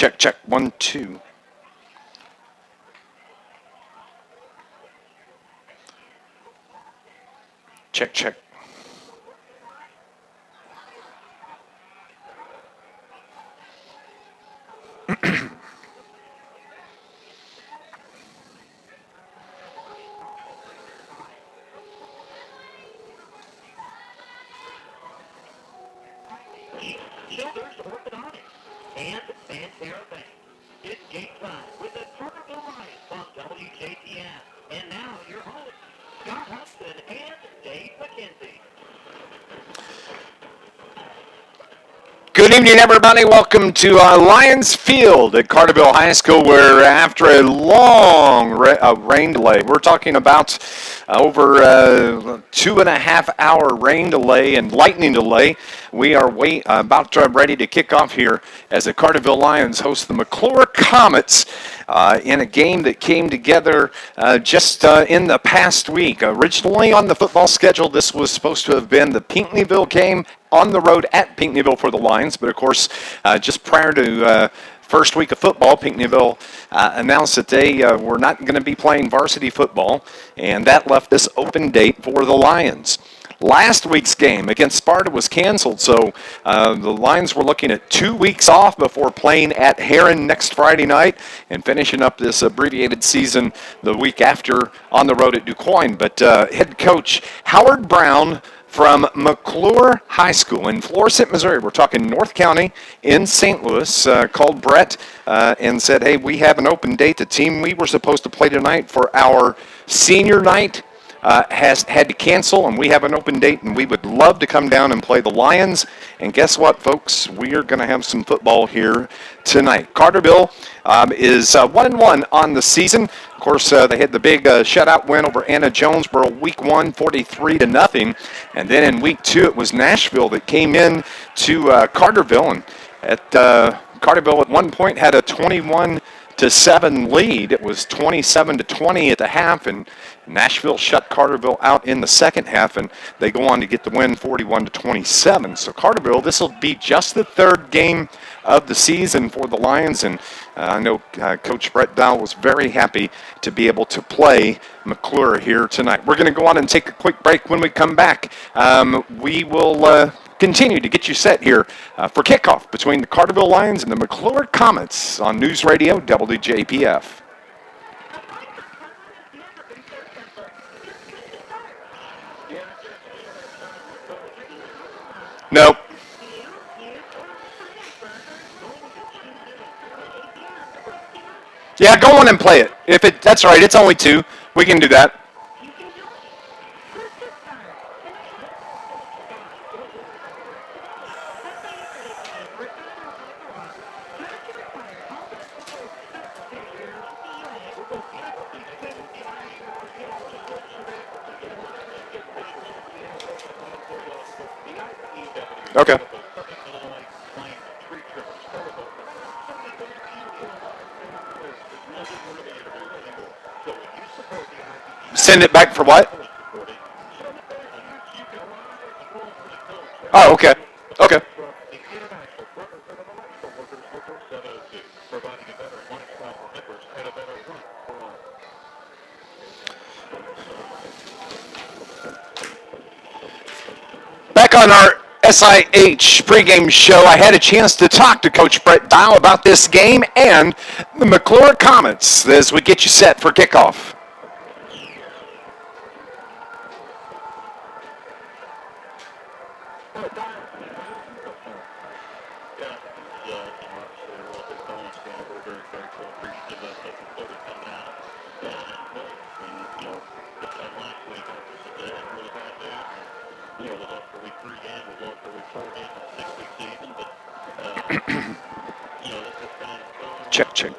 Check, check, 1, 2. Check, check. Shoulders orthodontics and therapy. It's game time with the Carterville Lions on WJPF. And now your hosts, Scott Hudson and Dave McKenzie. Good evening, everybody. Welcome to Lions Field at Carterville High School, where after a long rain delay, we're talking about over 2.5-hour rain delay and lightning delay, we are about ready to kick off here as the Carterville Lions host the McCluer Comets in a game that came together just in the past week. Originally on the football schedule, this was supposed to have been the Pinckneyville game on the road at Pinckneyville for the Lions, but of course, just prior to first week of football, Pinckneyville announced that they were not going to be playing varsity football, and that left this open date for the Lions. Last week's game against Sparta was canceled, so the Lions were looking at 2 weeks off before playing at Heron next Friday night and finishing up this abbreviated season the week after on the road at DuQuoin. But head coach Howard Brown from McCluer High School in Florissant, Missouri, we're talking North County in St. Louis, called Brett and said, hey, we have an open date. The team we were supposed to play tonight for our senior night has had to cancel, and we have an open date, and we would love to come down and play the Lions. And guess what, folks? We are going to have some football here tonight. Carterville is 1-1 on the season. Of course, they had the big shutout win over Anna Jonesboro week 1, 43-0. And then in week 2, it was Nashville that came in to Carterville. And at Carterville at one point had a 21-7 lead. It was 27-20 at the half, and Nashville shut Carterville out in the second half, and they go on to get the win 41-27. So Carterville, this will be just the third game of the season for the Lions, and I know Coach Brett Dowell was very happy to be able to play McCluer here tonight. We're going to go on and take a quick break. When we come back, we will continue to get you set here for kickoff between the Carterville Lions and the McCluer Comets on News Radio WJPF. Nope. Yeah, go on and play it. That's right, it's only 2. We can do that. Okay. Send it back for what? Oh, okay. Okay. Back on our SIH pregame show, I had a chance to talk to Coach Brett Dowell about this game and the McCluer Comets as we get you set for kickoff. Check, check.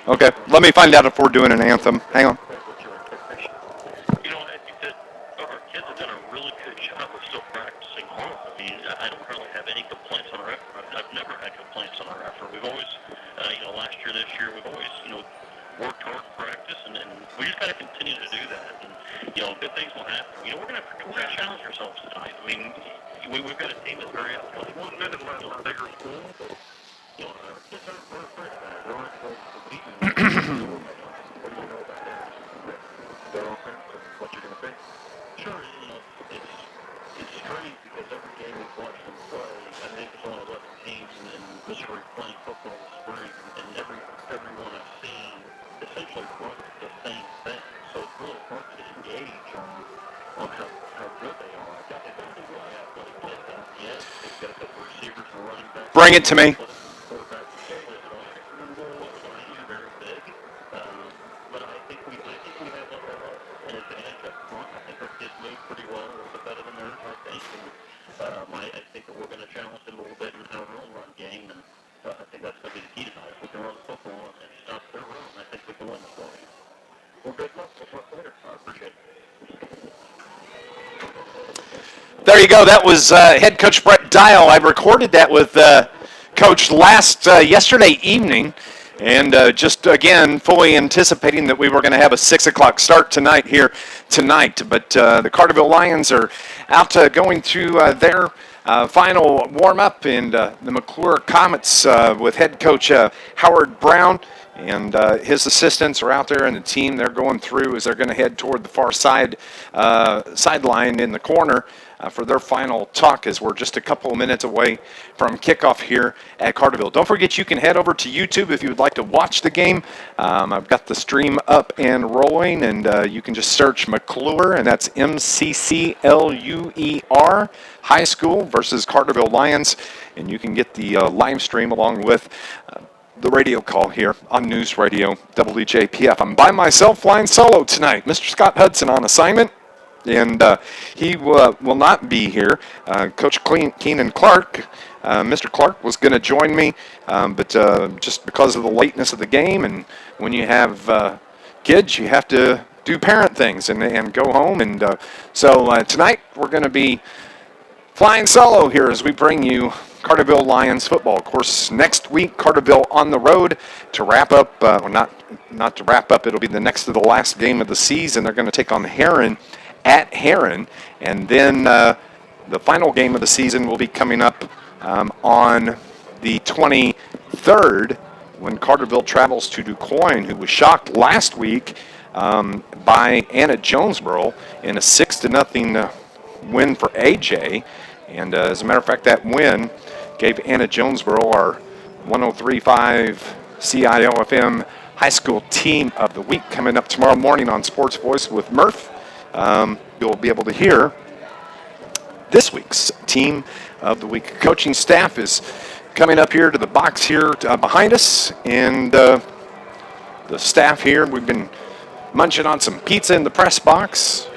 Okay, let me find out if we're doing an anthem. Hang on. You know, I think that our kids have done a really good job of still practicing hard. I mean, I don't really have any complaints on our effort. I've never had complaints on our effort. We've always, last year, this year, we've always, worked hard in practice, and we just got to continue to do that. And, good things will happen. We're going to challenge ourselves tonight. I mean, we've got a team that's very athletic. One minute left on a bigger school. Our kids aren't afraid of that. They're not afraid to beat them. What do you know about that? Their offense and what you're going to think? Sure, it's strange because every game we've watched them play, I think there's only 11 teams in Missouri playing football this spring, and everyone I've seen essentially runs the same thing. So it's really hard to engage on how good they are. They've got a really athletic kids out yet. They've got a couple of receivers and running backs. Bring it to me. Quarterback is very big, but I think we have an advantage up front. I think our kids move pretty well, a little bit better than theirs, I think. And I think that we're going to challenge them a little bit in our run game, and I think that's going to be the key tonight. If we can run the football and stop their run, I think we can win this game. Well, good luck. We'll talk later. I appreciate it. There you go. That was head coach Brett Dial. I recorded that with Coach yesterday evening, and just again fully anticipating that we were going to have a 6 o'clock start tonight. But the Carterville Lions are out going through their final warm-up, and the McCluer Comets with head coach Howard Brown and his assistants are out there, and the team they're going through as they're going to head toward the far sideline in the corner for their final talk, as we're just a couple of minutes away from kickoff here at Carterville. Don't forget, you can head over to YouTube if you would like to watch the game. I've got the stream up and rolling, and you can just search McCluer, and that's MCCLUER High School versus Carterville Lions, and you can get the live stream along with the radio call here on News Radio WJPF. I'm by myself flying solo tonight. Mr. Scott Hudson on assignment, and he will not be here. Coach Keenan Clark, Mr. Clark was going to join me, but just because of the lateness of the game, and when you have kids, you have to do parent things and go home. And so tonight we're going to be flying solo here as we bring you Carterville Lions football. Of course, next week, Carterville on the road to wrap up, or not to wrap up, it'll be the next to the last game of the season. They're going to take on Heron at Heron, and then the final game of the season will be coming up on the 23rd when Carterville travels to DuQuoin, who was shocked last week by Anna Jonesboro in a 6-0 win for AJ. And as a matter of fact, that win gave Anna Jonesboro our 103.5 CIOFM High School Team of the Week coming up tomorrow morning on Sports Voice with Murph. You'll be able to hear this week's Team of the Week. Coaching staff is coming up here to the box here behind us, and the staff here, we've been munching on some pizza in the press box,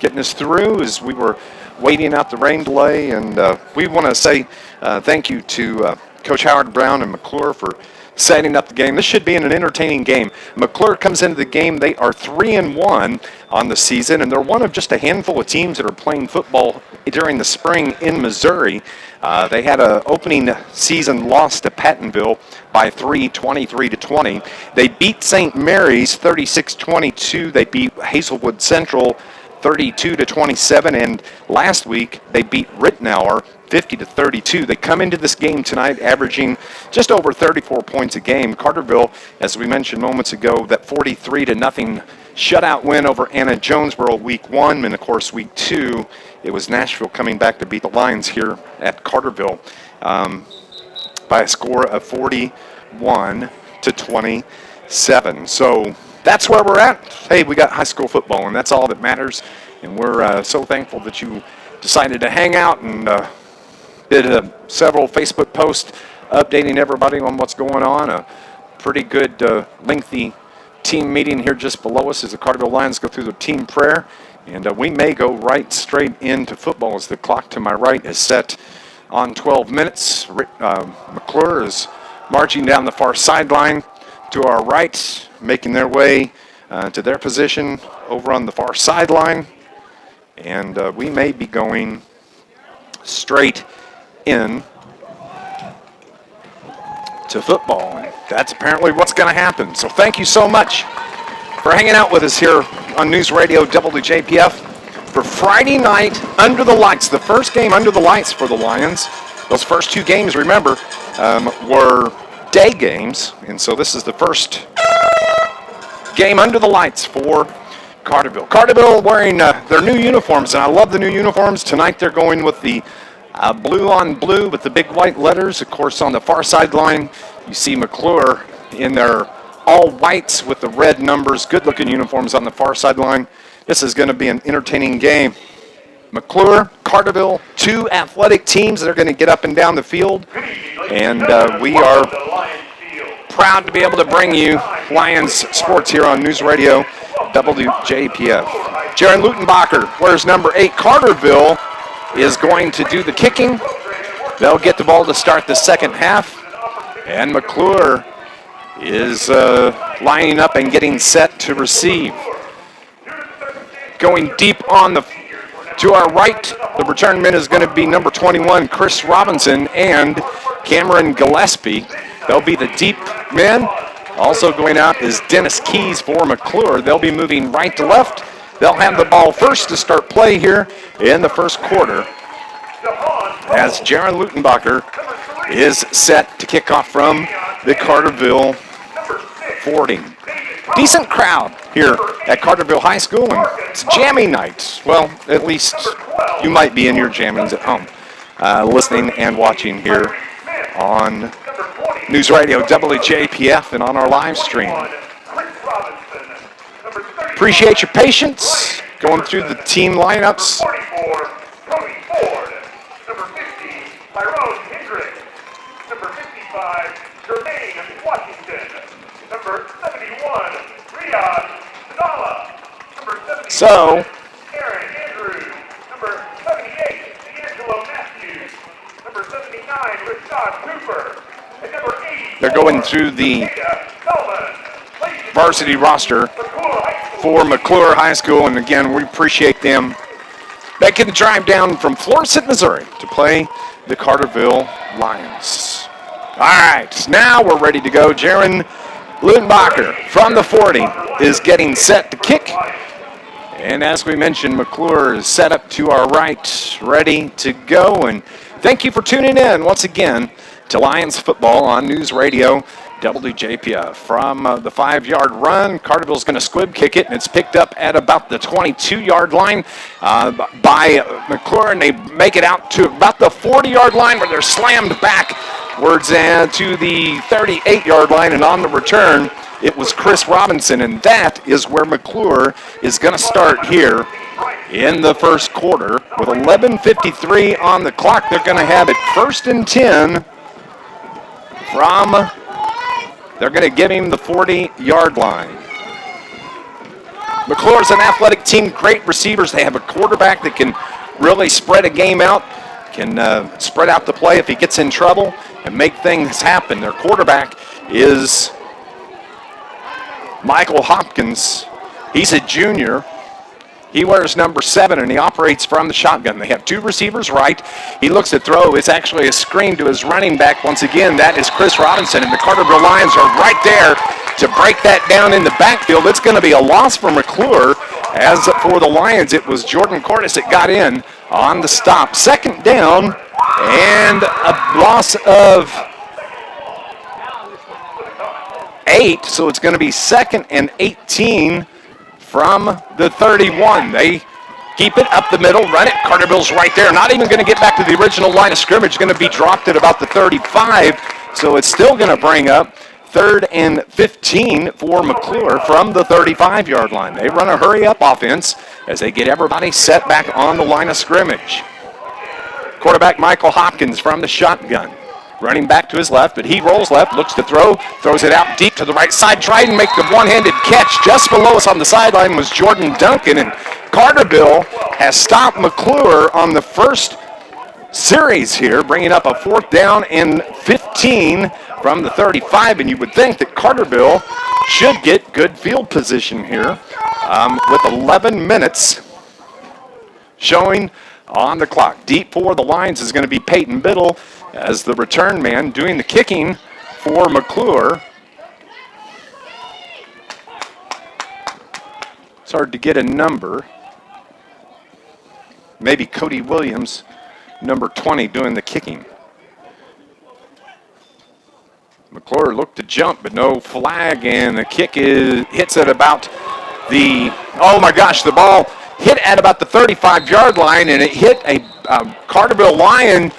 getting us through as we were waiting out the rain delay. And we want to say thank you to Coach Howard Brown and McCluer for setting up the game. This should be an entertaining game. McCluer comes into the game. They are 3-1 on the season, and they're one of just a handful of teams that are playing football during the spring in Missouri. They had an opening season loss to Pattonville by 23-20. They beat St. Mary's 36-22. They beat Hazelwood Central 32-27, and last week they beat Rittenauer 50-32. They come into this game tonight averaging just over 34 points a game. Carterville, as we mentioned moments ago, that 43-0 shutout win over Anna Jonesboro week 1, and of course week 2 it was Nashville coming back to beat the Lions here at Carterville by a score of 41-27. So that's where we're at. Hey, we got high school football, and that's all that matters. And we're so thankful that you decided to hang out and did several Facebook posts updating everybody on what's going on. A pretty good lengthy team meeting here just below us as the Carterville Lions go through the team prayer. And we may go right straight into football as the clock to my right is set on 12 minutes. McCluer is marching down the far sideline to our right, making their way to their position over on the far sideline. And we may be going straight in to football. And that's apparently what's going to happen. So thank you so much for hanging out with us here on News Radio WJPF for Friday night under the lights, the first game under the lights for the Lions. Those first two games, remember, were day games, and so this is the first game under the lights for Carterville. Carterville wearing their new uniforms, and I love the new uniforms. Tonight they're going with the blue on blue with the big white letters. Of course, on the far sideline, you see McCluer in their all whites with the red numbers. Good-looking uniforms on the far sideline. This is going to be an entertaining game. McCluer, Carterville, two athletic teams that are going to get up and down the field. And we are proud to be able to bring you Lions sports here on News Radio WJPF. Jaron Lutenbacher wears number 8. Carterville is going to do the kicking. They'll get the ball to start the second half. And McCluer is lining up and getting set to receive. Going deep to our right, the return man is going to be number 21, Chris Robinson, and Cameron Gillespie. They'll be the deep men. Also going out is Dennis Keys for McCluer. They'll be moving right to left. They'll have the ball first to start play here in the first quarter as Jaron Lutenbacher is set to kick off from the Carterville 40. Decent crowd here at Carterville High School, and it's jamming night. Well, at least you might be in your jammings at home, listening and watching here on News Radio WJPF and on our live stream. Appreciate your patience going through the team lineups. So, they're going through the varsity roster for McCluer High School, and again, we appreciate them making the drive down from Florissant, Missouri to play the Carterville Lions. All right, now we're ready to go. Jaron Lutenbacher from the 40 is getting set to kick. And as we mentioned, McCluer is set up to our right, ready to go. And thank you for tuning in once again to Lions football on News Radio WJPF. From the 5-yard run, Carterville's going to squib kick it, and it's picked up at about the 22-yard line by McCluer, and they make it out to about the 40-yard line where they're slammed backwards to the 38-yard line, and on the return, it was Chris Robinson, and that is where McCluer is going to start here in the first quarter. With 11:53 on the clock, they're going to have it 1st and 10 from, they're going to give him the 40-yard line. McCluer's an athletic team, great receivers. They have a quarterback that can really spread a game out, can spread out the play if he gets in trouble and make things happen. Their quarterback is Michael Hopkins. He's a junior. He wears number 7, and he operates from the shotgun. They have 2 receivers right. He looks to throw. It's actually a screen to his running back. Once again, that is Chris Robinson, and the Carterville Lions are right there to break that down in the backfield. It's going to be a loss for McCluer. As for the Lions, it was Jordan Cordes that got in on the stop. 2nd down, and a loss of 8, so it's going to be 2nd and 18 from the 31. They keep it up the middle, run it. Carterville's right there. Not even going to get back to the original line of scrimmage. Going to be dropped at about the 35, so it's still going to bring up 3rd and 15 for McCluer from the 35-yard line. They run a hurry-up offense as they get everybody set back on the line of scrimmage. Quarterback Michael Hopkins from the shotgun. Running back to his left, but he rolls left, looks to throw, throws it out deep to the right side, tried and make the one-handed catch. Just below us on the sideline was Jordan Duncan, and Carterville has stopped McCluer on the first series here, bringing up a 4th down and 15 from the 35, and you would think that Carterville should get good field position here with 11 minutes showing on the clock. Deep for the Lions is going to be Peyton Biddle as the return man doing the kicking for McCluer. It's hard to get a number. Maybe Cody Williams, number 20, doing the kicking. McCluer looked to jump, but no flag, and the kick hits at about the, oh my gosh, the ball hit at about the 35-yard line, and it hit a Carterville Lion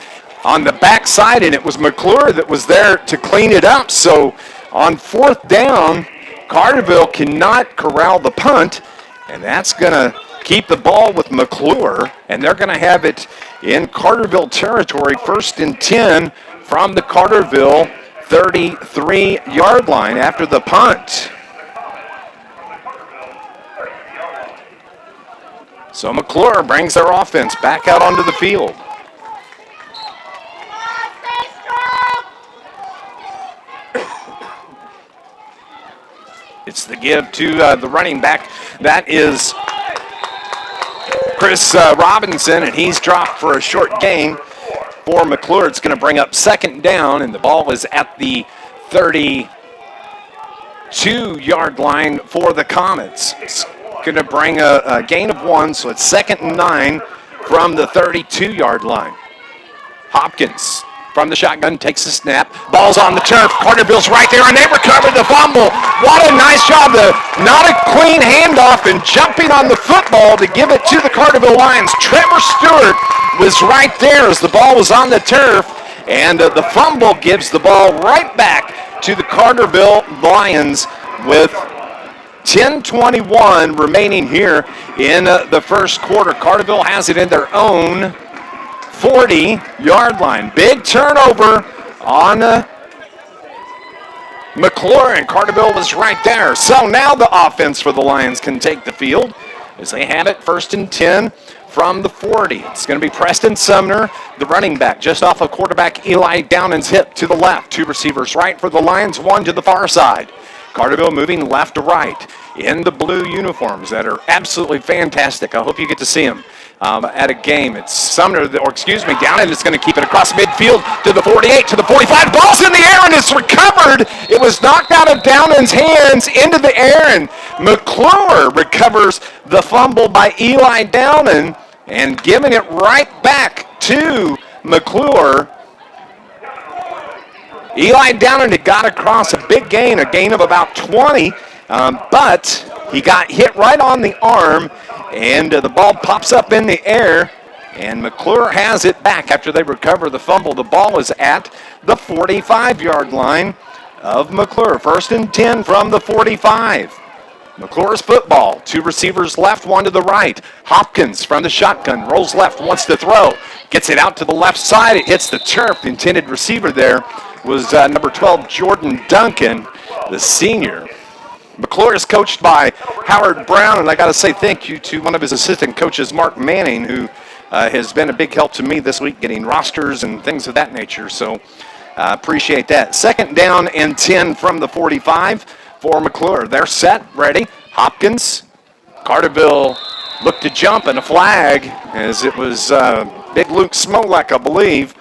on the backside, and it was McCluer that was there to clean it up. So on 4th down, Carterville cannot corral the punt, and that's going to keep the ball with McCluer, and they're going to have it in Carterville territory, 1st and 10 from the Carterville 33-yard line after the punt. So McCluer brings their offense back out onto the field. It's the give to the running back. That is Chris Robinson, and he's dropped for a short gain for McCluer. It's going to bring up 2nd down, and the ball is at the 32-yard line for the Comets. It's going to bring a gain of 1, so it's 2nd and 9 from the 32-yard line. Hopkins from the shotgun takes the snap. Ball's on the turf. Carterville's right there, and they recover the fumble. What a nice job. Not a clean handoff, and jumping on the football to give it to the Carterville Lions. Trevor Stewart was right there as the ball was on the turf, and the fumble gives the ball right back to the Carterville Lions with 10:21 remaining here in the first quarter. Carterville has it in their own 40-yard line. Big turnover on McCluer, and Carterville was right there. So now the offense for the Lions can take the field as they have it 1st and 10 from the 40. It's going to be Preston Sumner, the running back, just off of quarterback Eli Downan's hip to the left. 2 receivers right for the Lions, 1 to the far side. Carterville moving left to right in the blue uniforms that are absolutely fantastic. I hope you get to see them at a game. It's Sumner, Downan is going to keep it across midfield to the 48, to the 45. Ball's in the air, and it's recovered. It was knocked out of Downan's hands into the air, and McCluer recovers the fumble by Eli Downan and giving it right back to McCluer. Eli Downan had got across a big gain, a gain of about 20, but he got hit right on the arm, and the ball pops up in the air, and McCluer has it back after they recover the fumble. The ball is at the 45-yard line of McCluer. 1st and 10 from the 45. McCluer's football. 2 receivers left, 1 to the right. Hopkins from the shotgun rolls left, wants to throw. Gets it out to the left side. It hits the turf. The intended receiver there was number 12, Jordan Duncan, the senior. McCluer is coached by Howard Brown, and I got to say thank you to one of his assistant coaches, Mark Manning, who has been a big help to me this week getting rosters and things of that nature. So appreciate that. 2nd down and 10 from the 45 for McCluer. They're set, ready. Hopkins, Carterville looked to jump, and a flag, as it was Big Luke Smolak, I believe,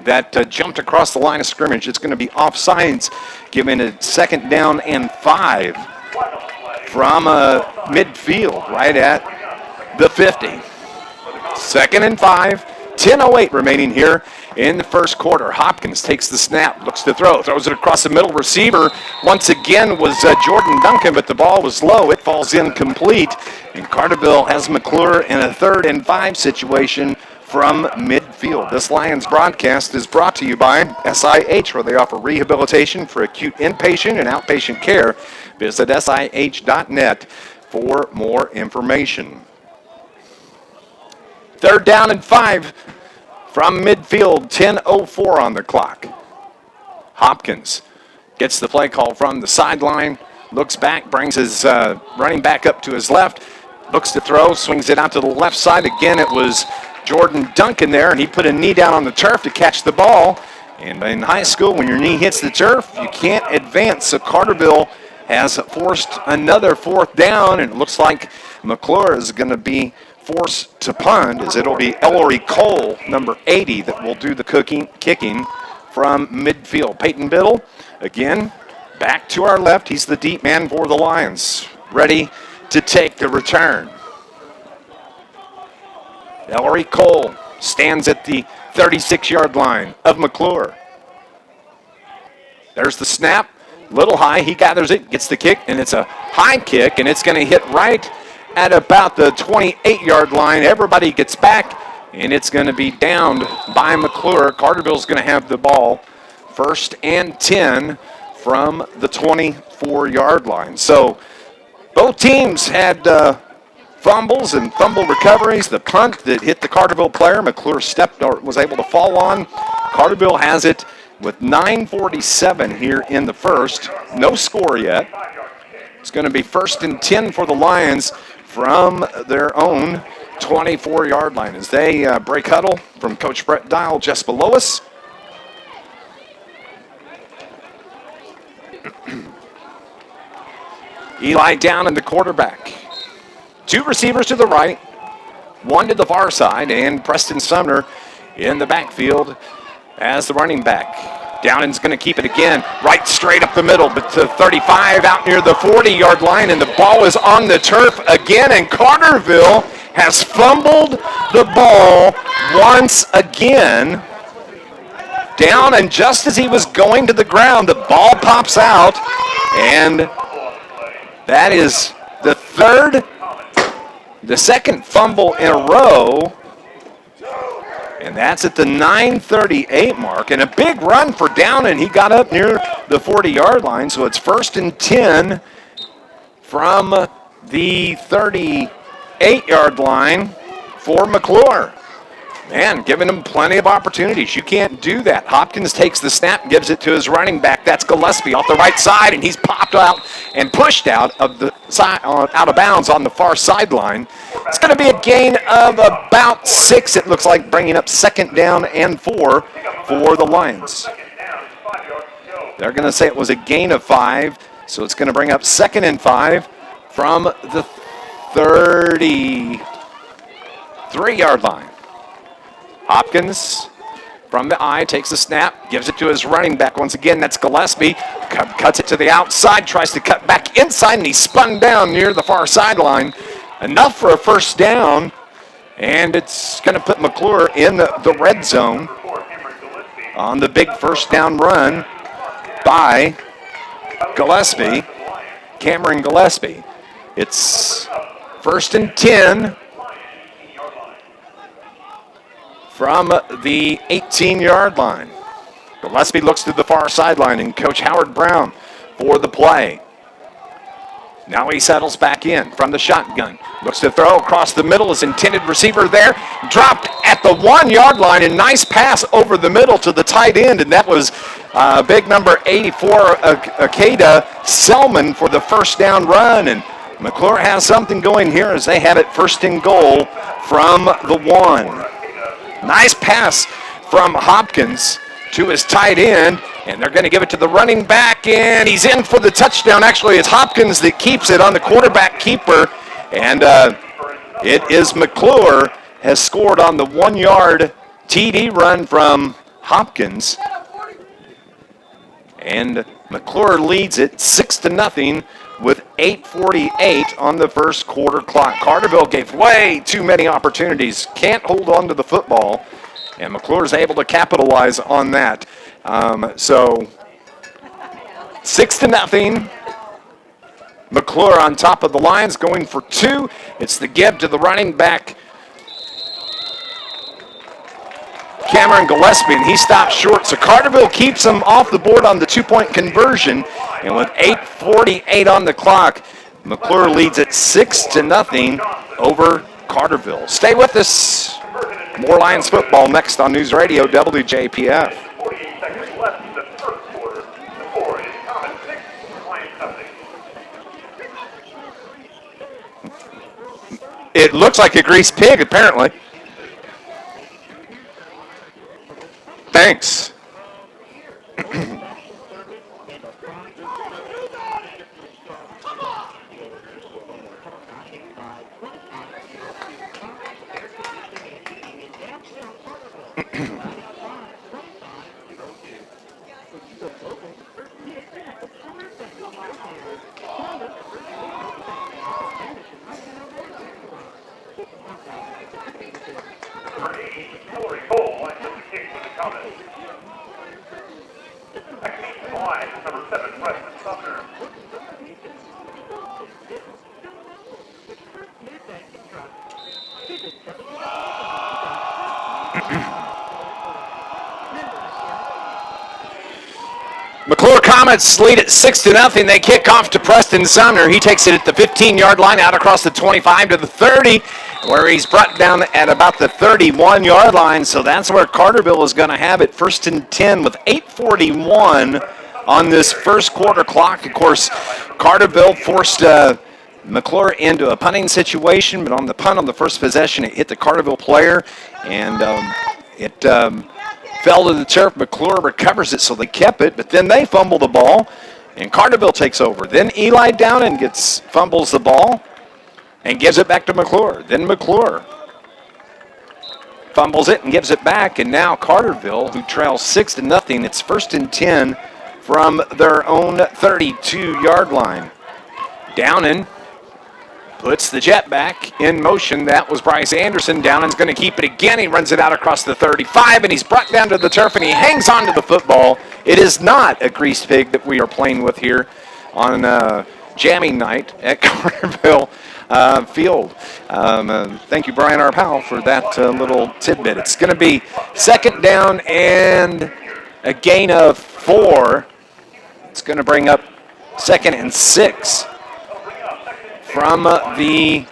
that jumped across the line of scrimmage. It's going to be offsides, giving it 2nd down and 5 from midfield, right at the 50. 2nd and 5, 10:08 remaining here in the first quarter. Hopkins takes the snap, looks to throw, throws it across the middle. Receiver once again was Jordan Duncan, but the ball was low. It falls incomplete, and Carterville has McCluer in a 3rd and 5 situation from midfield. This Lions broadcast is brought to you by SIH, where they offer rehabilitation for acute inpatient and outpatient care. Visit SIH.net for more information. 3rd down and 5 from midfield, 10:04 on the clock. Hopkins gets the play call from the sideline, looks back, brings his running back up to his left, looks to throw, swings it out to the left side. Again, it was Jordan Duncan there, and he put a knee down on the turf to catch the ball. And in high school, when your knee hits the turf, you can't advance. So Carterville has forced another fourth down, and it looks like McCluer is going to be forced to punt, as it'll be Ellery Cole, number 80, that will do the kicking from midfield. Peyton Biddle, again, back to our left. He's the deep man for the Lions, ready to take the return. Ellery Cole stands at the 36-yard line of McCluer. There's the snap, little high. He gathers it, gets the kick, and it's a high kick, and it's going to hit right at about the 28-yard line. Everybody gets back, and it's going to be downed by McCluer. Carterville's going to have the ball, 1st and 10 from the 24-yard line. So both teams had fumbles and fumble recoveries. The punt that hit the Carterville player, McCluer stepped or was able to fall on. Carterville has it with 9:47 here in the first. No score yet. It's going to be 1st and 10 for the Lions from their own 24-yard line as they break huddle from Coach Brett Dial just below us. Eli down in the quarterback. 2 receivers to the right, 1 to the far side, and Preston Sumner in the backfield as the running back. Downing's going to keep it again, right straight up the middle, but to 35 out near the 40-yard line, and the ball is on the turf again, and Carterville has fumbled the ball once again. Down, and just as he was going to the ground, the ball pops out, and that is the second fumble in a row, and that's at the 9:38 mark, and a big run for Downing. He got up near the 40-yard line, so it's 1st and 10 from the 38-yard line for McCluer. Man, giving him plenty of opportunities. You can't do that. Hopkins takes the snap, gives it to his running back. That's Gillespie off the right side, and he's popped out and pushed out of the side, out of bounds on the far sideline. It's going to be a gain of about 6. It looks like, bringing up 2nd down and 4 for the Lions. They're going to say it was a gain of 5, so it's going to bring up 2nd and 5 from the 33-yard line. Hopkins from the eye takes the snap, gives it to his running back. Once again, that's Gillespie. Cuts it to the outside, tries to cut back inside, and he's spun down near the far sideline. Enough for a 1st down, and it's going to put McCluer in the red zone on the big 1st down run by Gillespie, Cameron Gillespie. It's 1st and 10 from the 18-yard line. Gillespie looks to the far sideline, and Coach Howard Brown for the play. Now he settles back in from the shotgun. Looks to throw across the middle. His intended receiver there. Dropped at the 1-yard line. A nice pass over the middle to the tight end. And that was big number 84, Akeda Selman, for the 1st down run. And McCluer has something going here as they have it 1st and goal from the 1. Nice pass from Hopkins to his tight end, and they're going to give it to the running back, and he's in for the touchdown. Actually, it's Hopkins that keeps it on the quarterback keeper, and it is McCluer has scored on the 1-yard TD run from Hopkins, and McCluer leads it 6-0 with 8:48 on the first quarter clock. Carterville gave way too many opportunities, can't hold on to the football, and McCluer is able to capitalize on that. So 6-0. McCluer on top of the Lions, going for 2. It's the give to the running back, Cameron Gillespie, and he stops short. So Carterville keeps him off the board on the 2-point conversion. And with 8:48 on the clock, McCluer leads it 6-0 over Carterville. Stay with us. More Lions football next on News Radio WJPF. It looks like a greased pig, apparently. Thanks. McCluer Comets lead at 6-0. They kick off to Preston Sumner. He takes it at the 15-yard line, out across the 25 to the 30, where he's brought down at about the 31-yard line. So that's where Carterville is going to have it, 1st and 10 with 8:41 on this first quarter clock. Of course, Carterville forced McCluer into a punting situation, but on the punt on the first possession, it hit the Carterville player, and it fell to the turf. McCluer recovers it, so they kept it, but then they fumble the ball, and Carterville takes over. Then Eli Downen fumbles the ball and gives it back to McCluer. Then McCluer fumbles it and gives it back, and now Carterville, who trails 6-0, it's 1st and 10 from their own 32-yard line. Downen puts the jet back in motion. That was Bryce Anderson. Downen's going to keep it again. He runs it out across the 35, and he's brought down to the turf, and he hangs on to the football. It is not a greased pig that we are playing with here on jamming night at Carterville Field. Thank you, Brian R. Powell, for that little tidbit. It's going to be 2nd down and a gain of 4. It's going to bring up 2nd and 6. From the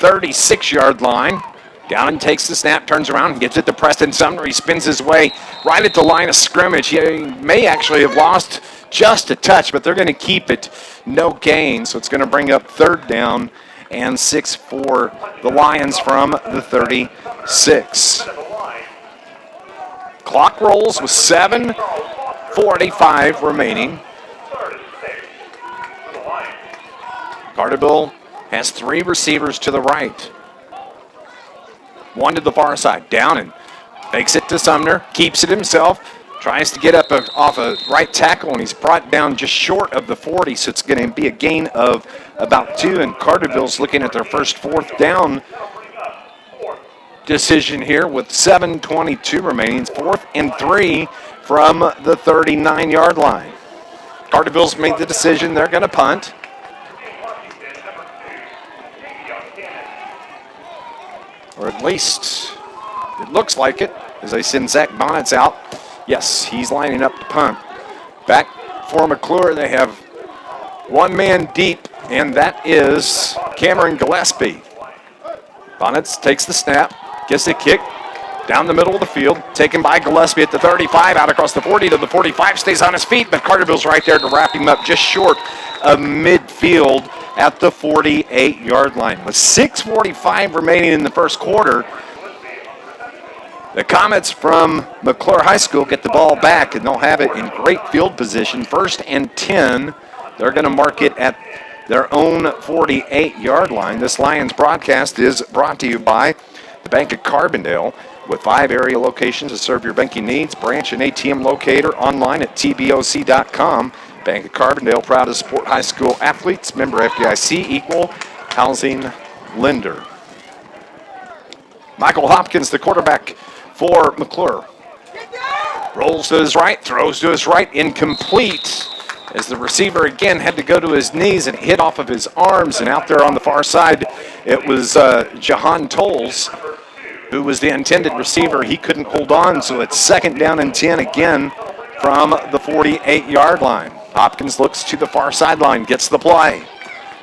36-yard line. Downen takes the snap, turns around, and gives it to Preston Sumner. He spins his way right at the line of scrimmage. He may actually have lost just a touch, but they're going to keep it no gain. So it's going to bring up 3rd down and 6 for the Lions from the 36. Clock rolls with 7:45 remaining. Carterville has 3 receivers to the right. 1 to the far side. Downen fakes it to Sumner, keeps it himself, tries to get up off a right tackle, and he's brought down just short of the 40, so it's going to be a gain of about 2, and Carterville's looking at their first 4th down decision here with 7:22 remaining. It's 4th and 3 from the 39-yard line. Carterville's made the decision they're going to punt. Or at least it looks like it as they send Zach Bonnets out. Yes, he's lining up to punt. Back for McCluer, they have 1 man deep, and that is Cameron Gillespie. Bonnets takes the snap, gets the kick down the middle of the field, taken by Gillespie at the 35, out across the 40 to the 45, stays on his feet, but Carterville's right there to wrap him up just short of midfield at the 48-yard line. With 6:45 remaining in the first quarter, the Comets from McCluer High School get the ball back, and they'll have it in great field position. 1st and 10. They're going to mark it at their own 48-yard line. This Lions broadcast is brought to you by the Bank of Carbondale, with 5 area locations to serve your banking needs. Branch and ATM locator online at tboc.com. Bank of Carbondale, proud to support high school athletes. Member FDIC, equal housing lender. Michael Hopkins, the quarterback for McCluer. Rolls to his right, throws to his right, incomplete, as the receiver again had to go to his knees and hit off of his arms. And out there on the far side, it was Jahan Tolles, who was the intended receiver. He couldn't hold on, so it's 2nd down and 10 again from the 48-yard line. Hopkins looks to the far sideline, gets the play.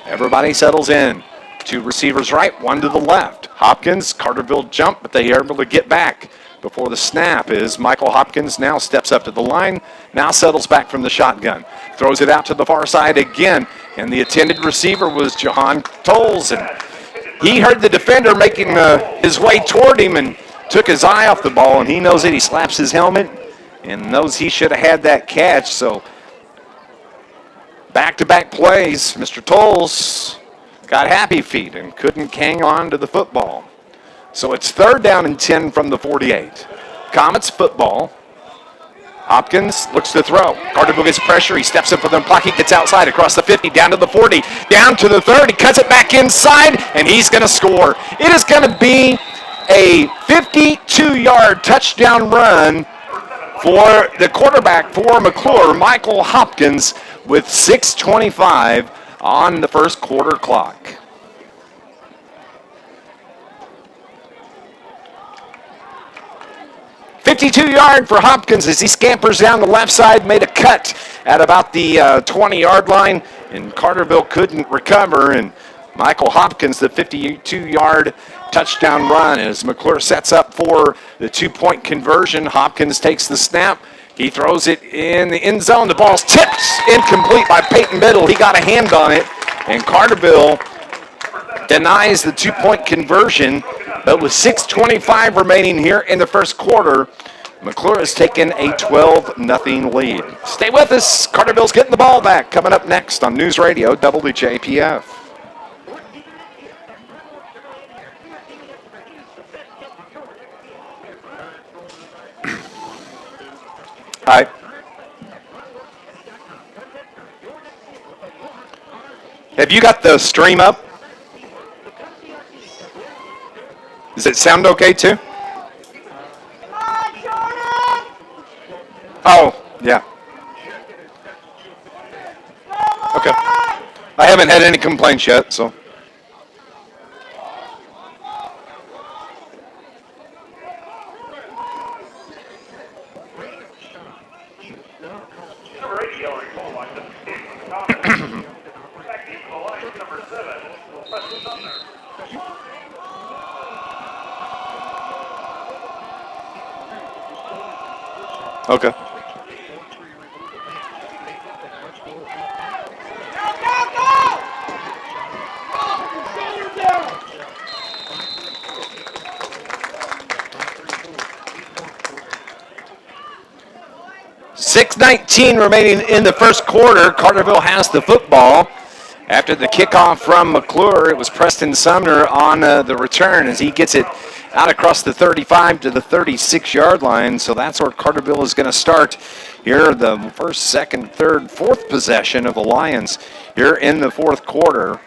Everybody settles in. 2 receivers right, 1 to the left. Hopkins, Carterville jump, but they are able to get back before the snap as Michael Hopkins now steps up to the line, now settles back from the shotgun. Throws it out to the far side again, and the intended receiver was Jahan Tolles, and he heard the defender making his way toward him, and took his eye off the ball, and he knows it. He slaps his helmet and knows he should have had that catch. So back-to-back plays. Mr. Tolles got happy feet and couldn't hang on to the football. So it's 3rd down and 10 from the 48. Comets football. Hopkins looks to throw. Carterville gets pressure. He steps up for the block. He gets outside across the 50, down to the 40, down to the 30. Cuts it back inside, and he's going to score. It is going to be a 52-yard touchdown run for the quarterback for McCluer, Michael Hopkins, with 6:25 on the first quarter clock. $52 for Hopkins as he scampers down the left side, made a cut at about the 20-yard line, and Carterville couldn't recover, and Michael Hopkins, the 52-yard touchdown run as McCluer sets up for the 2-point conversion. Hopkins takes the snap. He throws it in the end zone. The ball's tipped incomplete by Peyton Biddle. He got a hand on it, and Carterville denies the 2-point conversion. But with 6:25 remaining here in the first quarter, McCluer has taken a 12-0 lead. Stay with us. Carterville's getting the ball back. Coming up next on News Radio WJPF. Hi. Have you got the stream up? Does it sound okay too? Oh, yeah. Okay. I haven't had any complaints yet, so. Okay. .6:19 remaining in the first quarter. Carterville has the football. After the kickoff from McCluer, it was Preston Sumner on the return as he gets it out across the 35 to the 36-yard line. So that's where Carterville is going to start here, the first, second, third, fourth possession of the Lions here in the fourth quarter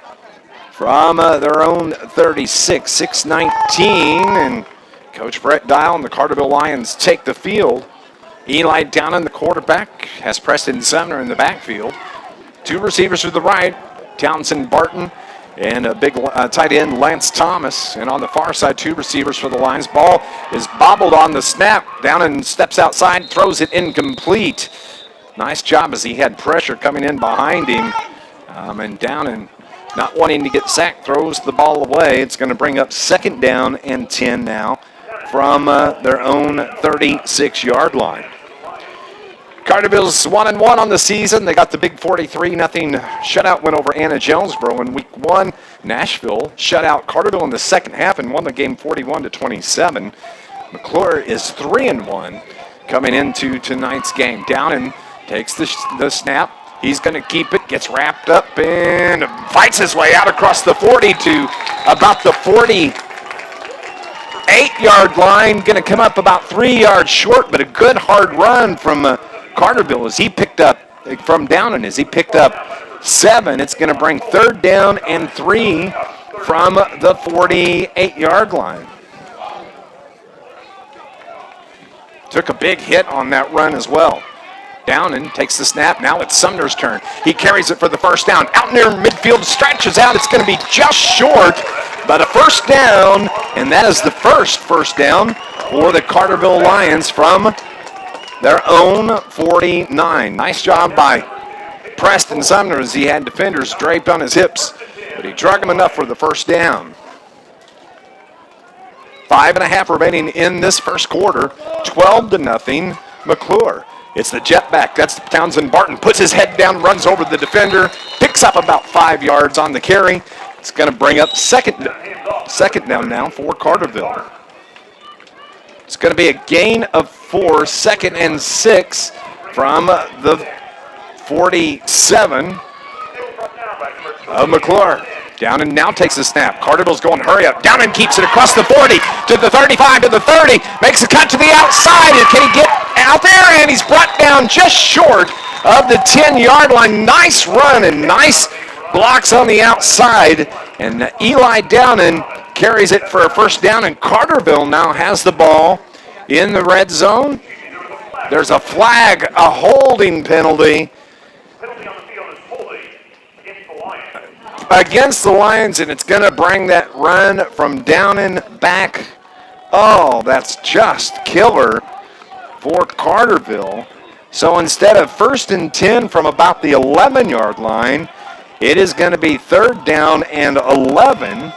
from their own 36, 6:19. And Coach Brett Dial and the Carterville Lions take the field. Eli Downen, the quarterback, has Preston Sumner in the backfield. Two receivers to the right, Townsend Barton and a big tight end, Lance Thomas. And on the far side, two receivers for the Lions. Ball is bobbled on the snap. Downen steps outside, throws it incomplete. Nice job as he had pressure coming in behind him. And Downen, not wanting to get sacked, throws the ball away. It's going to bring up 2nd down and 10 now from their own 36-yard line. Carterville's 1-1 on the season. They got the big 43-0 shutout win over Anna Jonesboro in week 1. Nashville shut out Carterville in the second half and won the game 41-27. McCluer is 3-1 coming into tonight's game. Downen takes the snap. He's going to keep it, gets wrapped up, and fights his way out across the 40 to about the 48-yard line. Going to come up about 3 yards short, but a good hard run from Carterville as he picked up, from Downen, as he picked up 7. It's going to bring 3rd down and 3 from the 48-yard line. Took a big hit on that run as well. Downen takes the snap. Now it's Sumner's turn. He carries it for the first down. Out near midfield, stretches out. It's going to be just short, but a first down, and that is the first down for the Carterville Lions from their own 49. Nice job by Preston Sumner as he had defenders draped on his hips, but he drug him enough for the first down. 5.5 remaining in this first quarter. 12-0 McCluer. It's the jetback. That's Townsend Barton. Puts his head down, runs over the defender, picks up about 5 yards on the carry. It's going to bring up second down now for Carterville. It's going to be a gain of 4, 2nd and 6 from the 47 of McCluer. Downen now takes the snap. Carterville's going, hurry up. Downen keeps it across the 40 to the 35 to the 30. Makes a cut to the outside. And can he get out there? And he's brought down just short of the 10-yard line. Nice run and nice blocks on the outside. And Eli Downen carries it for a first down. And Carterville now has the ball in the red zone. There's a flag, a holding penalty against the Lions, and it's going to bring that run from Downen back. Oh, that's just killer for Carterville. So instead of 1st and 10 from about the 11-yard line, it is going to be 3rd down and 11.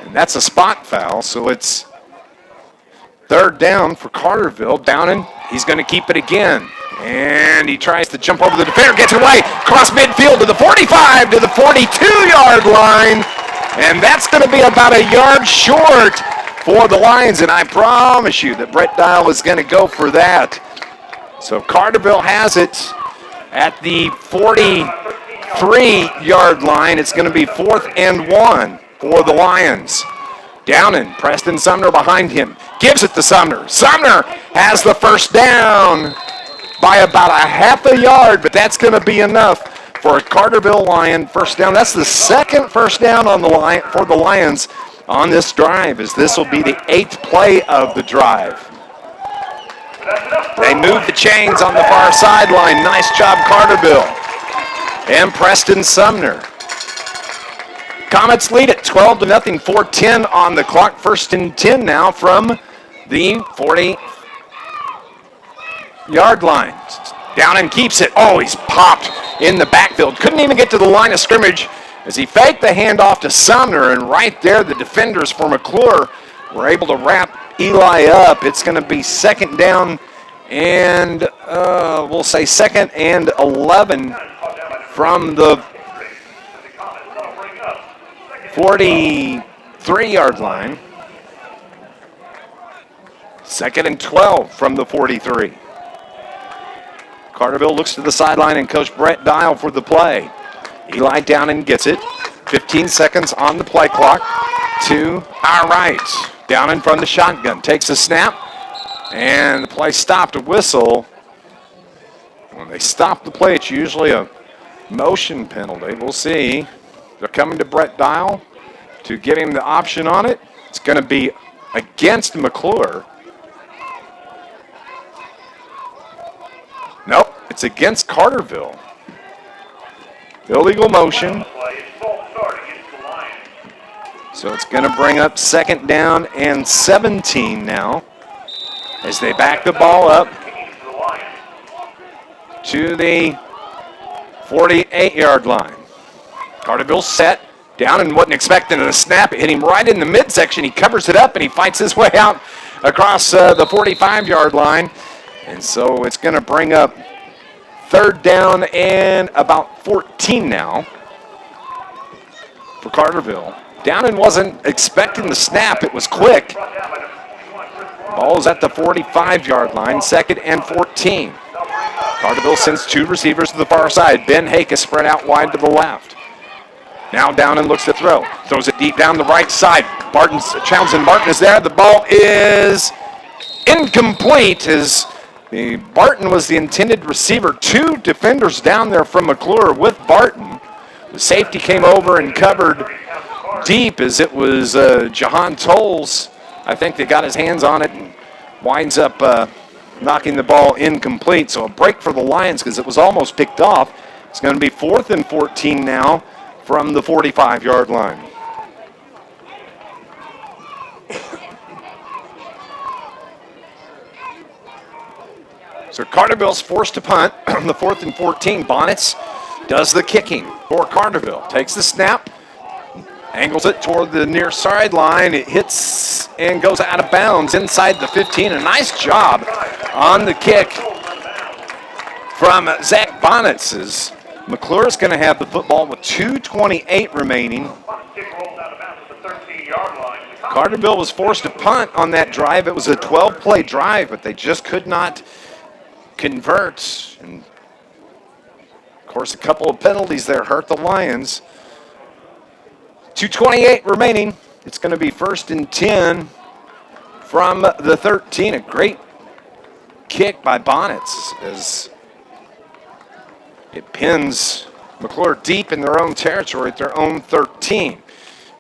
And that's a spot foul, so it's 3rd down for Carterville. Downen, he's going to keep it again. And he tries to jump over the defender, gets away, cross midfield to the 45, to the 42-yard line. And that's going to be about a yard short for the Lions. And I promise you that Brett Dial is going to go for that. So Carterville has it at the 43-yard line. It's going to be 4th and 1 for the Lions. Downen, Preston Sumner behind him, gives it to Sumner. Sumner has the first down by about a half a yard, but that's going to be enough for a Carterville Lion first down. That's the 2nd first down on the line for the Lions on this drive, as this will be the 8th play of the drive. They move the chains on the far sideline. Nice job, Carterville and Preston Sumner. Comets lead it 12-0, 4:10 on the clock. 1st and 10 now from the 40-yard line. Downen keeps it. Oh, he's popped in the backfield. Couldn't even get to the line of scrimmage as he faked the handoff to Sumner, and right there the defenders for McCluer were able to wrap Eli up. It's going to be 2nd down and we'll say 2nd and 11 from the 43-yard line. 2nd and 12 from the 43. Carterville looks to the sideline and Coach Brett Dial for the play. Eli Downen gets it. 15 seconds on the play clock to our right. Downen from the shotgun. Takes a snap. And the play stopped. A whistle. When they stop the play, it's usually a motion penalty. We'll see. They're coming to Brett Dial to give him the option on it. It's going to be against McCluer. Nope, it's against Carterville. Illegal motion. So it's going to bring up 2nd down and 17 now as they back the ball up to the 48-yard line. Carterville set. Downen wasn't expecting a snap. It hit him right in the midsection. He covers it up and he fights his way out across the 45-yard line. And so it's going to bring up 3rd down and about 14 now for Carterville. Downen wasn't expecting the snap. It was quick. Ball's at the 45-yard line, 2nd and 14. Carterville sends 2 receivers to the far side. Ben Hake is spread out wide to the left. Now Downen looks to throw. Throws it deep down the right side. Townsend Barton is there. The ball is incomplete as Barton was the intended receiver. 2 defenders down there from McCluer with Barton. The safety came over and covered deep as it was Jahan Tolles. I think they got his hands on it and winds up knocking the ball incomplete. So a break for the Lions because it was almost picked off. It's going to be 4th and 14 now from the 45-yard line. So Carterville's forced to punt on the 4th and 14. Bonnets does the kicking for Carterville. Takes the snap, angles it toward the near sideline. It hits and goes out of bounds inside the 15. A nice job on the kick from Zach Bonnets as McClure's going to have the football with 2:28 remaining. Carterville was forced to punt on that drive. It was a 12-play drive, but they just could not convert. And, of course, a couple of penalties there hurt the Lions. 2:28 remaining. It's going to be 1st and 10 from the 13. A great kick by Bonnets as it pins McCluer deep in their own territory at their own 13.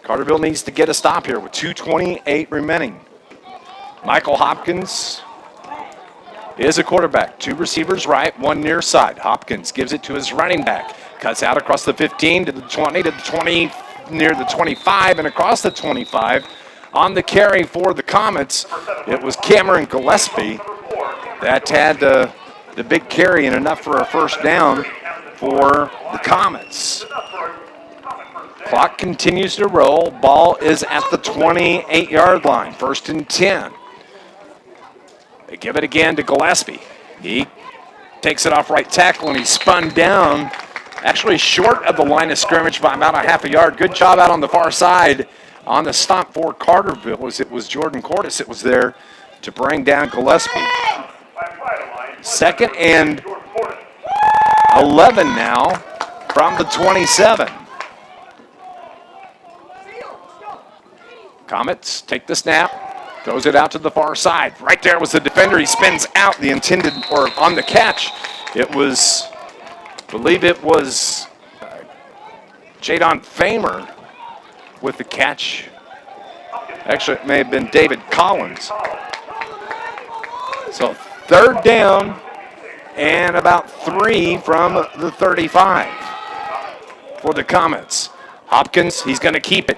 Carterville needs to get a stop here with 2:28 remaining. Michael Hopkins is a quarterback. 2 receivers right, 1 near side. Hopkins gives it to his running back. Cuts out across the 15 to the 20 to the 20, near the 25 and across the 25. On the carry for the Comets, it was Cameron Gillespie that had the big carry and enough for a first down for the Comets. Clock continues to roll. Ball is at the 28-yard line. 1st and 10. They give it again to Gillespie. He takes it off right tackle and he's spun down, actually short of the line of scrimmage by about a half a yard. Good job out on the far side on the stop for Carterville, as it was Jordan Cordes that was there to bring down Gillespie. 2nd and 11 now from the 27. Comets take the snap, throws it out to the far side. Right there was the defender. He spins out the intended, or on the catch. It was, I believe it was Jadon Famer with the catch. Actually, it may have been David Collins. So 3rd down and about 3 from the 35 for the Comets. Hopkins, he's going to keep it.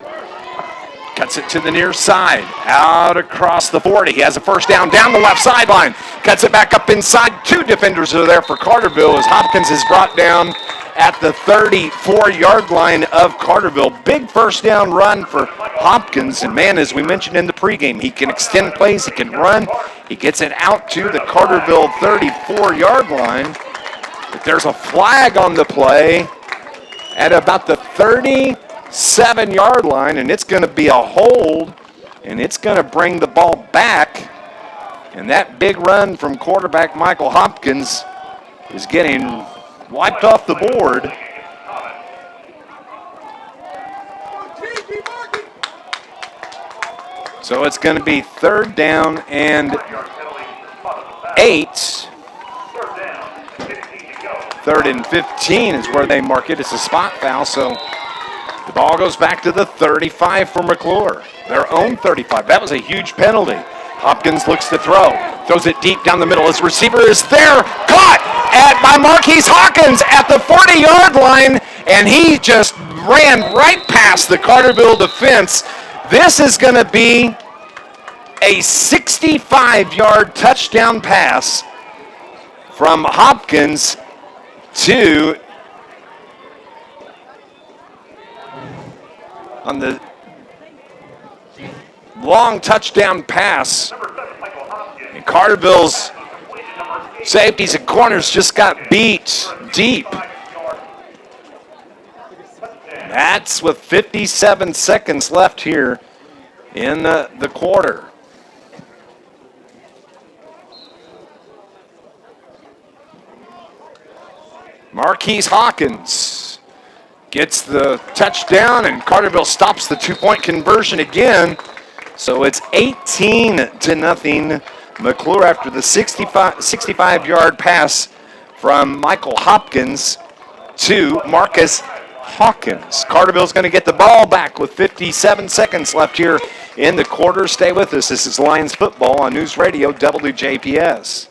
Cuts it to the near side, out across the 40. He has a first down the left sideline. Cuts it back up inside. 2 defenders are there for Carterville as Hopkins is brought down at the 34-yard line of Carterville. Big first down run for Hopkins. And, man, as we mentioned in the pregame, he can extend plays, he can run. He gets it out to the Carterville 34-yard line. But there's a flag on the play at about the 37-yard line, and it's going to be a hold, and it's going to bring the ball back. And that big run from quarterback Michael Hopkins is getting wiped off the board. So it's going to be 3rd down and 8. 3rd and 15 is where they mark it. It's a spot foul, so the ball goes back to the 35 for McCluer. Their own 35. That was a huge penalty. Hopkins looks to throw. Throws it deep down the middle. His receiver is there. Caught by Marquise Hawkins at the 40-yard line, and he just ran right past the Carterville defense. This is going to be a 65-yard touchdown pass from Hopkins to on the long touchdown pass. And Carterville's safeties and corners just got beat deep. That's with 57 seconds left here in the quarter. Marquise Hawkins gets the touchdown, and Carterville stops the 2-point conversion again. So it's 18-0. McCluer after the 65-yard pass from Michael Hopkins to Marcus Hawkins. Carterville's going to get the ball back with 57 seconds left here in the quarter. Stay with us. This is Lions football on News Radio WJPS.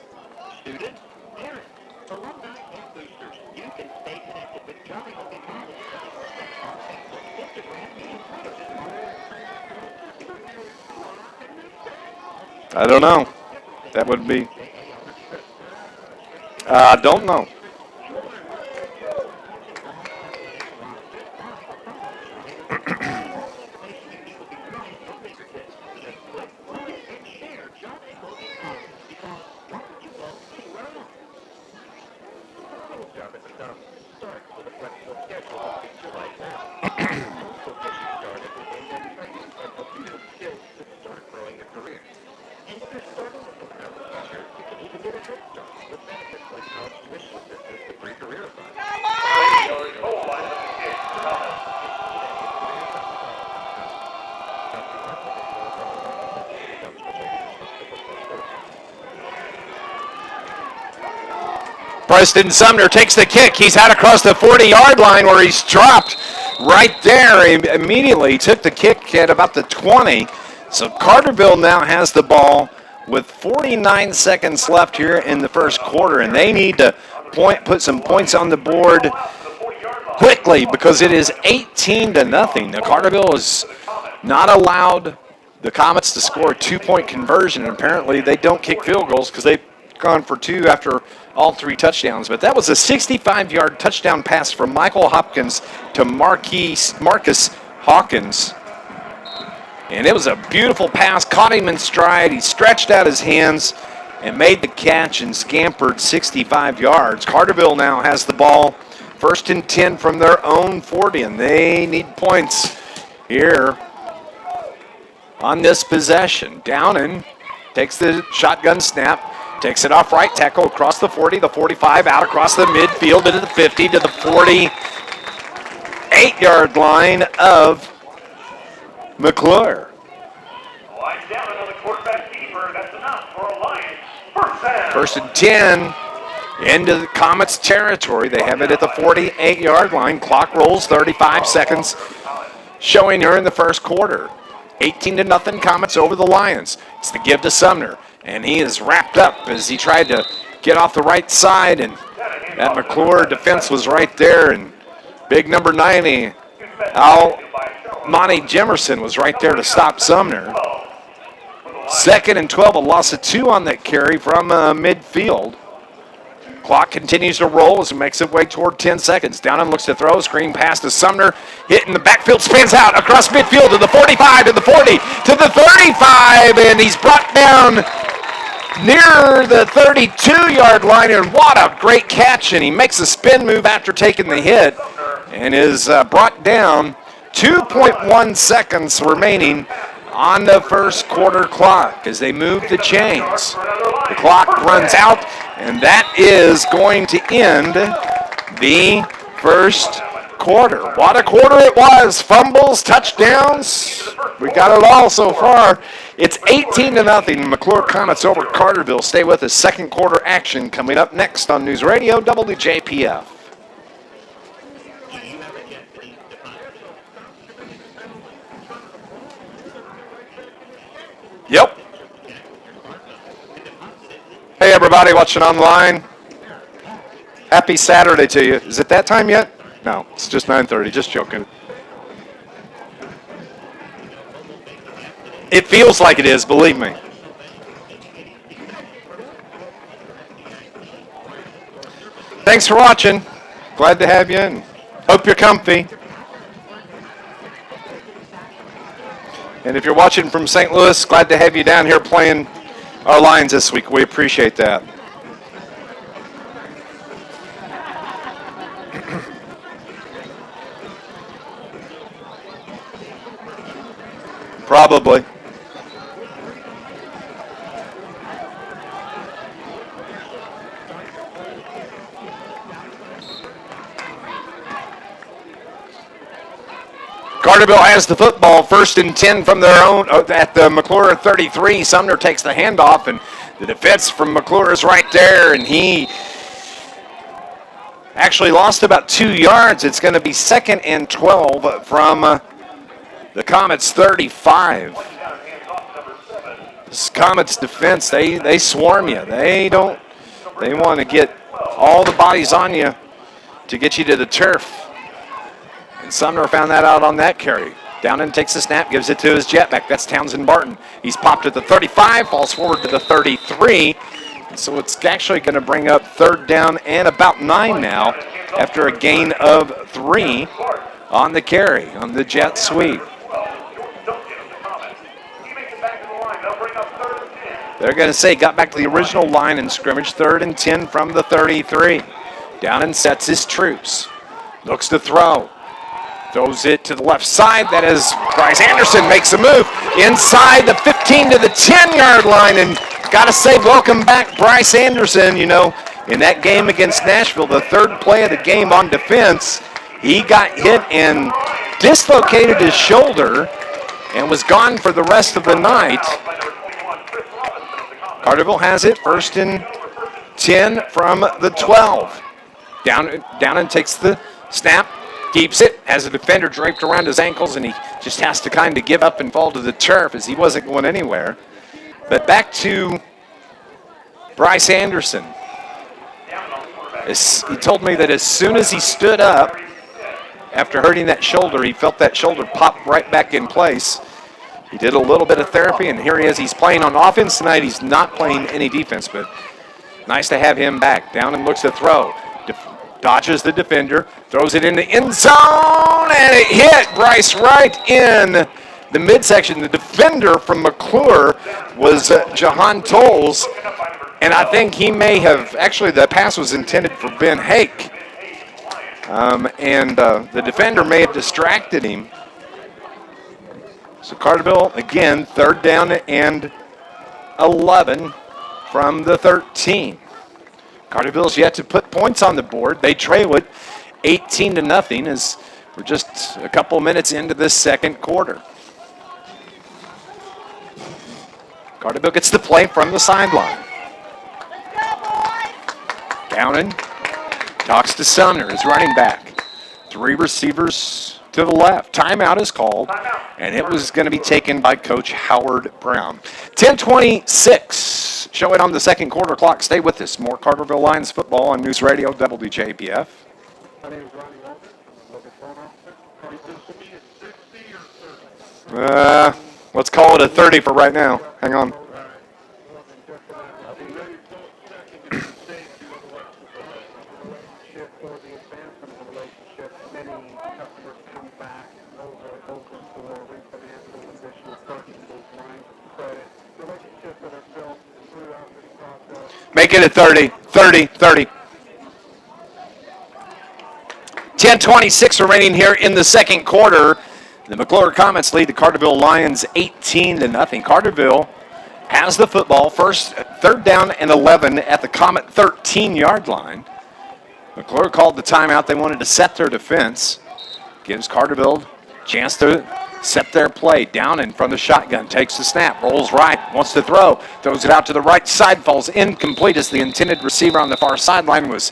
Students, parents, alumni, and boosters, you can stay connected with Johnny Hogan College. On Facebook, Instagram, and Twitter. I don't know. That would be. Don't know. Preston Sumner takes the kick. He's out across the 40-yard line where he's dropped right there. He immediately took the kick at about the 20. So Carterville now has the ball with 49 seconds left here in the first quarter, and they need to put some points on the board quickly because it is 18-0. Now Carterville has not allowed the Comets to score a 2-point conversion, and apparently they don't kick field goals because they've gone for 2 after all 3 touchdowns. But that was a 65-yard touchdown pass from Michael Hopkins to Marcus Hawkins. And it was a beautiful pass, caught him in stride. He stretched out his hands and made the catch and scampered 65 yards. Carterville now has the ball, 1st and 10 from their own 40, and they need points here on this possession. Downen takes the shotgun snap, takes it off right tackle across the 40, the 45, out across the midfield into the 50 to the 48-yard line of McCluer. Line down another quarterback keeper. That's enough for a Lions. First down. 1st and 10 into the Comets territory. They have it at the 48-yard line. Clock rolls, 35 seconds showing here in the first quarter. 18-0 Comets over the Lions. It's the give to Sumner, and he is wrapped up as he tried to get off the right side, and that McCluer defense was right there, and big number 90, Monty Jemerson was right there to stop Sumner. 2nd and 12, a loss of 2 on that carry from midfield. Clock continues to roll as it makes its way toward 10 seconds. Downen looks to throw, screen pass to Sumner, hit in the backfield, spins out across midfield to the 45, to the 40, to the 35, and he's brought down near the 32-yard line, and what a great catch, and he makes a spin move after taking the hit and is brought down. 2.1 seconds remaining on the first quarter clock as they move the chains. The clock runs out, and that is going to end the first quarter. What a quarter it was. Fumbles, touchdowns. We got it all so far. It's 18-0. McCluer Comets over Carterville. Stay with us. Second quarter action coming up next on News Radio WJPF. Yep. Hey, everybody watching online. Happy Saturday to you. Is it that time yet? No, it's just 9:30. Just joking. It feels like it is, believe me. Thanks for watching. Glad to have you, and hope you're comfy. And if you're watching from St. Louis, glad to have you down here playing our Lions this week. We appreciate that. Probably. Carterville has the football, 1st and 10 from their own at the McCluer 33. Sumner takes the handoff, and the defense from McCluer is right there, and he actually lost about 2 yards. It's going to be 2nd and 12 from the Comets 35. This Comets defense, they swarm you. They want to get all the bodies on you to get you to the turf. And Sumner found that out on that carry. Downen takes the snap, gives it to his jetback. That's Townsend Barton. He's popped at the 35, falls forward to the 33. So it's actually going to bring up 3rd down and about 9 now after a gain of 3 on the carry, on the jet sweep. They're going to say got back to the original line in scrimmage, 3rd and 10 from the 33. Downen sets his troops. Looks to throw. Throws it to the left side. That is Bryce Anderson makes a move. inside the 15 to the 10-yard line. And got to say, welcome back, Bryce Anderson. You know, in that game against Nashville, the third play of the game on defense, he got hit and dislocated his shoulder and was gone for the rest of the night. Carterville has it, 1st and 10 from the 12. Down and takes the snap, keeps it, has a defender draped around his ankles, and he just has to kind of give up and fall to the turf as he wasn't going anywhere. But back to Bryce Anderson. He told me that as soon as he stood up, after hurting that shoulder, he felt that shoulder pop right back in place. He did a little bit of therapy, and here he is. He's playing on offense tonight. He's not playing any defense, but nice to have him back. Down and looks to throw. Dodges the defender, throws it in the end zone, and it hit Bryce right in the midsection. The defender from McCluer was Jahan Tolles, and I think he may have, actually the pass was intended for Ben Hake. The defender may have distracted him. So Carterville, again, 3rd down and 11 from the 13. Carterville's yet to put points on the board. They trail it 18-0 as we're just a couple minutes into this second quarter. Carterville gets the play from the sideline. Downing talks to Sumner, his running back. 3 receivers to the left. Timeout is called, and it was going to be taken by Coach Howard Brown. 10:26. Show it on the second quarter clock. Stay with us. More Carterville Lions football on News Radio WJPF. My name is Ronnie Walker. I'm looking for Let's call it a 30 for right now. Hang on. Make it a 30, 30, 30. 10:26 remaining here in the second quarter. The McCluer Comets lead the Carterville Lions 18-0. Carterville has the football. 3rd down and 11 at the Comet 13-yard line. McCluer called the timeout. They wanted to set their defense. Gives Carterville a chance to set their play. Down in from the shotgun. Takes the snap. Rolls right. Wants to throw. Throws it out to the right side. Falls incomplete as the intended receiver on the far sideline was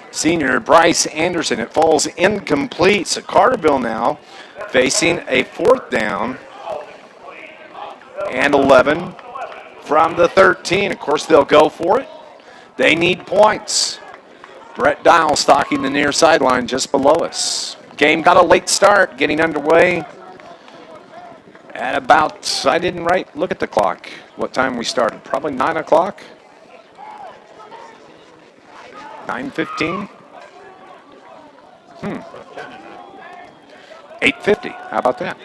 senior Bryce Anderson. It falls incomplete. So Carterville now facing a 4th down and 11 from the 13. Of course, they'll go for it. They need points. Brett Dial stalking the near sideline just below us. Game got a late start, getting underway at about, I didn't look at the clock, what time we started. Probably 9 o'clock. 9:15. 8:50. How about that?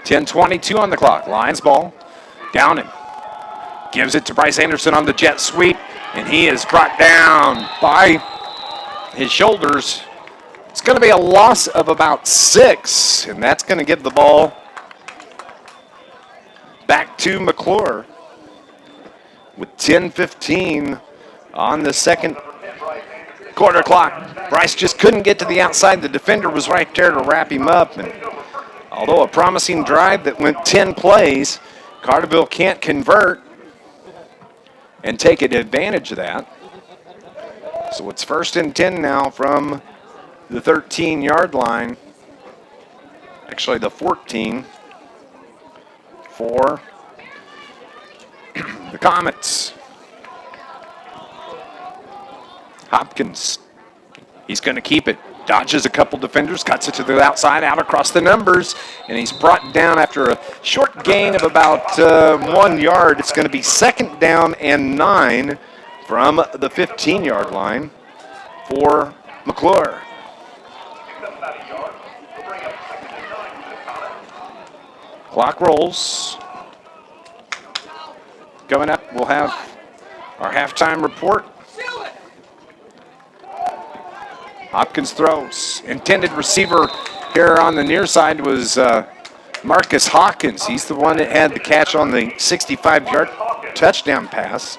10:22 on the clock. Lions ball. Downing. Gives it to Bryce Anderson on the jet sweep, and he is brought down by his shoulders. It's going to be a loss of about 6, and that's going to give the ball back to McCluer with 10:15 on the second quarter clock. Bryce just couldn't get to the outside. The defender was right there to wrap him up. And although a promising drive that went 10 plays, Carterville can't convert and take advantage of that. So it's 1st and 10 now from the 13-yard line. Actually, the 14 for the Comets. Hopkins, he's going to keep it. Dodges a couple defenders, cuts it to the outside, out across the numbers, and he's brought down after a short gain of about 1 yard. It's going to be 2nd down and 9 from the 15-yard line for McCluer. Clock rolls. Coming up, we'll have our halftime report. Hopkins throws. Intended receiver here on the near side was Marcus Hawkins. He's the one that had the catch on the 65-yard touchdown pass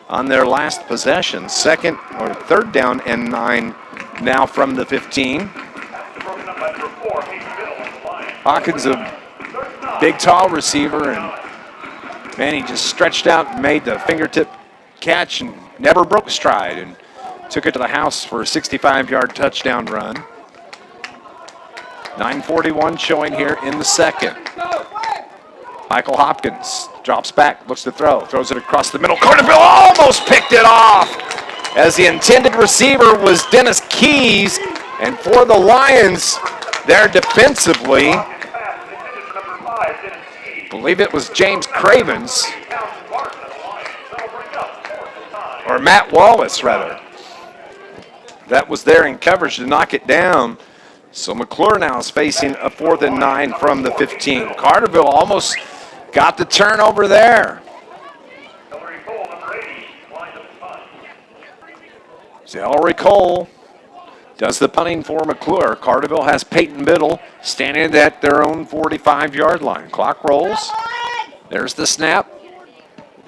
on their last possession. Second or third down and 9 now from the 15. Hawkins, a big, tall receiver, and man, he just stretched out and made the fingertip catch and never broke stride and took it to the house for a 65-yard touchdown run. 9:41 showing here in the second. Michael Hopkins drops back, looks to throw, throws it across the middle. Carterville almost picked it off as the intended receiver was Dennis Keys. And for the Lions, there defensively, I believe it was James Cravens, or Matt Wallace rather, that was there in coverage to knock it down. So McCluer now is facing a 4th and 9 from the 15. Carterville almost got the turnover there. Ellery Cole does the punting for McCluer. Carterville has Peyton Biddle standing at their own 45-yard line. Clock rolls. There's the snap.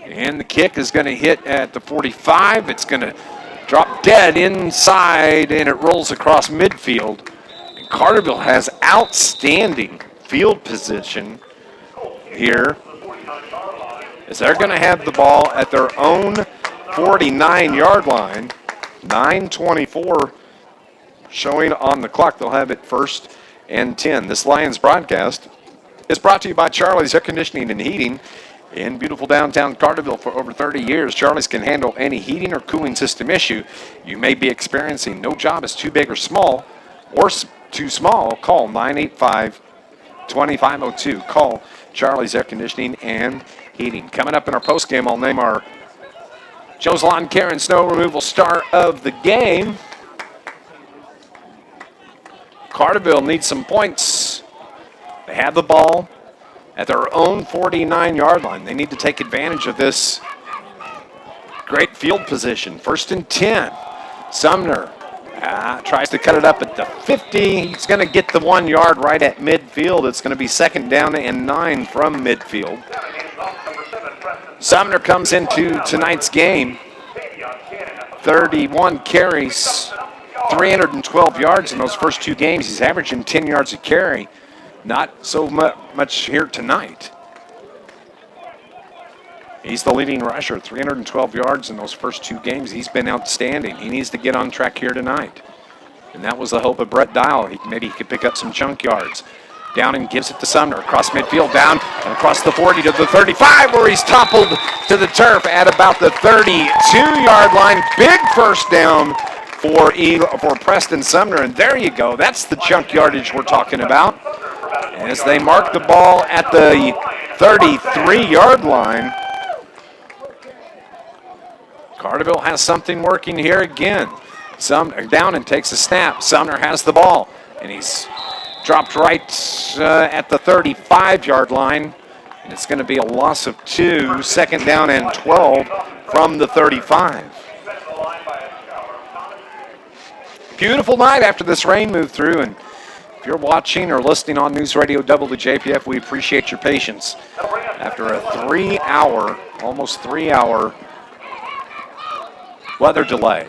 And the kick is going to hit at the 45. It's going to drop dead inside, and it rolls across midfield. And Carterville has outstanding field position here, as they're going to have the ball at their own 49-yard line. 9:24 showing on the clock. They'll have it 1st and 10. This Lions broadcast is brought to you by Charlie's Air Conditioning and Heating in beautiful downtown Carterville. For over 30 years, Charlie's can handle any heating or cooling system issue you may be experiencing. No job is too big or small, or too small. Call 985-2502. Call Charlie's Air Conditioning and Heating. Coming up in our postgame, I'll name our Joe's Lawn Care and Snow Removal star of the game. Carterville needs some points. They have the ball at their own 49-yard line. They need to take advantage of this great field position. 1st and 10. Sumner tries to cut it up at the 50. He's going to get the 1 yard right at midfield. It's going to be 2nd down and 9 from midfield. Sumner comes into tonight's game. 31 carries, 312 yards in those first 2 games. He's averaging 10 yards a carry. Not so much here tonight. He's the leading rusher, 312 yards in those first 2 games. He's been outstanding. He needs to get on track here tonight. And that was the hope of Brett Dial. Maybe he could pick up some chunk yards. Downing gives it to Sumner, across midfield, down, and across the 40 to the 35, where he's toppled to the turf at about the 32-yard line. Big first down for Preston Sumner, and there you go. That's the chunk yardage we're talking about. As they mark the ball at the 33-yard line, Carterville has something working here again. Sumner down and takes a snap. Sumner has the ball, and he's dropped right at the 35-yard line, and it's going to be a loss of 2, 2nd down and 12 from the 35. Beautiful night after this rain moved through, and if you're watching or listening on NewsRadio WJPF, we appreciate your patience. After a 3-hour, almost 3-hour weather delay.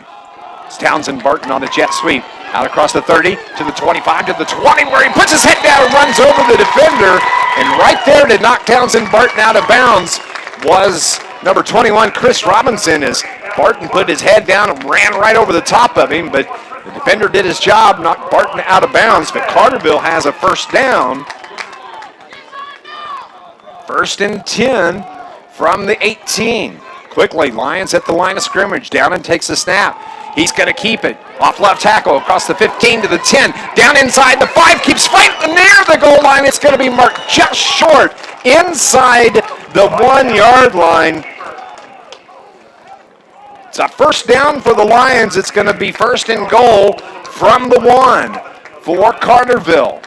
It's Townsend Barton on the jet sweep. Out across the 30 to the 25 to the 20, where he puts his head down and runs over the defender. And right there to knock Townsend Barton out of bounds was number 21, Chris Robinson, as Barton put his head down and ran right over the top of him. But the defender did his job, knocked Barton out of bounds. But Carterville has a 1st down. 1st and 10 from the 18. Quickly, Lions at the line of scrimmage. Downing takes the snap. He's going to keep it. Off left tackle, across the 15 to the 10. Down inside the 5, keeps fighting near the goal line. It's going to be marked just short inside the 1 yard line. It's a 1st down for the Lions. It's going to be 1st and goal from the 1 for Carterville.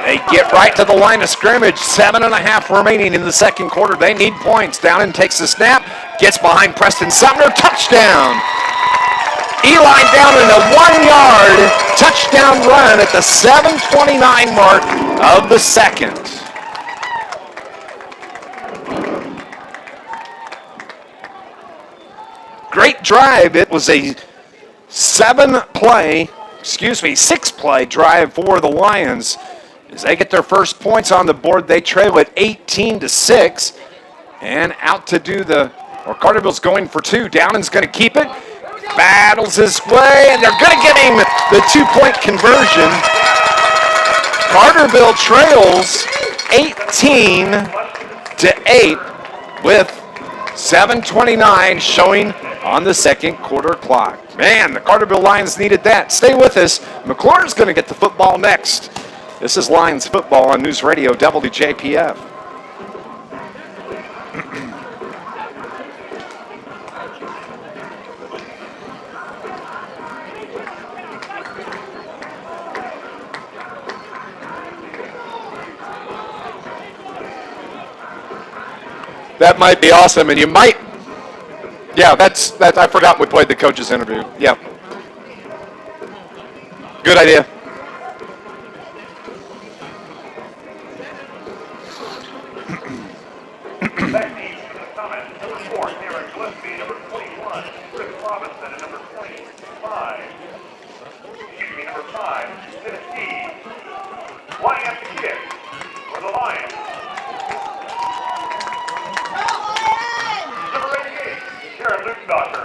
They get right to the line of scrimmage. 7.5 remaining in the 2nd quarter. They need points. Downing takes the snap, gets behind Preston Sumner. Touchdown. Eli down in a 1 yard touchdown run at the 7:29 mark of the 2nd. great drive. It was a 6-play drive for the Lions. As they get their first points on the board, they trail at 18-6. And out to do Carterville's going for two. Downing's going to keep it. Battles his way, and they're going to get him the 2-point conversion. Carterville trails 18-8 with 7:29 showing on the second quarter clock. Man, the Carterville Lions needed that. Stay with us. McCluer's going to get the football next. This is Lions football on NewsRadio WJPF. That might be awesome, and you might. Yeah, that's. I forgot we played the coach's interview. Yeah. Good idea. Back east to the Comets, number 4, Aaron Gillespie, number 21, Chris Robinson, and number 25. Number 5, Tennessee. Lining up the kick for the Lions. Number 88, Jared Lutenbacher.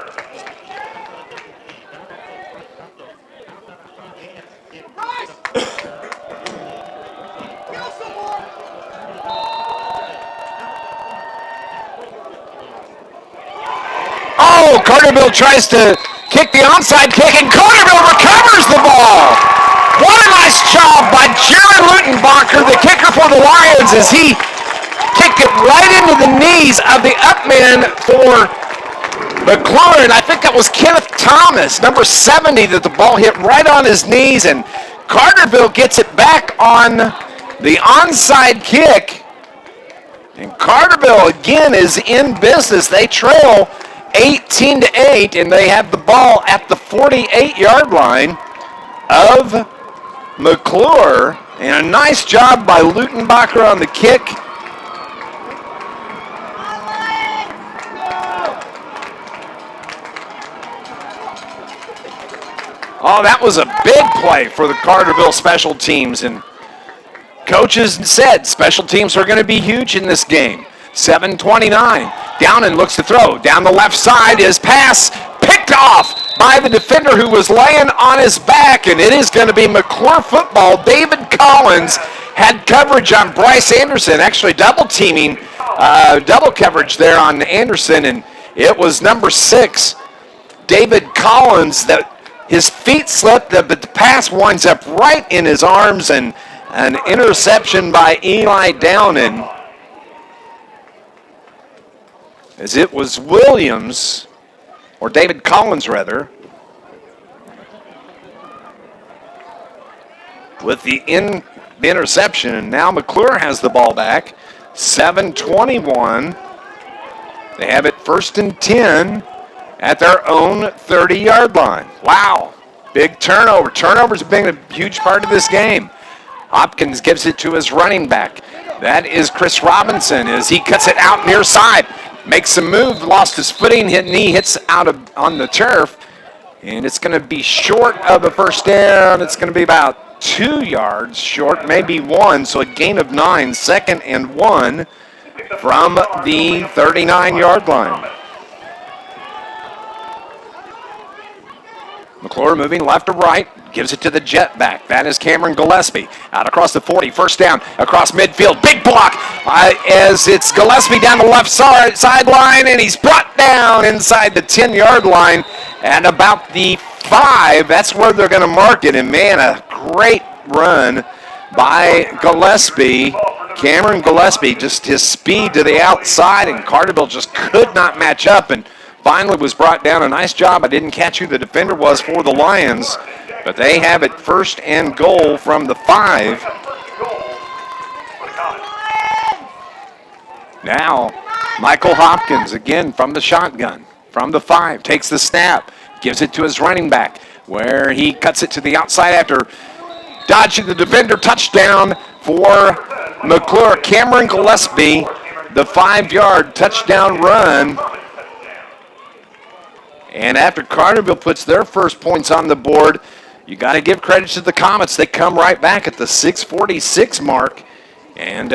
Oh, Carterville tries to kick the onside kick, and Carterville recovers the ball. What a nice job by Jared Lutenbacher, the kicker for the Lions, as he kicked it right into the knees of the upman for McCluer, and I think that was Kenneth Thomas, number 70, that the ball hit right on his knees, and Carterville gets it back on the onside kick, and Carterville again is in business. They trail 18-8, and they have the ball at the 48-yard line of McCluer, and a nice job by Lutenbacher on the kick. Oh, that was a big play for the Carterville special teams, and coaches said special teams are going to be huge in this game. 7:29. Downing looks to throw. Down the left side, his pass picked off by the defender who was laying on his back, and it is going to be McCluer football. David Collins had coverage on Bryce Anderson, actually double coverage there on Anderson, and it was number 6, David Collins, that his feet slipped, but the pass winds up right in his arms, and an interception by Eli Downing. As it was Williams, or David Collins rather, with the interception, and now McCluer has the ball back. 7:21. They have it 1st and 10 at their own 30-yard line. Wow, big turnover. Turnovers have been a huge part of this game. Hopkins gives it to his running back. That is Chris Robinson as he cuts it out near side. Makes a move, lost his footing, knee hits out on the turf, and it's going to be short of a first down. It's going to be about 2 yards short, maybe 1, so a gain of 9, 2nd and 1 from the 39-yard line. McCluer moving left to right, gives it to the jet back. That is Cameron Gillespie. Out across the 40, first down, across midfield. Big block as it's Gillespie down the left sideline, and he's brought down inside the 10-yard line at about the 5. That's where they're going to mark it, and man, a great run by Gillespie. Cameron Gillespie, just his speed to the outside, and Carterville just could not match up, and finally was brought down. A nice job. I didn't catch who the defender was for the Lions, but they have it 1st and goal from the 5. Now, Michael Hopkins again from the shotgun, from the 5, takes the snap, gives it to his running back, where he cuts it to the outside after dodging the defender. Touchdown for McCluer. Cameron Gillespie, the 5-yard touchdown run. And after Carterville puts their first points on the board, you got to give credit to the Comets. They come right back at the 6:46 mark and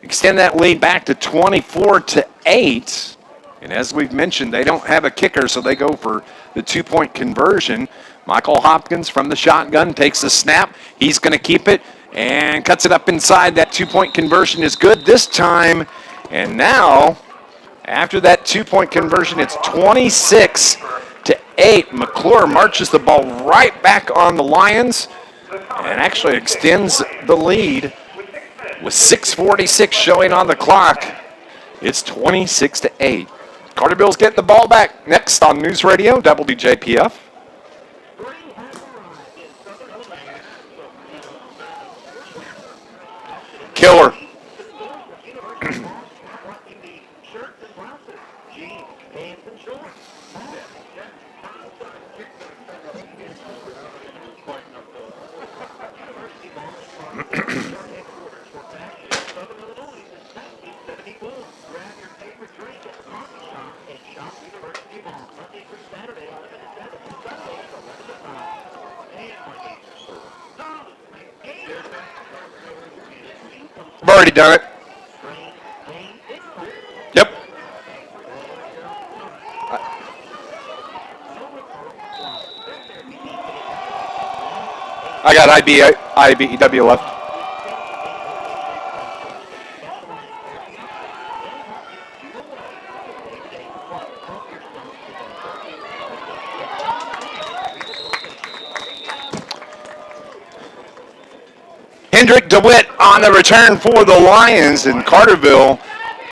extend that lead back to 24-8. And as we've mentioned, they don't have a kicker, so they go for the two-point conversion. Michael Hopkins from the shotgun takes the snap. He's going to keep it and cuts it up inside. That two-point conversion is good this time. And now, after that two-point conversion, it's 26-8. McCluer marches the ball right back on the Lions and actually extends the lead with 6:46 showing on the clock. It's 26-8. Carterville's getting the ball back next on News Radio WJPF. Killer. I've already done it. Yep. I got IBEW left. Hendrick DeWitt on the return for the Lions, and Carterville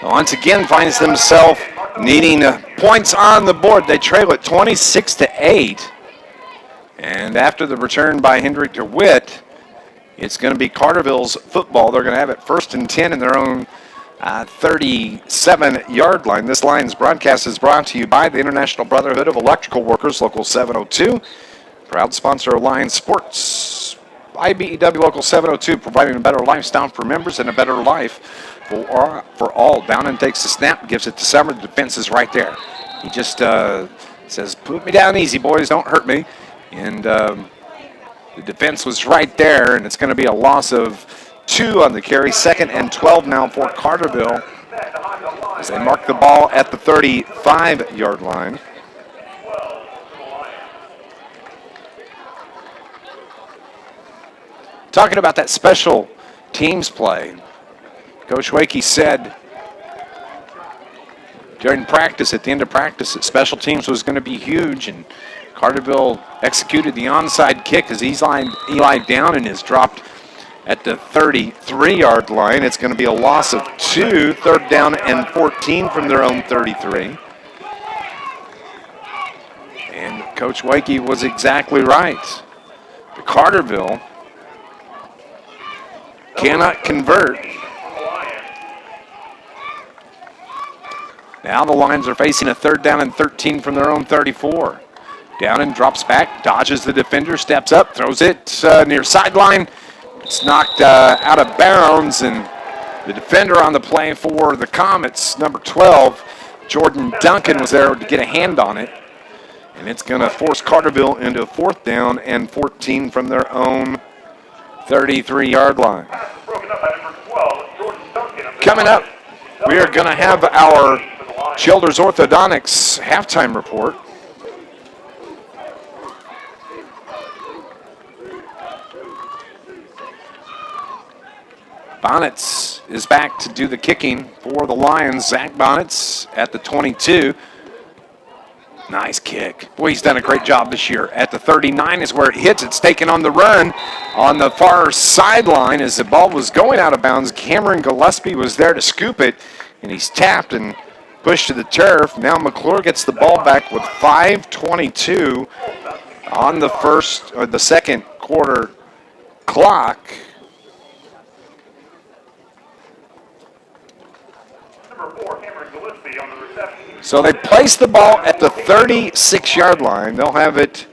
once again finds themselves needing points on the board. They trail it 26-8. And after the return by Hendrick DeWitt, it's going to be Carterville's football. They're going to have it 1st and 10 in their own 37-yard line. This Lions broadcast is brought to you by the International Brotherhood of Electrical Workers, Local 702. Proud sponsor of Lions Sports. IBEW Local 702, providing a better lifestyle for members and a better life for all. Downen takes the snap, gives it to Summer. The defense is right there. He just says, put me down easy, boys, don't hurt me. And the defense was right there, and it's going to be a loss of 2 on the carry. 2nd and 12 now for Carterville as they mark the ball at the 35-yard line. Talking about that special teams play, Coach Wakey said during practice, at the end of practice, that special teams was going to be huge, and Carterville executed the onside kick as Eli Downen is dropped at the 33-yard line. It's going to be a loss of 2, 3rd down and 14 from their own 33. And Coach Wakey was exactly right. The Carterville cannot convert. Now the Lions are facing a 3rd down and 13 from their own 34. Downen drops back, dodges the defender, steps up, throws it near sideline. It's knocked out of bounds, and the defender on the play for the Comets, number 12, Jordan Duncan, was there to get a hand on it. And it's going to force Carterville into a 4th down and 14 from their own 33-yard line. Coming up, we are going to have our Childers Orthodontics halftime report. Bonnets is back to do the kicking for the Lions. Zach Bonnets at the 22. Nice kick. Boy, he's done a great job this year. At the 39 is where it hits. It's taken on the run on the far sideline as the ball was going out of bounds. Cameron Gillespie was there to scoop it, and he's tapped and pushed to the turf. Now McCluer gets the ball back with 5:22 on the second quarter clock. So they place the ball at the 36-yard line. They'll have it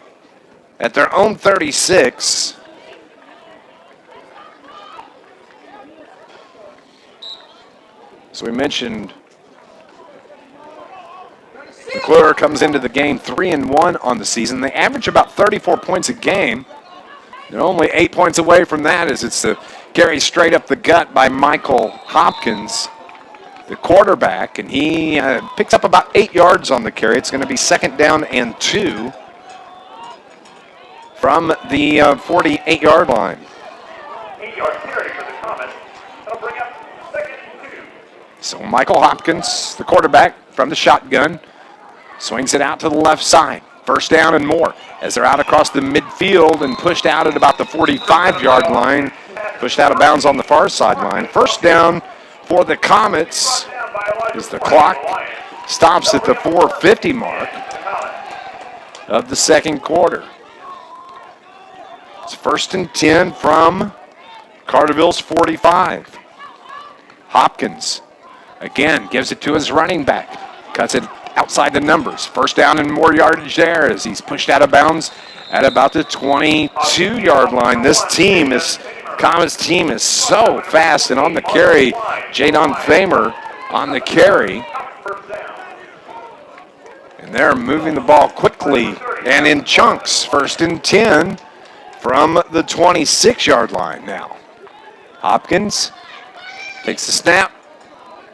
at their own 36. So we mentioned McCluer comes into the game 3-1 on the season. They average about 34 points a game. They're only 8 points away from that as it's a carry straight up the gut by Michael Hopkins, the quarterback, and he picks up about 8 yards on the carry. It's going to be 2nd down and 2 from the 48-yard line. 8-yard carry for the Comets. That'll bring up 2nd and 2. So Michael Hopkins, the quarterback from the shotgun, swings it out to the left side. 1st down and more as they're out across the midfield and pushed out at about the 45-yard line. Pushed out of bounds on the far sideline. 1st down for the Comets as the clock stops at the 4:50 mark of the 2nd quarter. It's 1st and 10 from Carterville's 45. Hopkins again gives it to his running back. Cuts it outside the numbers. 1st down and more yardage there as he's pushed out of bounds at about the 22-yard line. This team is, Comets team is so fast, and on the carry, Jadon Thamer on the carry. And they're moving the ball quickly and in chunks. 1st and 10 from the 26-yard line now. Hopkins takes the snap,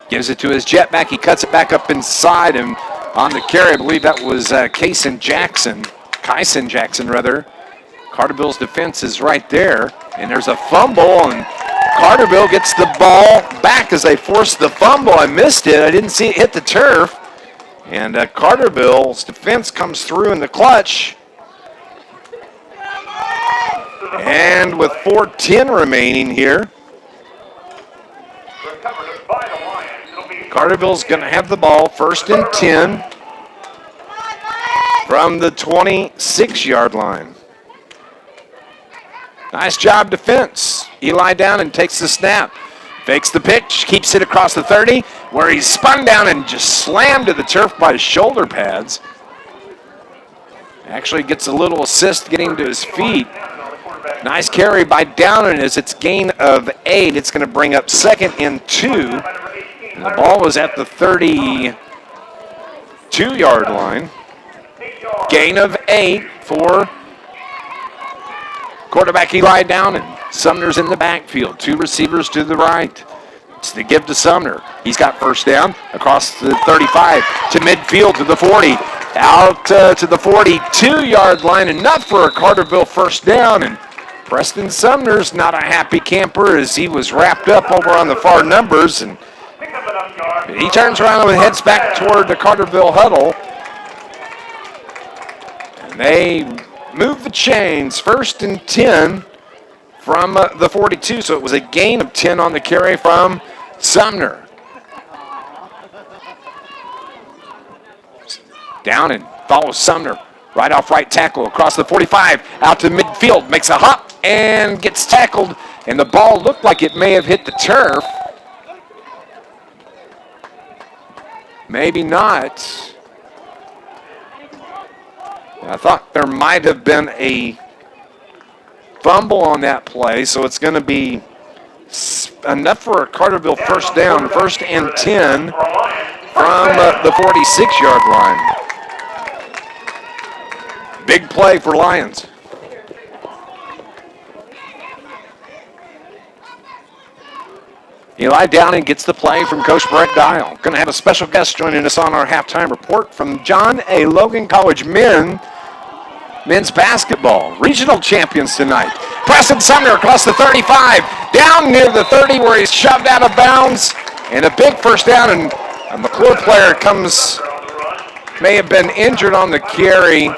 gives it to his jetback. He cuts it back up inside, and on the carry, I believe that was Kyson Jackson. Carterville's defense is right there, and there's a fumble, and Carterville gets the ball back as they force the fumble. I missed it. I didn't see it hit the turf, and Carterville's defense comes through in the clutch. And with 4:10 remaining here, Carterville's going to have the ball 1st and 10 from the 26-yard line. Nice job defense. Eli down and takes the snap. Fakes the pitch, keeps it across the 30, where he's spun down and just slammed to the turf by his shoulder pads. Actually gets a little assist getting to his feet. Nice carry by Downen as it's gain of 8. It's going to bring up 2nd and 2. And the ball was at the 32-yard line. Gain of 8 for quarterback Eli Downen. Sumner's in the backfield. 2 receivers to the right. It's the give to Sumner. He's got 1st down across the 35 to midfield to the 40. Out to the 42-yard line. Enough for a Carterville 1st down. And Preston Sumner's not a happy camper as he was wrapped up over on the far numbers. And he turns around and heads back toward the Carterville huddle. And they move the chains. 1st and 10 from the 42. So it was a gain of 10 on the carry from Sumner. Down and follows Sumner. Right off right tackle across the 45. Out to midfield. Makes a hop and gets tackled. And the ball looked like it may have hit the turf. Maybe not. I thought there might have been a fumble on that play, so it's going to be enough for a Carterville 1st down, 1st and 10 from the 46-yard line. Big play for Lions. Eli Downing gets the play from Coach Brett Dial. Going to have a special guest joining us on our halftime report from John A. Logan College men's basketball. Regional champions tonight. Preston Sumner across the 35. Down near the 30 where he's shoved out of bounds. And a big 1st down. And a McCluer player may have been injured on the carry.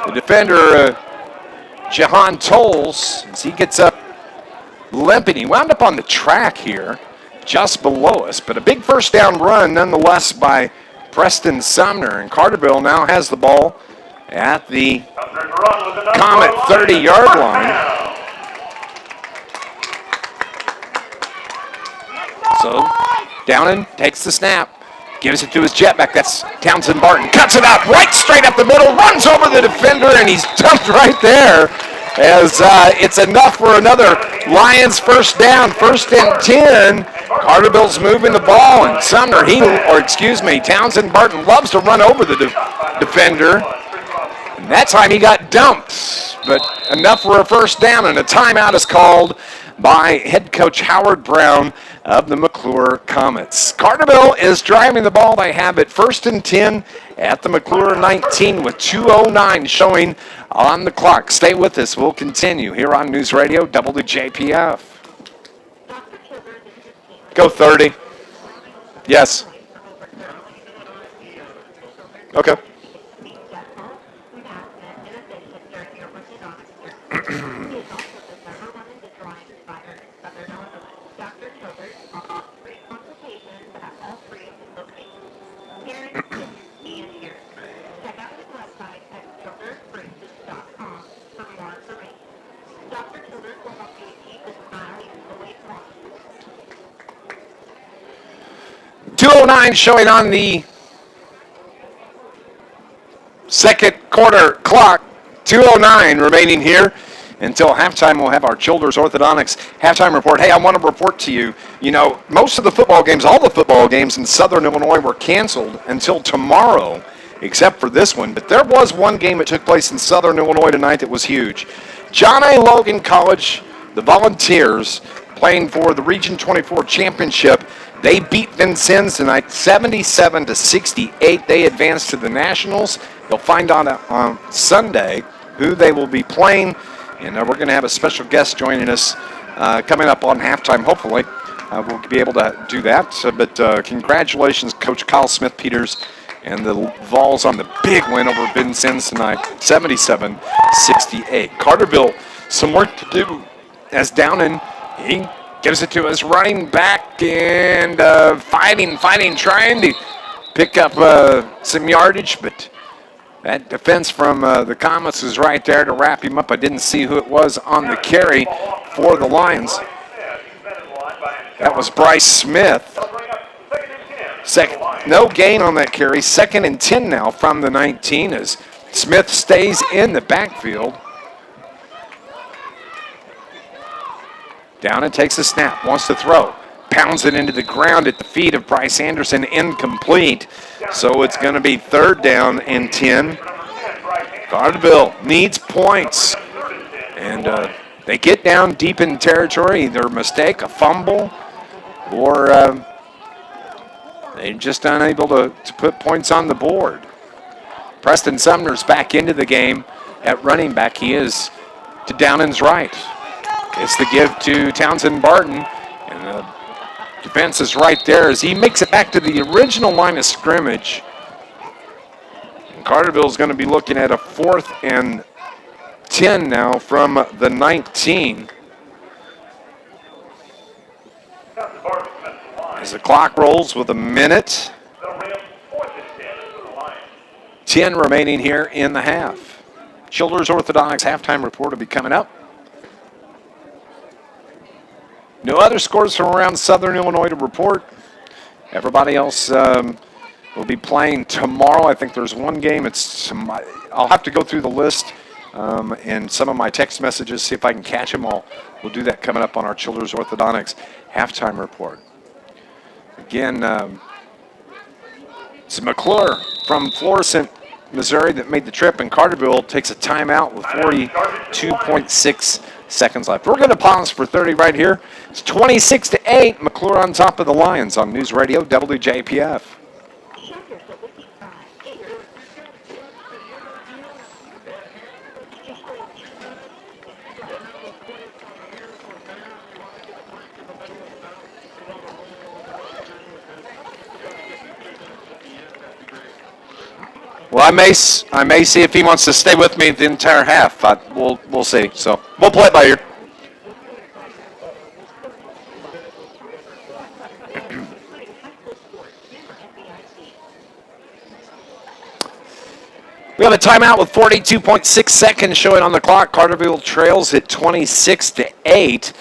The defender, Jahan Tolles, as he gets up limping. He wound up on the track here, just below us, but a big 1st down run nonetheless by Preston Sumner, and Carterville now has the ball at the Comet 30-yard line. So Downen takes the snap, gives it to his jetback. That's Townsend Barton. Cuts it out right straight up the middle, runs over the defender, and he's dumped right there as it's enough for another Lions first down, 1st and 10. Carterville's moving the ball, and Townsend Barton loves to run over the defender. And that time he got dumped, but enough for a first down, and a timeout is called by head coach Howard Brown of the McCluer Comets. Carterville is driving the ball. They have it 1st and 10 at the McCluer 19 with 2:09 showing on the clock. Stay with us. We'll continue here on News Radio WJPF. Go 30. Yes. Okay. .209 showing on the second quarter clock. 2:09 remaining here until halftime. We'll have our Childers Orthodontics halftime report. Hey, I want to report to you, most of the football games, all the football games in Southern Illinois were canceled until tomorrow, except for this one. But there was one game that took place in Southern Illinois tonight that was huge. John A. Logan College, the Volunteers, playing for the Region 24 championship. They beat Vincennes tonight 77-68. They advanced to the Nationals. They'll find out on Sunday who they will be playing. And we're going to have a special guest joining us coming up on halftime, hopefully. We'll be able to do that. But congratulations, Coach Kyle Smith-Peters and the Vols on the big win over Vincennes tonight, 77-68. Carterville, some work to do as Downen, he gives it to his running back and fighting, trying to pick up some yardage, but that defense from the Comets is right there to wrap him up. I didn't see who it was on the carry for the Lions. That was Bryce Smith. No gain on that carry. 2nd and 10 now from the 19 as Smith stays in the backfield. Down and takes a snap, wants to throw. Pounds it into the ground at the feet of Bryce Anderson, incomplete. So it's going to be 3rd down and 10. Carterville needs points. And they get down deep in territory, either a mistake, a fumble, or they're just unable to put points on the board. Preston Sumner's back into the game at running back. He is to Downen's right. It's the give to Townsend Barton, and the defense is right there as he makes it back to the original line of scrimmage. And Carterville's going to be looking at a 4th and 10 now from the 19. As the clock rolls with a minute, 10 remaining here in the half. Childers Orthodontics halftime report will be coming up. No other scores from around Southern Illinois to report. Everybody else will be playing tomorrow. I think there's one game. I'll have to go through the list and some of my text messages, see if I can catch them all. We'll do that coming up on our Childers Orthodontics halftime report. Again, it's McCluer from Florissant, Missouri that made the trip, and Carterville takes a timeout with 42.6 seconds left. We're going to pause for 30 right here. It's 26-8. McCluer on top of the Lions on News Radio WJPF. Well, I may see if he wants to stay with me the entire half. We'll see. So we'll play it by ear. We have a timeout with 42.6 seconds showing on the clock. Carterville trails at 26-8.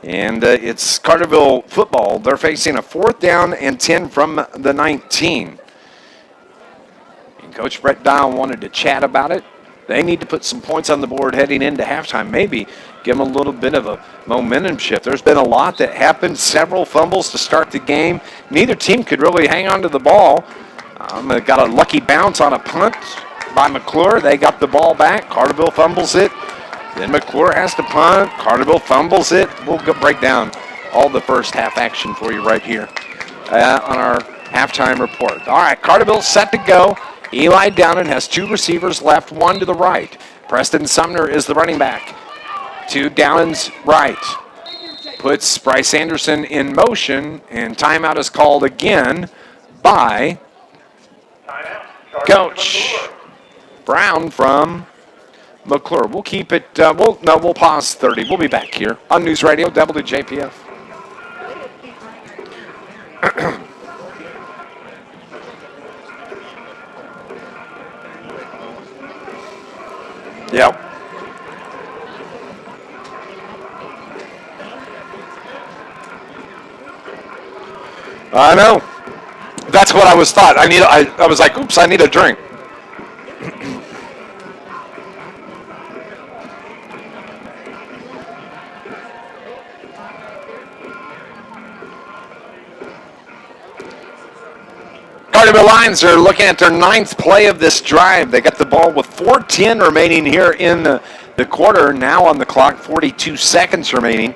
And it's Carterville football. They're facing a 4th down and 10 from the 19. And Coach Brett Dial wanted to chat about it. they need to put some points on the board heading into halftime. Maybe give them a little bit of a momentum shift. There's been a lot that happened, several fumbles to start the game. Neither team could really hang on to the ball. They got a lucky bounce on a punt by McCluer. They got the ball back. Carterville fumbles it. Then McCluer has to punt. Carterville fumbles it. We'll break down all the first half action for you right here on our halftime report. All right, Carterville's set to go. Eli Downen has two receivers left, one to the right. Preston Sumner is the running back. To Downen's right. Puts Bryce Anderson in motion, and timeout is called again by Coach Brown from McCluer. We'll keep it, we'll pause 30. We'll be back here on News Radio WJPF. Yep. I know. That's what I was thought. I was like, oops, I need a drink. Carterville Lions are looking at their ninth play of this drive. They got the ball with 4:10 remaining here in the quarter. Now on the clock, 42 seconds remaining.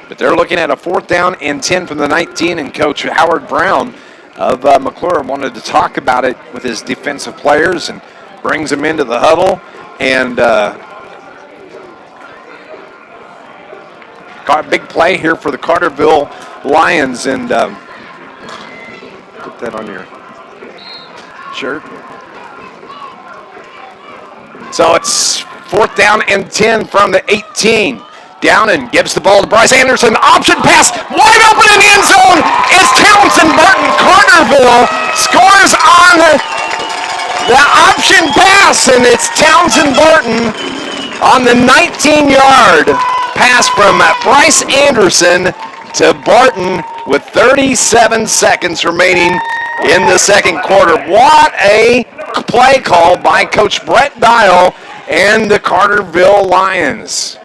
But they're looking at a 4th down and 10 from the 19, and Coach Howard Brown of McCluer wanted to talk about it with his defensive players and brings them into the huddle. And got a big play here for the Carterville Lions. And put that on your shirt. So it's 4th down and 10 from the 18. Downen gives the ball to Bryce Anderson. Option pass, wide open in the end zone. It's Townsend Burton. Carterville scores on the option pass, and it's Townsend Burton on the 19-yard pass from Bryce Anderson to Barton with 37 seconds remaining in the second quarter. What a play call by Coach Brett Dial and the Carterville Lions.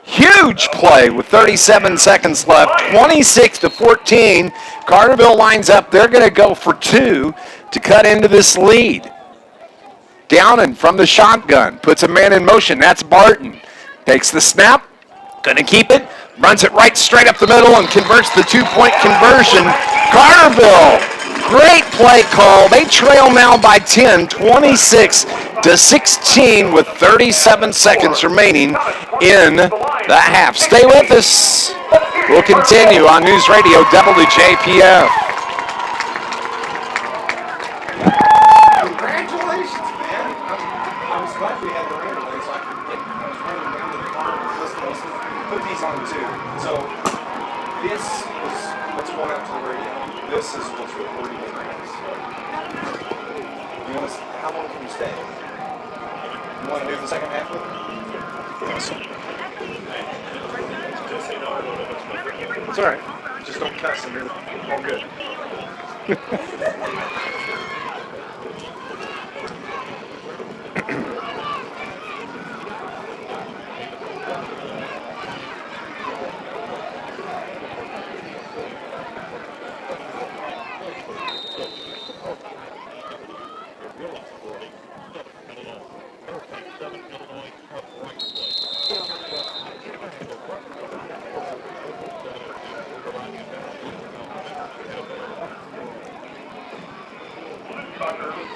Huge play with 37 seconds left, 26-14. Carterville lines up. They're going to go for 2 to cut into this lead. Downen from the shotgun puts a man in motion. That's Barton. Takes the snap, going to keep it, runs it right straight up the middle and converts the 2-point conversion. Carterville, great play call. They trail now by 10, 26-16 with 37 seconds remaining in the half. Stay with us. We'll continue on News Radio WJPF. Congratulations, man. I was glad we had the rain delay so I was running down to the car and put these on too. So this is what's going out to the radio. This is what's recording in the house. How long can you stay? You want to do the second half with me? It's all right. Just don't cuss and you're all good.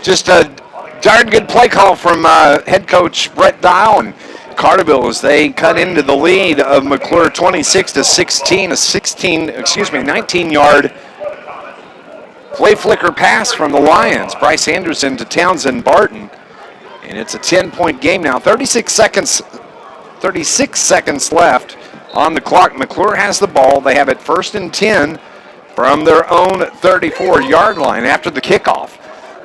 Just a darn good play call from head coach Brett Dial and Carterville as they cut into the lead of McCluer 26-16, 19-yard play flicker pass from the Lions. Bryce Anderson to Townsend Barton. And it's a 10-point game now. 36 seconds left on the clock. McCluer has the ball. They have it 1st and 10 from their own 34-yard line after the kickoff.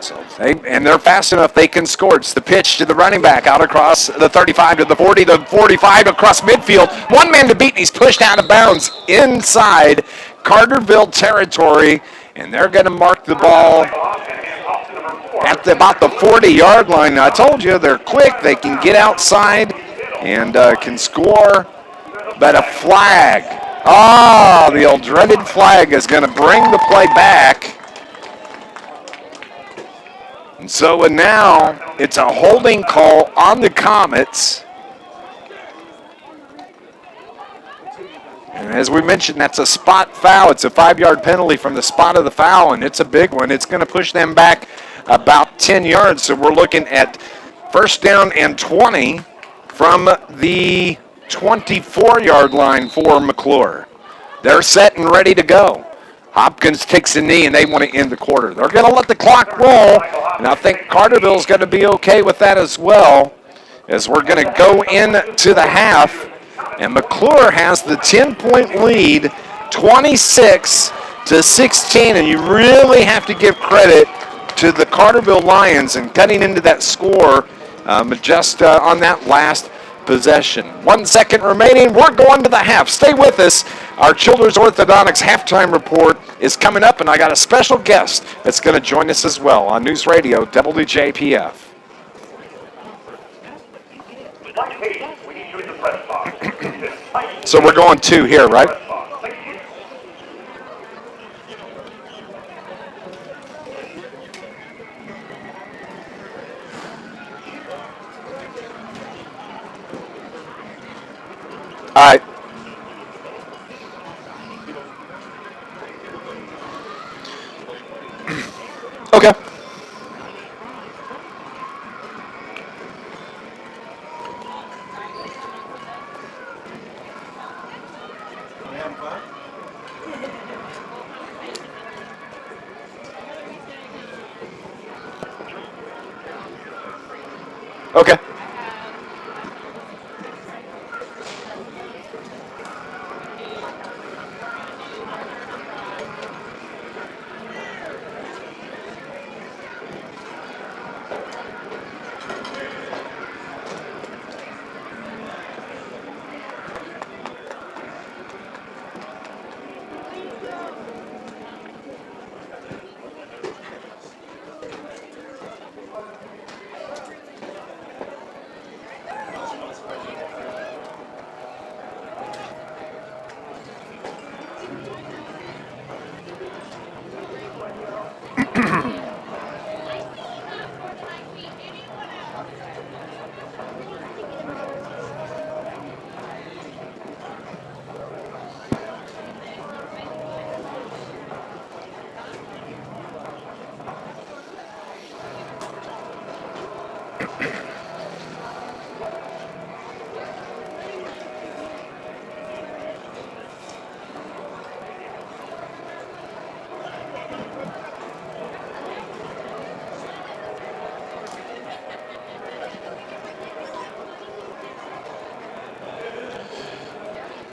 So they're fast enough they can score. It's the pitch to the running back out across the 35 to the 40 to 45 across midfield. One man to beat, and he's pushed out of bounds inside Carterville territory, and they're going to mark the ball at about the 40-yard line. I told you, they're quick. They can get outside and can score. But a flag. The old dreaded flag is going to bring the play back. And so now it's a holding call on the Comets. And as we mentioned, that's a spot foul. It's a 5-yard penalty from the spot of the foul, and it's a big one. It's going to push them back about 10 yards. So we're looking at first down and 20 from the 24-yard line for McCluer. They're set and ready to go. Hopkins takes a knee, and they want to end the quarter. They're going to let the clock roll, and I think Carterville's going to be okay with that as well, as we're going to go into the half, and McCluer has the 10-point lead, 26-16, and you really have to give credit to the Carterville Lions and cutting into that score just on that last possession. 1 second remaining. We're going to the half. Stay with us. Our Children's Orthodontics halftime report is coming up, and I got a special guest that's going to join us as well on News Radio WJPF. So we're going 2 here, right? All right. Okay. Okay.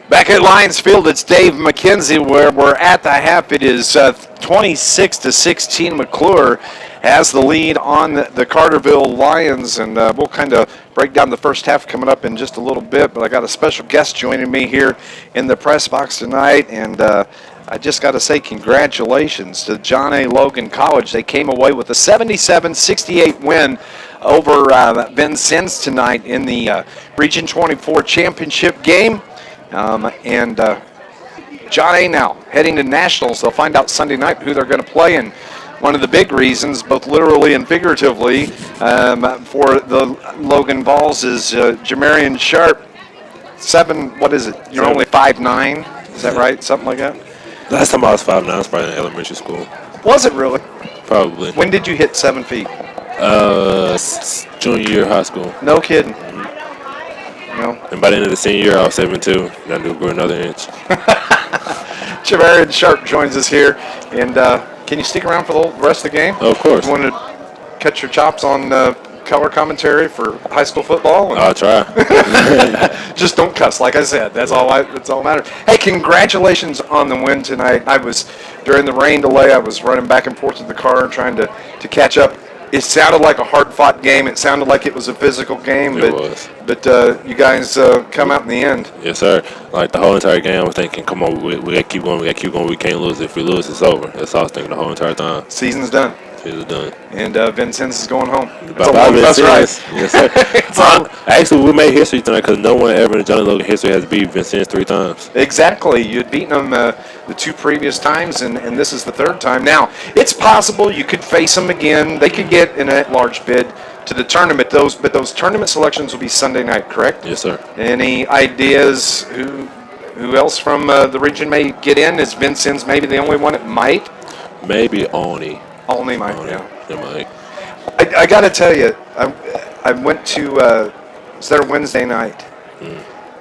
Back at Lions Field, it's Dave McKenzie where we're at the half. It is 26-16. McCluer has the lead on the Carterville Lions, and we'll kind of break down the first half coming up in just a little bit. But I got a special guest joining me here in the press box tonight, and I just got to say congratulations to John A. Logan College. They came away with a 77-68 win over Vincennes tonight in the Region 24 championship game. And John A. now heading to Nationals. They'll find out Sunday night who they're going to play, and one of the big reasons, both literally and figuratively, for the Logan Vols is Jamarian Sharp. You're only 5'9", is that right? Something like that? Last time I was 5'9", I was probably in elementary school. Was it really? Probably. When did you hit 7 feet? Junior year of high school. No kidding. No. And by the end of the senior year, I was 7'2". I knew grew another inch. Jamarian Sharp joins us here. And can you stick around for the rest of the game? Oh, of course. You want to catch your chops on color commentary for high school football? I'll try. Just don't cuss, like I said. That's all that matters. Hey, congratulations on the win tonight. During the rain delay, I was running back and forth to the car trying to catch up. It sounded like a hard-fought game. It sounded like it was a physical game. It was. But you guys come out in the end. Yes, sir. Like the whole entire game, I was thinking, come on, we got to keep going. We got to keep going. We can't lose. If we lose, it's over. That's all I was thinking the whole entire time. Season's done. It was done. And Vincennes is going home. Bye-bye, That's right. Vincennes. Yes, sir. Actually, we made history tonight because no one ever in Johnny Logan history has beat Vincennes 3 times. Exactly. You'd beaten them the 2 previous times, and this is the 3rd time. Now, it's possible you could face them again. They could get in a large bid to the tournament. But those tournament selections will be Sunday night, correct? Yes, sir. Any ideas who else from the region may get in? Is Vincennes maybe the only one that might? Maybe Olney. Olney might, Olney. yeah. They might. I got to tell you, I went to was there Wednesday night.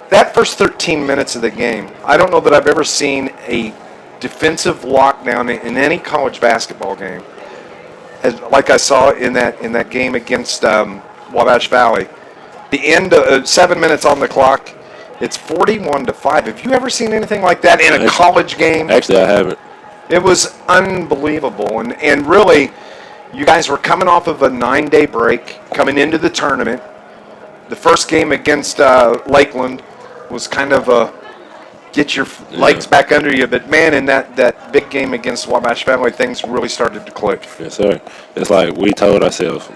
That first 13 minutes of the game, I don't know that I've ever seen a defensive lockdown in any college basketball game, like I saw in that game against Wabash Valley. The end of 7 minutes on the clock, it's 41-5. Have you ever seen anything like that in a college game? Actually, I haven't. It was unbelievable, and really, you guys were coming off of a 9-day break, coming into the tournament. The first game against Lakeland was kind of a get your legs back under you, but man, in that big game against Wabash Valley, things really started to click. Yes, sir. It's like we told ourselves,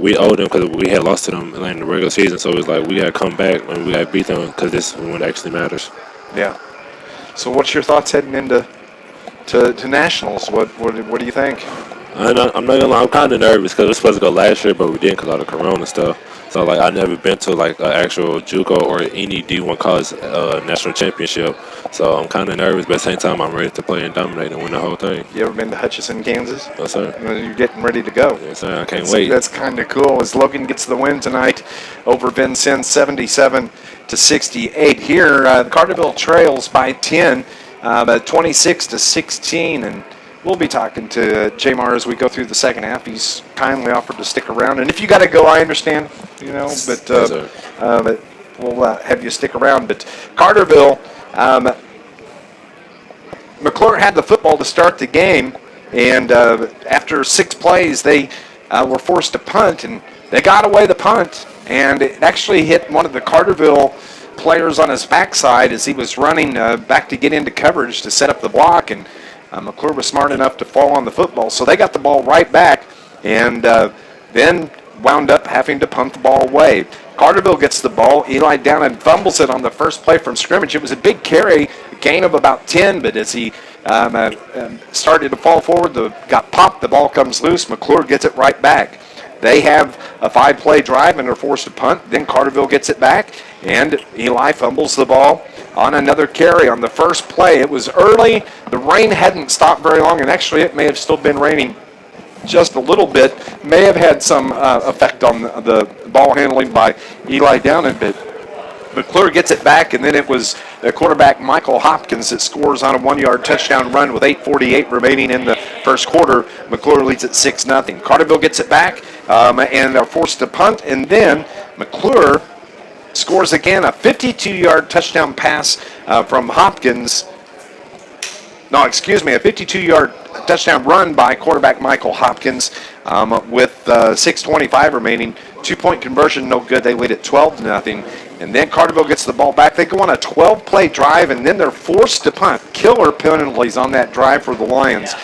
we owed them because we had lost to them in the regular season, so it's like we got to come back and we got to beat them because this is when it actually matters. Yeah. So what's your thoughts heading into to nationals? What do you think? I'm not gonna lie, I'm kind of nervous because we were supposed to go last year, but we didn't because of the corona stuff. So like I've never been to like an actual JUCO or any D1 college national championship. So I'm kind of nervous, but at the same time I'm ready to play and dominate and win the whole thing. You ever been to Hutchinson, Kansas? Yes, sir. You're getting ready to go. Yes, sir. I can't wait. That's kind of cool. As Logan gets the win tonight over Vincennes, 77-68. Here, Carterville trails by 10, 26-16, and we'll be talking to Jamar as we go through the second half. He's kindly offered to stick around, and if you got to go, I understand. But we'll have you stick around. But Carterville, McCluer had the football to start the game, and after 6 plays, they were forced to punt, and they got away the punt, and it actually hit one of the Carterville players on his backside as he was running back to get into coverage to set up the block, and McCluer was smart enough to fall on the football, so they got the ball right back, and then wound up having to punt the ball away. Carterville gets the ball. Eli down and fumbles it on the first play from scrimmage. It was a big carry, a gain of about 10, but as he started to fall forward, got popped, the ball comes loose. McCluer gets it right back. They have a 5-play drive and are forced to punt. Then Carterville gets it back, and Eli fumbles the ball on another carry on the first play. It was early. The rain hadn't stopped very long, and actually it may have still been raining just a little bit. May have had some effect on the ball handling by Eli Downen, but McCluer gets it back, and then it was the quarterback Michael Hopkins that scores on a 1-yard touchdown run with 8:48 remaining in the first quarter. McCluer leads at 6-0. Carterville gets it back, and they're forced to punt, and then McCluer scores again, a 52-yard touchdown pass from Hopkins. No, excuse me, a 52-yard touchdown run by quarterback Michael Hopkins with 6:25 remaining. 2-point conversion, no good. They lead at 12-0. And then Carterville gets the ball back. They go on a 12-play drive, and then they're forced to punt. Killer penalties on that drive for the Lions.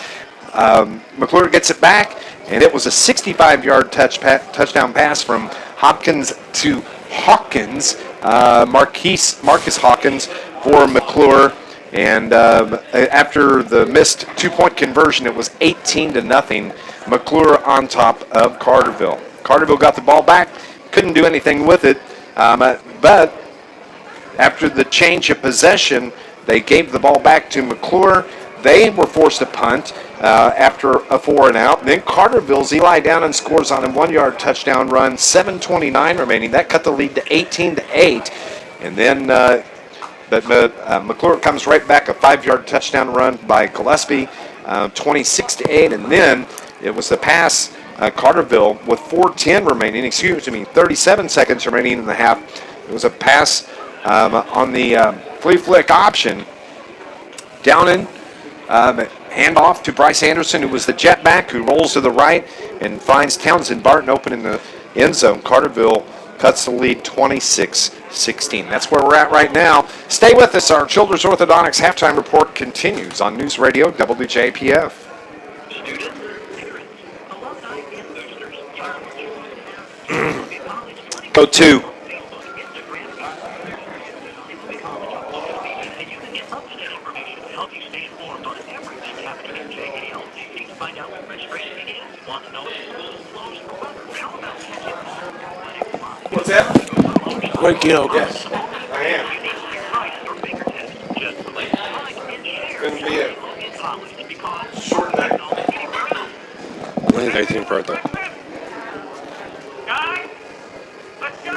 McCluer gets it back, and it was a 65-yard touchdown pass from Hopkins to Hawkins, Marcus Hawkins for McCluer. And after the missed 2-point conversion, it was 18-0. McCluer on top of Carterville. Carterville got the ball back, couldn't do anything with it, but after the change of possession, they gave the ball back to McCluer. They were forced to punt after a 4-and-out. Then Carterville's Eli Downen scores on a 1-yard touchdown run, 7:29 remaining. That cut the lead to 18-8. And then McCluer comes right back, a 5-yard touchdown run by Gillespie, 26-8. And then it was the pass, Carterville with 37 seconds remaining in the half. It was a pass on the flea flick option. Downen, handoff to Bryce Anderson, who was the jet back, who rolls to the right and finds Townsend Barton open in the end zone. Carterville cuts the lead 26-16. That's where we're at right now. Stay with us. Our Children's Orthodontics halftime report continues on News Radio WJPF. Students, parents, Go 2. And you can get up-to-date information to help you stay informed on everything happening at JKL. Need to find out when registration begins? Want to know if schools close for weather? How about catching What's that? Wait, you know, Yes, I am. Couldn't be it. Short night. when is 18th birthday? Guys, let's go!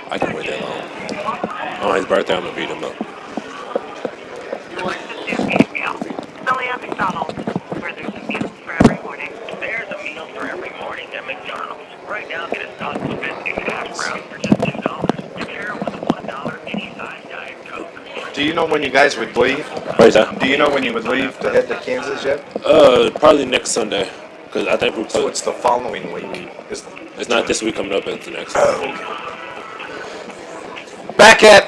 I can wait that long. On his birthday, I'm gonna beat him up. Billy at McDonald's, where there's a meal for every morning. There's a meal for every morning at McDonald's. Right now, get a sausage biscuit and hash brown for just $2. And share it with a $1 any-size Diet Coke. Do you know when you guys would leave? What is that? Do you know when you would leave to head to Kansas yet? Probably next Sunday, because I think we So put. it's the following week. It's not this week coming up, it's the next. Back at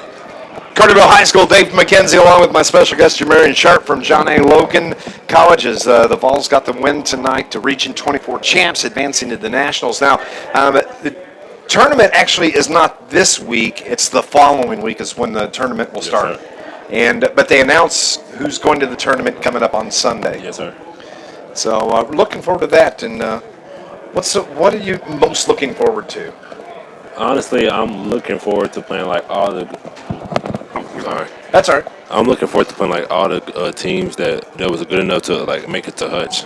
Carterville High School, Dave McKenzie along with my special guest, Jamarian Sharp from John A. Logan College. The Vols got the win tonight to Region 24 champs, advancing to the Nationals. Now, the tournament actually is not this week. It's the following week is when the tournament will start. sir. But they announce who's going to the tournament coming up on Sunday. Yes, sir. So we're looking forward to that. And what are you most looking forward to? Honestly, I'm looking forward to playing like all the. Sorry. That's all right. I'm looking forward to playing like all the teams that was good enough to like make it to Hutch.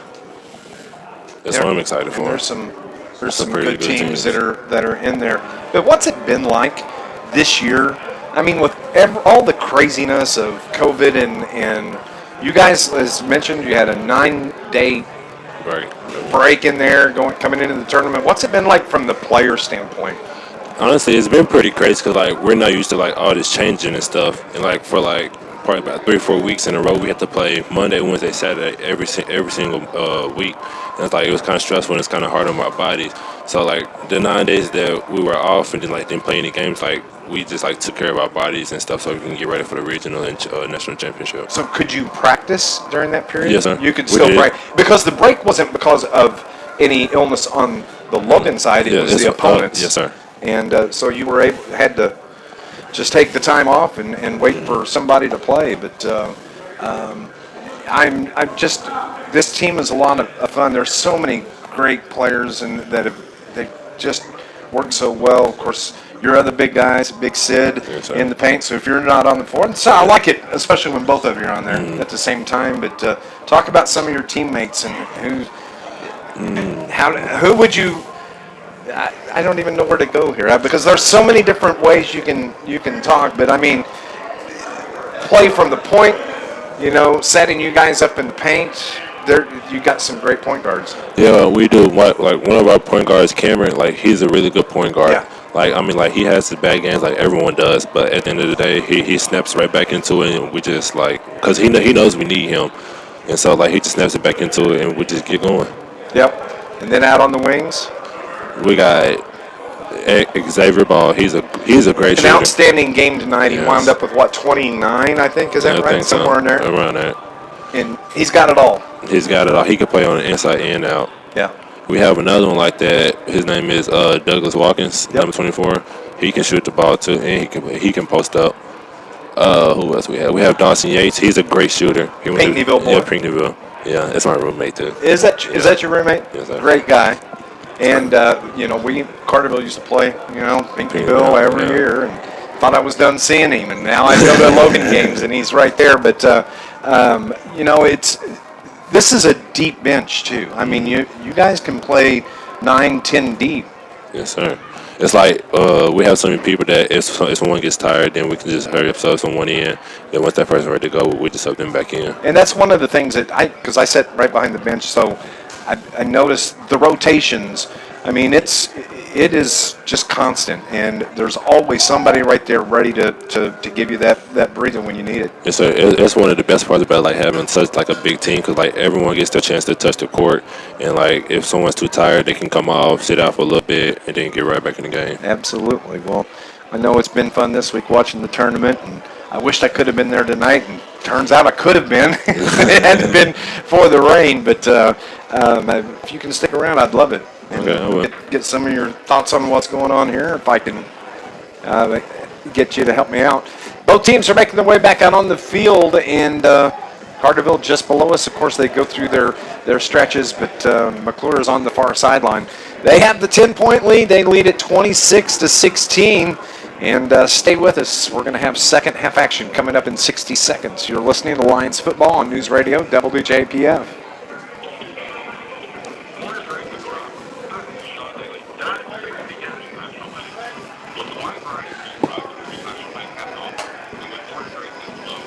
That's what I'm excited And for. there's some pretty good good teams teams. that are in there. But what's it been like this year? I mean, with all the craziness of COVID and you guys, as mentioned, you had a 9-day Right. break in there coming into the tournament. What's it been like from the player standpoint? Honestly, it's been pretty crazy because like we're not used to like all this changing and stuff, and like for like probably about 3 or 4 weeks in a row, we had to play Monday, Wednesday, Saturday every single week, and it's like it was kind of stressful and it's kind of hard on our bodies. So like the 9 days that we were off and then like didn't play any games, like we just like took care of our bodies and stuff so we can get ready for the regional and national championship. So could you practice during that period? Yes, sir. You could We still did. practice because the break wasn't because of any illness on the Logan side. It Yeah, was it's- the opponents. yes, sir. And so you were had to just take the time off and wait for somebody to play. But I'm just this team is a lot of fun. There's so many great players and they just work so well. Of course, your other big guys, Big Sid Yes, sir. in the paint. So if you're not on the floor, so I like it, especially when both of you are on there Mm-hmm. at the same time. But talk about some of your teammates and who would you. I don't even know where to go here because there's so many different ways you can talk. But I mean, play from the point, setting you guys up in the paint. You got some great point guards. Yeah, we do. Like one of our point guards, Cameron, like he's a really good point guard. Yeah. Like I mean, like he has his bad games like everyone does, but at the end of the day, he snaps right back into it, and we just like because he knows we need him, and so like he just snaps it back into it, and we just get going. Yep. And then out on the wings, We got Xavier Ball. He's a great an shooter. outstanding game tonight. He Yes. wound up with 29, I think. Is that I right? think so. Somewhere in there. Around that. And he's got it all. He's got it all. He can play on the inside and out. Yeah. We have another one like that. His name is Douglas Watkins, Yep. number 24. He can shoot the ball too, and he can post up. Who else we have? We have Dawson Yates. He's a great shooter. He went to- Pinckneyville boy. Yeah, Pinckneyville. Yeah, that's my roommate too. Is that your roommate? Yes, sir. Great guy. And Carterville used to play, Pinckneyville Pinckneyville, every yeah. year, and thought I was done seeing him. And now I go to Logan games, and he's right there. But this is a deep bench too. I mean, you guys can play 9-10 deep. Yes, sir. It's like we have so many people that if someone gets tired, then we can just hurry up sub someone in. Then once that person ready to go, we just sub them back in. And that's one of the things that because I sat right behind the bench, so I noticed the rotations. I mean, it is just constant, and there's always somebody right there ready to give you that breather when you need it. Yes, sir. It's one of the best parts about like having such like a big team because like everyone gets their chance to touch the court, and like if someone's too tired, they can come off, sit out for a little bit, and then get right back in the game. Absolutely. Well, I know it's been fun this week watching the tournament, and I wished I could have been there tonight, and turns out I could have been if it hadn't been for the rain. But if you can stick around, I'd love it. And Okay, I will. get some of your thoughts on what's going on here, if I can get you to help me out. Both teams are making their way back out on the field, and Carterville just below us. Of course, they go through their stretches, but McCluer is on the far sideline. They have the 10-point lead. They lead at 26-16. And stay with us. We're going to have second half action coming up in 60 seconds. You're listening to Lions football on News Radio WJPF.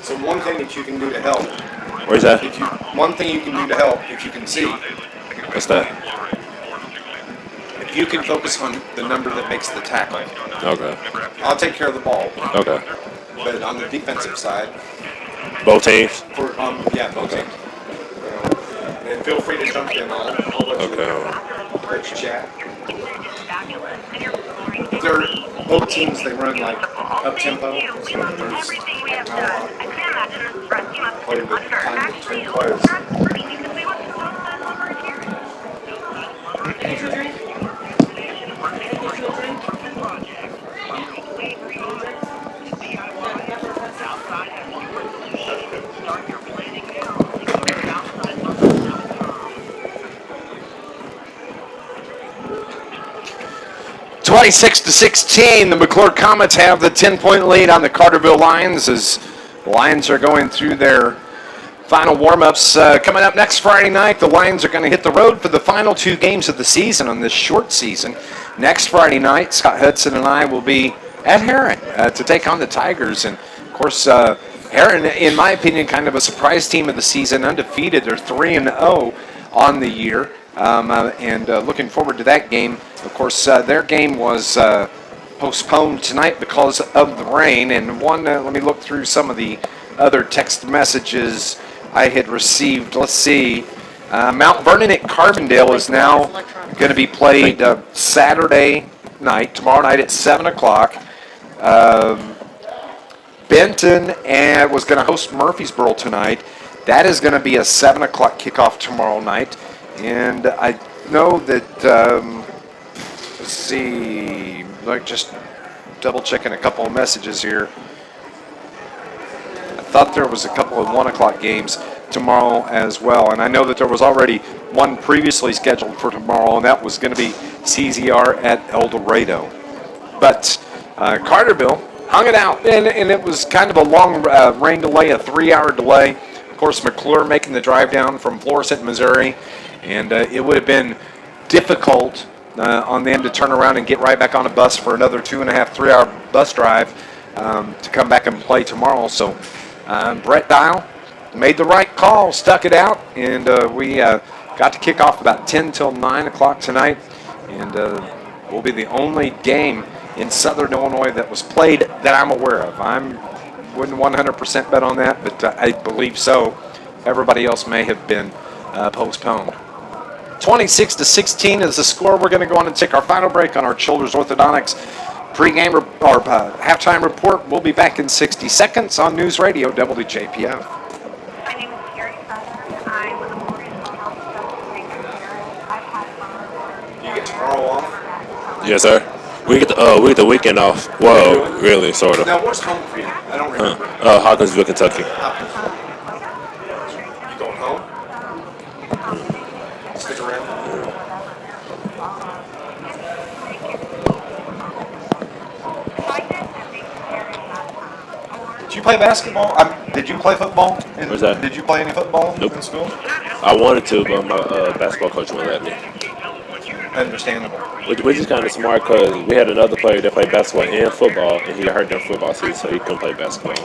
So one thing that you can do to help, Where's that? one thing you can do to help, if you can see, What's that? if you can focus on the number that makes the tackle. Okay. I'll take care of the ball, Okay. but on the defensive side, Both teams? both teams. And feel free to jump in. I'll let you, let you chat. They're both teams. They run like up tempo. So there's not a lot. Play with time between plays. Twenty-six to 16, the McCluer Comets have the 10-point lead on the Carterville Lions as the Lions are going through their final warm-ups. Coming up next Friday night, the Lions are going to hit the road for the final 2 games of the season on this short season. Next Friday night, Scott Hudson and I will be at Heron to take on the Tigers. And, of course, Heron, in my opinion, kind of a surprise team of the season, undefeated. They're 3-0 on the year. And looking forward to that game. Of course, their game was postponed tonight because of the rain. And let me look through some of the other text messages I had received. Let's see. Mount Vernon at Carbondale is now going to be played Saturday night, tomorrow night at 7 o'clock. Benton was going to host Murfreesboro tonight. That is going to be a 7 o'clock kickoff tomorrow night. And I know that, let's see, like just double checking a couple of messages here. I thought there was a couple of 1 o'clock games tomorrow as well. And I know that there was already one previously scheduled for tomorrow, and that was going to be CZR at El Dorado. But Carterville hung it out, and it was kind of a long rain delay, a 3-hour delay. Of course, McCluer making the drive down from Florissant, Missouri. And it would have been difficult on them to turn around and get right back on a bus for another 2.5, 3-hour bus drive to come back and play tomorrow. So Brett Dial made the right call, stuck it out, and we got to kick off about 10 till 9 o'clock tonight. And will be the only game in Southern Illinois that was played that I'm aware of. I wouldn't 100% bet on that, but I believe so. Everybody else may have been postponed. 26 to 16 is the score. We're going to go on and take our final break on our Children's Orthodontics pregame or halftime report. We'll be back in 60 seconds on News Radio WJPF. My name is Carrie Sutton. I'm a mortgage You get tomorrow off. Yes, sir. We get the weekend off. Well, really, sort of. Now, what's home for you? I don't remember. Hawkinsville, Kentucky. You going home? Stick around. Did you play basketball? Did you play football? Where's that? Did you play any football Nope. in school? I wanted to, but my basketball coach wouldn't let me. Understandable. Which is kind of smart because we had another player that played basketball and football, and he got hurt during football season, so he couldn't play basketball.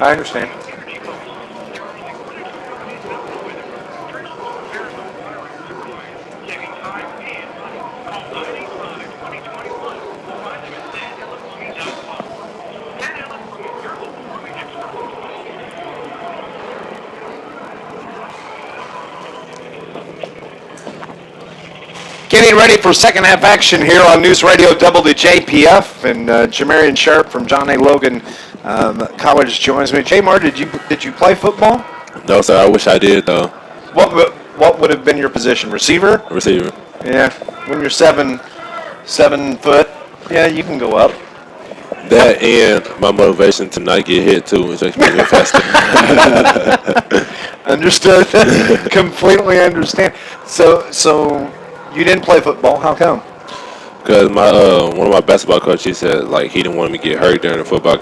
I understand. Getting ready for second half action here on News Radio WJPF, and Jamarian Sharp from John A. Logan College joins me. Jamar, did you play football? No, sir. I wish I did, though. What would have been your position? Receiver? Receiver. Yeah. When you're 7 foot, yeah, you can go up. That and my motivation to not get hit, too, which makes me get faster. Understood. Completely understand. So you didn't play football. How come? Because my one of my basketball coaches, he said, like, he didn't want me to get hurt during the football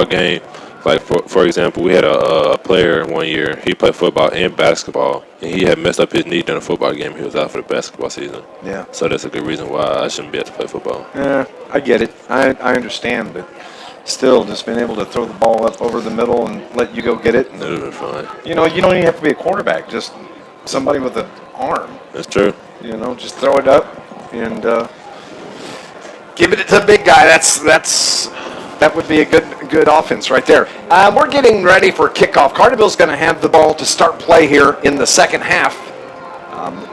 game. Like, for example, we had a player one year, he played football and basketball, and he had messed up his knee during the football game. He was out for the basketball season. Yeah. So that's a good reason why I shouldn't be able to play football. Yeah, I get it. I understand, but still, just being able to throw the ball up over the middle and let you go get it. That would have been fine. You know, you don't even have to be a quarterback, just somebody with an arm. That's true. You know, just throw it up and give it to the big guy. That would be a good offense right there. We're getting ready for kickoff. Carterville's going to have the ball to start play here in the second half.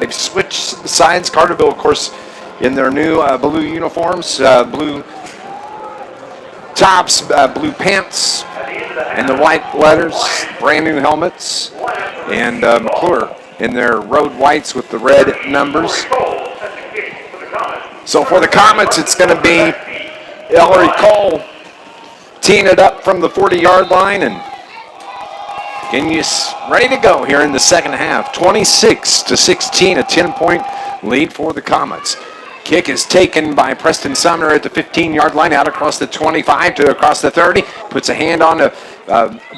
They've switched sides. Carterville, of course, in their new blue uniforms, blue tops, blue pants, and the white letters, brand new helmets, and McCluer in their road whites with the red numbers. So for the Comets, it's going to be Ellery Cole teeing it up from the 40-yard line, and Genius ready to go here in the second half. 26-16, a 10-point lead for the Comets. Kick is taken by Preston Sumner at the 15-yard line, out across the 25 to across the 30. Puts a hand on the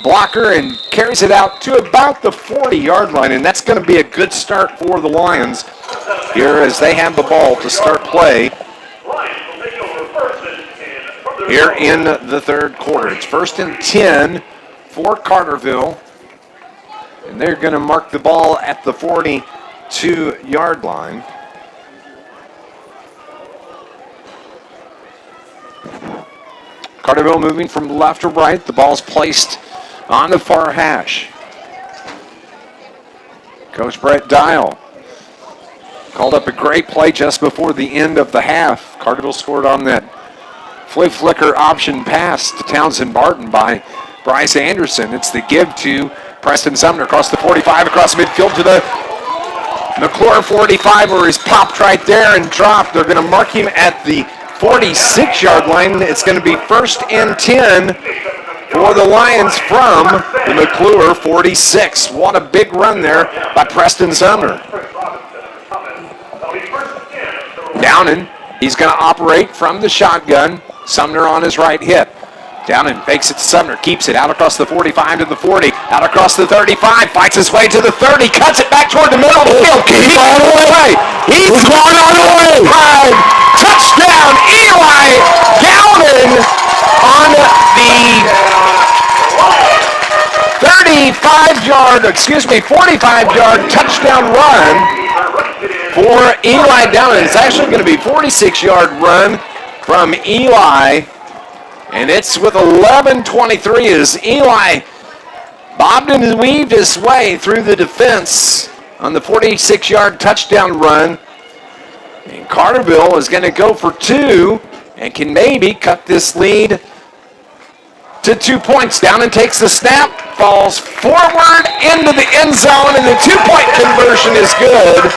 blocker and carries it out to about the 40-yard line, and that's going to be a good start for the Lions here as they have the ball to start play here in the third quarter. It's 1st and 10 for Carterville, and they're going to mark the ball at the 42-yard line. Carterville moving from left to right. The ball's placed on the far hash. Coach Brett Dial called up a great play just before the end of the half. Carterville scored on that flip flicker option pass to Townsend Barton by Bryce Anderson. It's the give to Preston Sumner across the 45, across midfield to the McCluer 45, where he's popped right there and dropped. They're going to mark him at the 46-yard line. It's going to be 1st and 10 for the Lions from the McCluer 46. What a big run there by Preston Sumner. Downing, he's going to operate from the shotgun. Sumner on his right hip. Downing fakes it to Sumner, keeps it out across the 45 to the 40, out across the 35, fights his way to the 30, cuts it back toward the middle of the field. He's going all the way. He's going all the way. Touchdown, Eli Downing on the 45-yard touchdown run for Eli Downing. It's actually going to be a 46-yard run from Eli. And it's with 11:23 as Eli bobbed and weaved his way through the defense on the 46-yard touchdown run. And Carterville is going to go for 2 and can maybe cut this lead to 2 points. Down and takes the snap, falls forward into the end zone, and the 2-point conversion is good.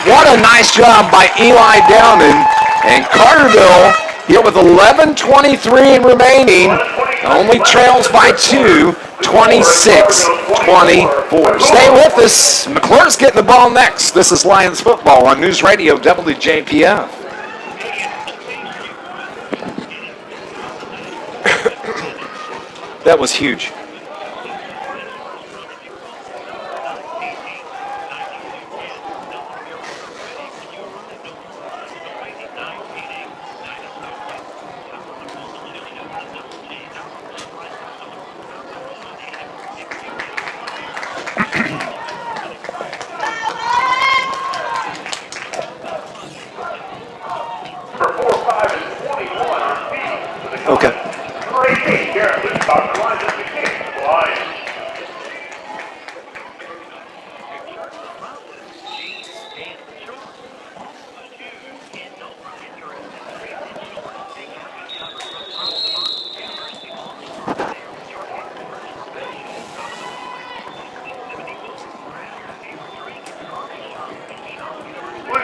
What a nice job by Eli Downing. And Carterville, here with 11:23 remaining, only trails by 2, 26-24. Stay with us. McClure's getting the ball next. This is Lions football on News Radio WJPF. That was huge. Okay.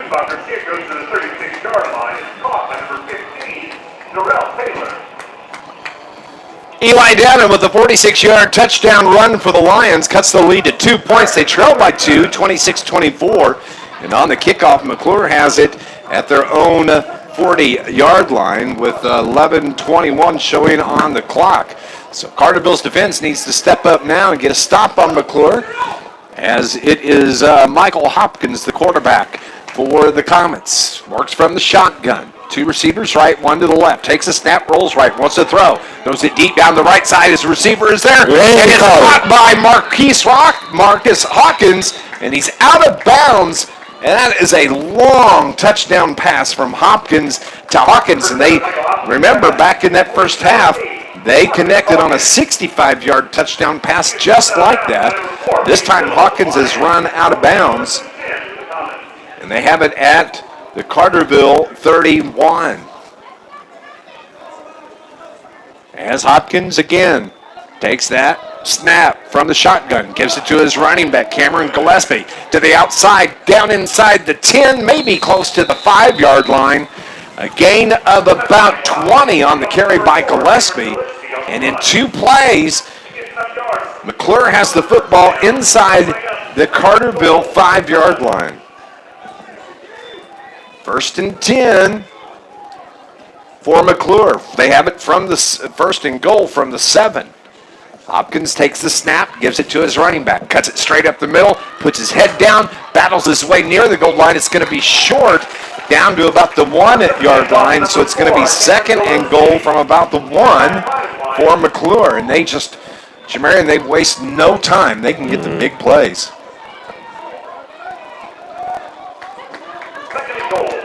Soccer kick goes to the 36-yard line. It's caught by number 15, Darrell Taylor. Eli Dowden with a 46-yard touchdown run for the Lions cuts the lead to 2 points. They trail by 2, 26-24. And on the kickoff, McCluer has it at their own 40-yard line with 11:21 showing on the clock. So Carterville's defense needs to step up now and get a stop on McCluer, as it is Michael Hopkins, the quarterback for the Comets. Works from the shotgun. 2 receivers right, 1 to the left. Takes a snap, rolls right, wants to throw. Throws it deep down the right side. His receiver is there. And it's caught by Marcus Hawkins, and he's out of bounds. And that is a long touchdown pass from Hopkins to Hawkins. And they, remember, back in that first half, they connected on a 65-yard touchdown pass just like that. This time Hawkins has run out of bounds. And they have it at the Carterville 31. As Hopkins again takes that snap from the shotgun, gives it to his running back, Cameron Gillespie, to the outside, down inside the 10, maybe close to the 5-yard line. A gain of about 20 on the carry by Gillespie. And in 2 plays, McCluer has the football inside the Carterville 5-yard line. 1st and 10 for McCluer. They have it from the 1st and goal from the 7. Hopkins takes the snap, gives it to his running back, cuts it straight up the middle, puts his head down, battles his way near the goal line. It's going to be short, down to about the 1-yard line, so it's going to be 2nd and goal from about the 1 for McCluer. And they just, Jamarian, they waste no time. They can get the big plays.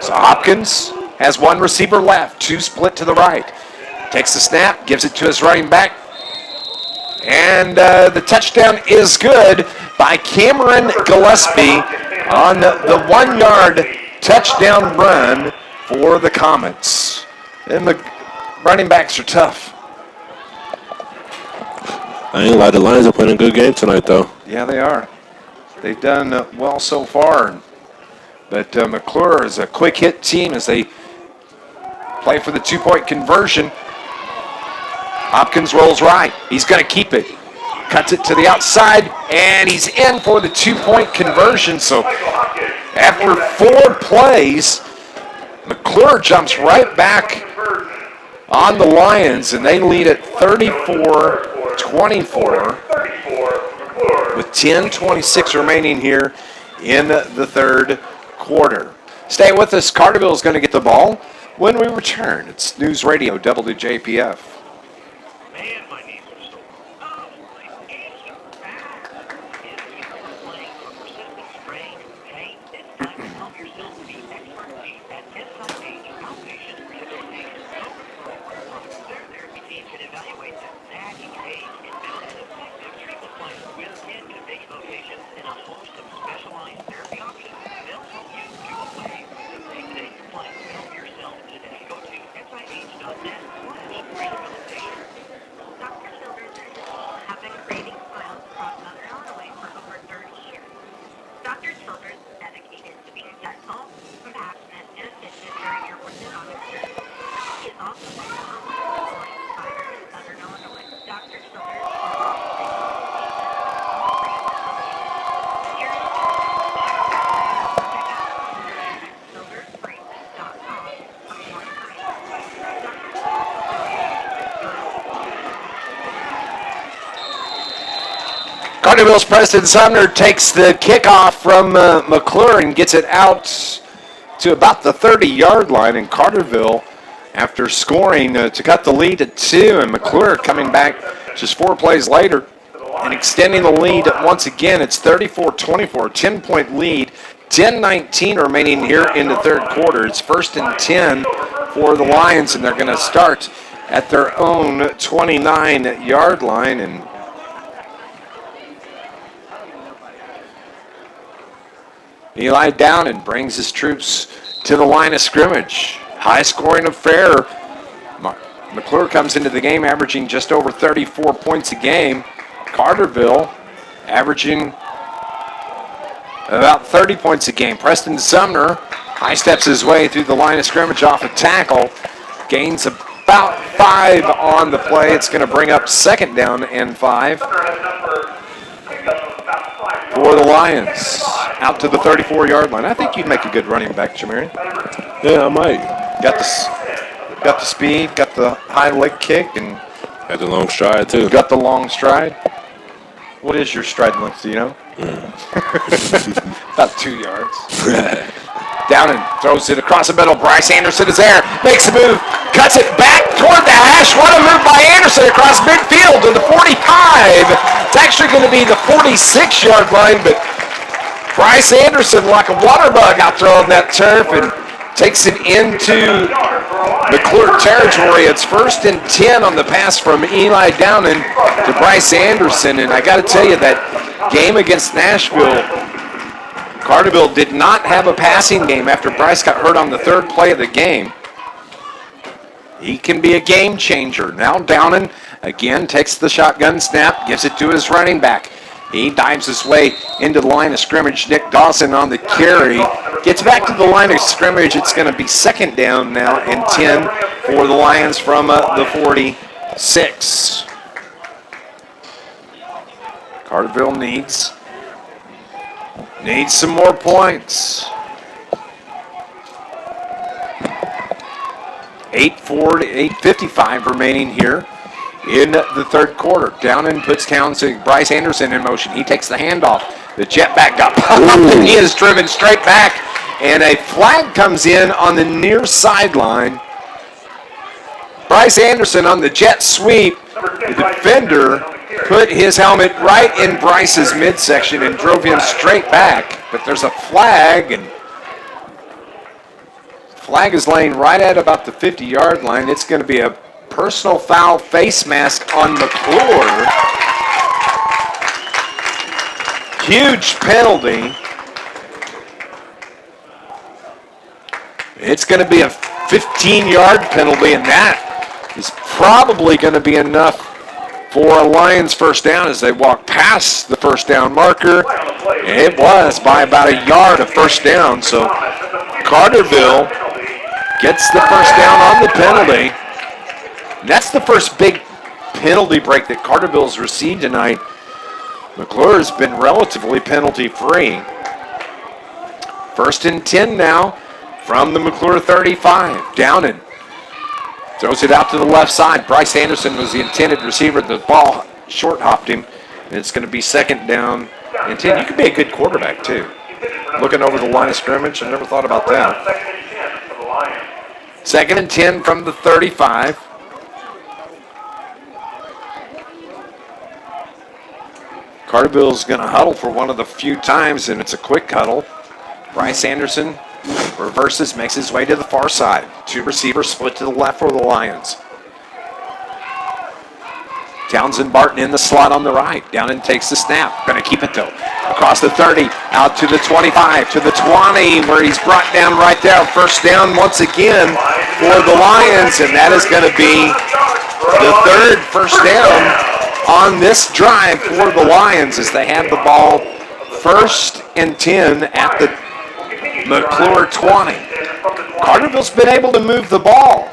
So Hopkins has 1 receiver left, 2 split to the right. Takes the snap, gives it to his running back, and the touchdown is good by Cameron Gillespie on the 1-yard touchdown run for the Comets. And the running backs are tough. I ain't lied, the Lions are playing a good game tonight, though. Yeah, they are. They've done well so far. But McCluer is a quick hit team as they play for the 2-point conversion. Hopkins rolls right. He's going to keep it. Cuts it to the outside, and he's in for the 2-point conversion. So after 4 plays, McCluer jumps right back on the Lions, and they lead at 34-24 with 10:26 remaining here in the 3rd quarter. Stay with us. Carterville is going to get the ball when we return. It's News Radio WJPF. Man, my knees are sore. Oh, my knees are bad. If you are playing for persistent strain or pain, it's time to help yourself to the expertise at SIH Outpatient Rehabilitation. Their therapy team can evaluate the nagging age and build an effective treatment plan with 10 convenient locations and a host of specialized therapy options. They'll help you do away with the day-to-day complaints. Help yourself today. Go to SIH.net/rehabilitation. Dr. Childers have been creating smiles across Southern Illinois for over 30 years. Dr. Childers is dedicated to being gentle, compassionate, and efficient during your orthodontic journey. He is also one of the longest supporting providers in Southern Illinois. Dr. Childers is Carterville's Preston Sumner takes the kickoff from McCluer and gets it out to about the 30-yard line. And Carterville, after scoring to cut the lead to 2, and McCluer coming back just 4 plays later and extending the lead once again. It's 34-24, 10-point lead, 10:19 remaining here in the 3rd quarter. It's 1st and 10 for the Lions, and they're going to start at their own 29-yard line. And Eli Dowden brings his troops to the line of scrimmage. High-scoring affair. McCluer comes into the game averaging just over 34 points a game. Carterville averaging about 30 points a game. Preston Sumner High steps his way through the line of scrimmage off a tackle. Gains about 5 on the play. It's going to bring up 2nd down and 5 for the Lions. Out to the 34-yard line. I think you'd make a good running back, Jamarian. Yeah, I might. Got the speed, got the high leg kick, and Had the long stride, too. got the long stride. What is your stride length, do you know? About 2 yards. Down and throws it across the middle. Bryce Anderson is there. Makes a move. Cuts it back toward the hash. What a move by Anderson across midfield to the 45. It's actually going to be the 46-yard line, but Bryce Anderson, like a water bug out there on that turf, and takes it into McCluer territory. It's 1st and 10 on the pass from Eli Downen to Bryce Anderson. And I got to tell you, that game against Nashville, Carterville did not have a passing game after Bryce got hurt on the 3rd play of the game. He can be a game changer. Now Downen again takes the shotgun snap, gives it to his running back. He dives his way into the line of scrimmage. Nick Dawson on the carry. Gets back to the line of scrimmage. It's going to be 2nd down now and 10 for the Lions from the 46. Carterville needs some more points. 8:55 remaining here in the 3rd quarter. Downen puts Bryce Anderson in motion. He takes the handoff. The jetback got popped, and he is driven straight back. And a flag comes in on the near sideline. Bryce Anderson on the jet sweep. The defender put his helmet right in Bryce's midsection and drove him straight back. But there's a flag, and flag is laying right at about the 50-yard line. It's going to be a personal foul face mask on McCluer. Huge penalty. It's going to be a 15-yard penalty, and that is probably going to be enough for a Lions 1st down as they walk past the 1st down marker. It was by about a yard of 1st down, so Carterville gets the 1st down on the penalty. That's the first big penalty break that Carterville's received tonight. McCluer has been relatively penalty-free. 1st and 10 now from the McCluer 35. Downen throws it out to the left side. Bryce Anderson was the intended receiver. The ball short-hopped him, and it's going to be 2nd down and 10. You could be a good quarterback, too. Looking over the line of scrimmage, I never thought about that. 2nd and 10 from the 35. Carterville's going to huddle for one of the few times, and it's a quick huddle. Bryce Anderson reverses, makes his way to the far side. 2 receivers split to the left for the Lions. Townsend Barton in the slot on the right. Downen takes the snap. Going to keep it, though. Across the 30, out to the 25, to the 20, where he's brought down right there. 1st down once again for the Lions, and that is going to be the 3rd 1st down on this drive for the Lions as they have the ball 1st and 10 at the McCluer 20. Carterville's been able to move the ball.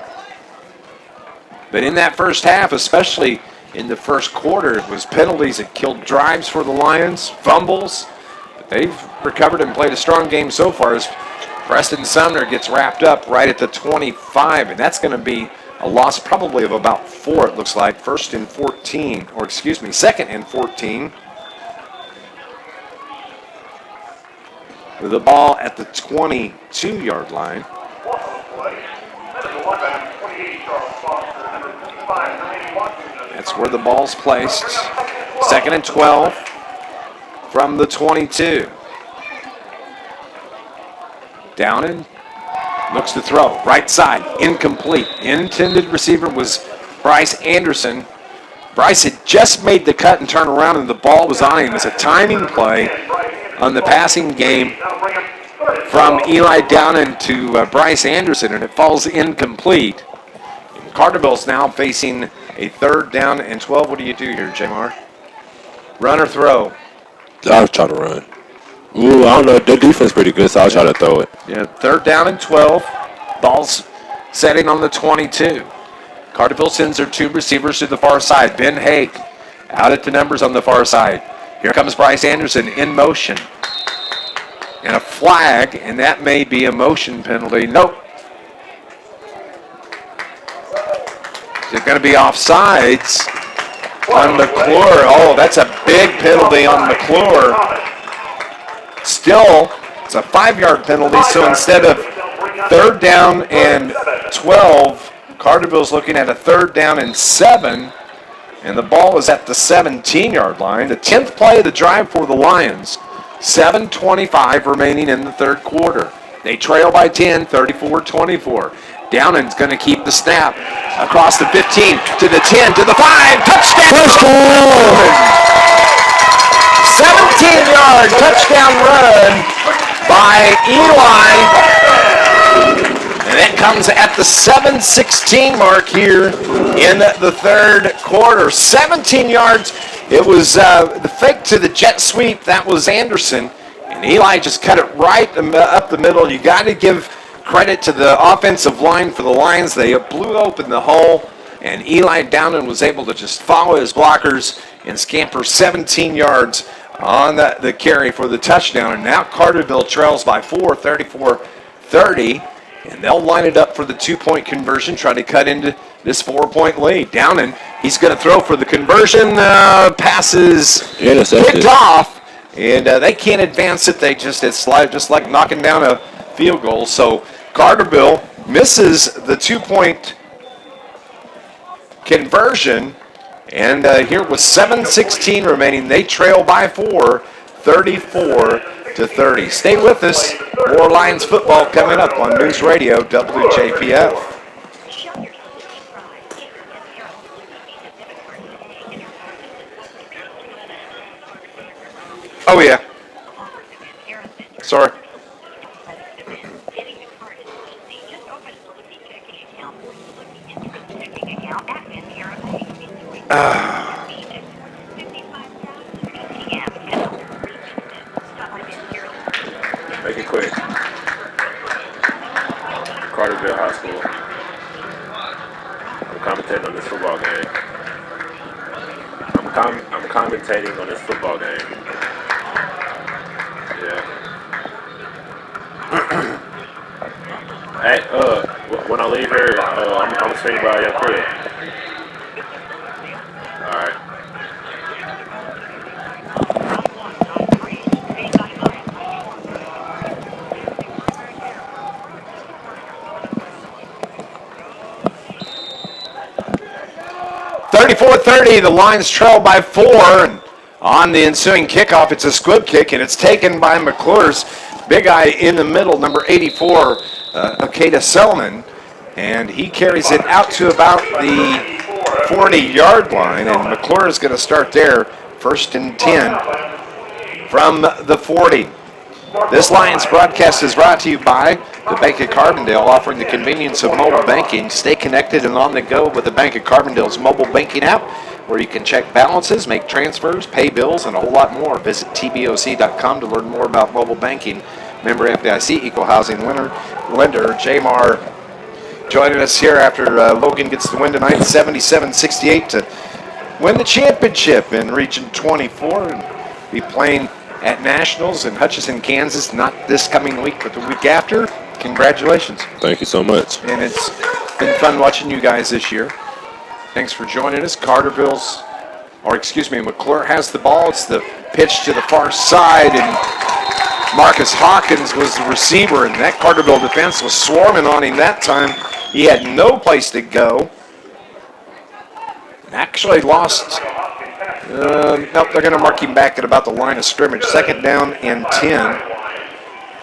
But in that first half, especially in the 1st quarter, it was penalties that killed drives for the Lions, fumbles. But they've recovered and played a strong game so far as Preston Sumner gets wrapped up right at the 25, and that's going to be a loss probably of about 4, it looks like. 2nd and 14. With the ball at the 22-yard line. That's where the ball's placed. 2nd and 12 from the 22. Downen looks to throw. Right side, incomplete. Intended receiver was Bryce Anderson. Bryce had just made the cut and turn around, and the ball was on him. It's a timing play on the passing game from Eli Downen to Bryce Anderson, and it falls incomplete. And Carterville's now facing a 3rd down and 12. What do you do here, Jamar? Run or throw? I'll try to run. Ooh, I don't know. Their defense pretty good, so I'll try to throw it. Yeah, 3rd down and 12. Ball's setting on the 22. Carterville sends their 2 receivers to the far side. Ben Hake out at the numbers on the far side. Here comes Bryce Anderson in motion. And a flag, and that may be a motion penalty. Nope. Is it going to be offsides on McCluer? Oh, that's a big penalty on McCluer. Still, it's a 5-yard penalty, so instead of 3rd down and 12, Carterville's looking at a 3rd down and 7, and the ball is at the 17-yard line. The 10th play of the drive for the Lions. 7:25 remaining in the 3rd quarter. They trail by 10, 34-24. Downan's going to keep the snap across the 15 to the 10 to the 5. Touchdown! 17-yard touchdown run by Eli. And that comes at the 7:16 mark here in the 3rd quarter. 17 yards. It was the fake to the jet sweep. That was Anderson. And Eli just cut it right up the middle. You got to give credit to the offensive line for the Lions. They blew open the hole. And Eli Downen was able to just follow his blockers and scamper 17 yards on the carry for the touchdown. And now Carterville trails by 4, 34-30. And they'll line it up for the 2-point conversion, try to cut into this 4-point lead. Downen, he's going to throw for the conversion. Passes picked off, and they can't advance it. It's just like knocking down a field goal. So Carterville misses the 2-point conversion, and here with 7:16 remaining, they trail by 4, 34-30. Stay with us. More Lions football coming up on News Radio WJPF. Oh, yeah. Sorry. Make it quick. Carterville High School. I'm commentating on this football game. I'm commentating on this football game. Yeah. Hey, when I leave here, I'm swinging by your crib. All right. The Lions trail by 4, and on the ensuing kickoff, it's a squib kick, and it's taken by McClure's big guy in the middle, number 84, Akeda Selman, and he carries it out to about the 40-yard line, and McCluer is going to start there, 1st and 10 from the 40. This Lions broadcast is brought to you by the Bank of Carbondale, offering the convenience of mobile banking. Stay connected and on the go with the Bank of Carbondale's mobile banking app, where you can check balances, make transfers, pay bills, and a whole lot more. Visit tboc.com to learn more about mobile banking. Member FDIC, Equal Housing Lender. Jamar joining us here after Logan gets the win tonight, 77-68 to win the championship in Region 24 and be playing at Nationals in Hutchinson, Kansas, not this coming week, but the week after. Congratulations. Thank you so much. And it's been fun watching you guys this year. Thanks for joining us. McCluer has the ball. It's the pitch to the far side, and Marcus Hawkins was the receiver, and that Carterville defense was swarming on him that time. He had no place to go. Actually lost. Nope, they're going to mark him back at about the line of scrimmage. 2nd down and 10.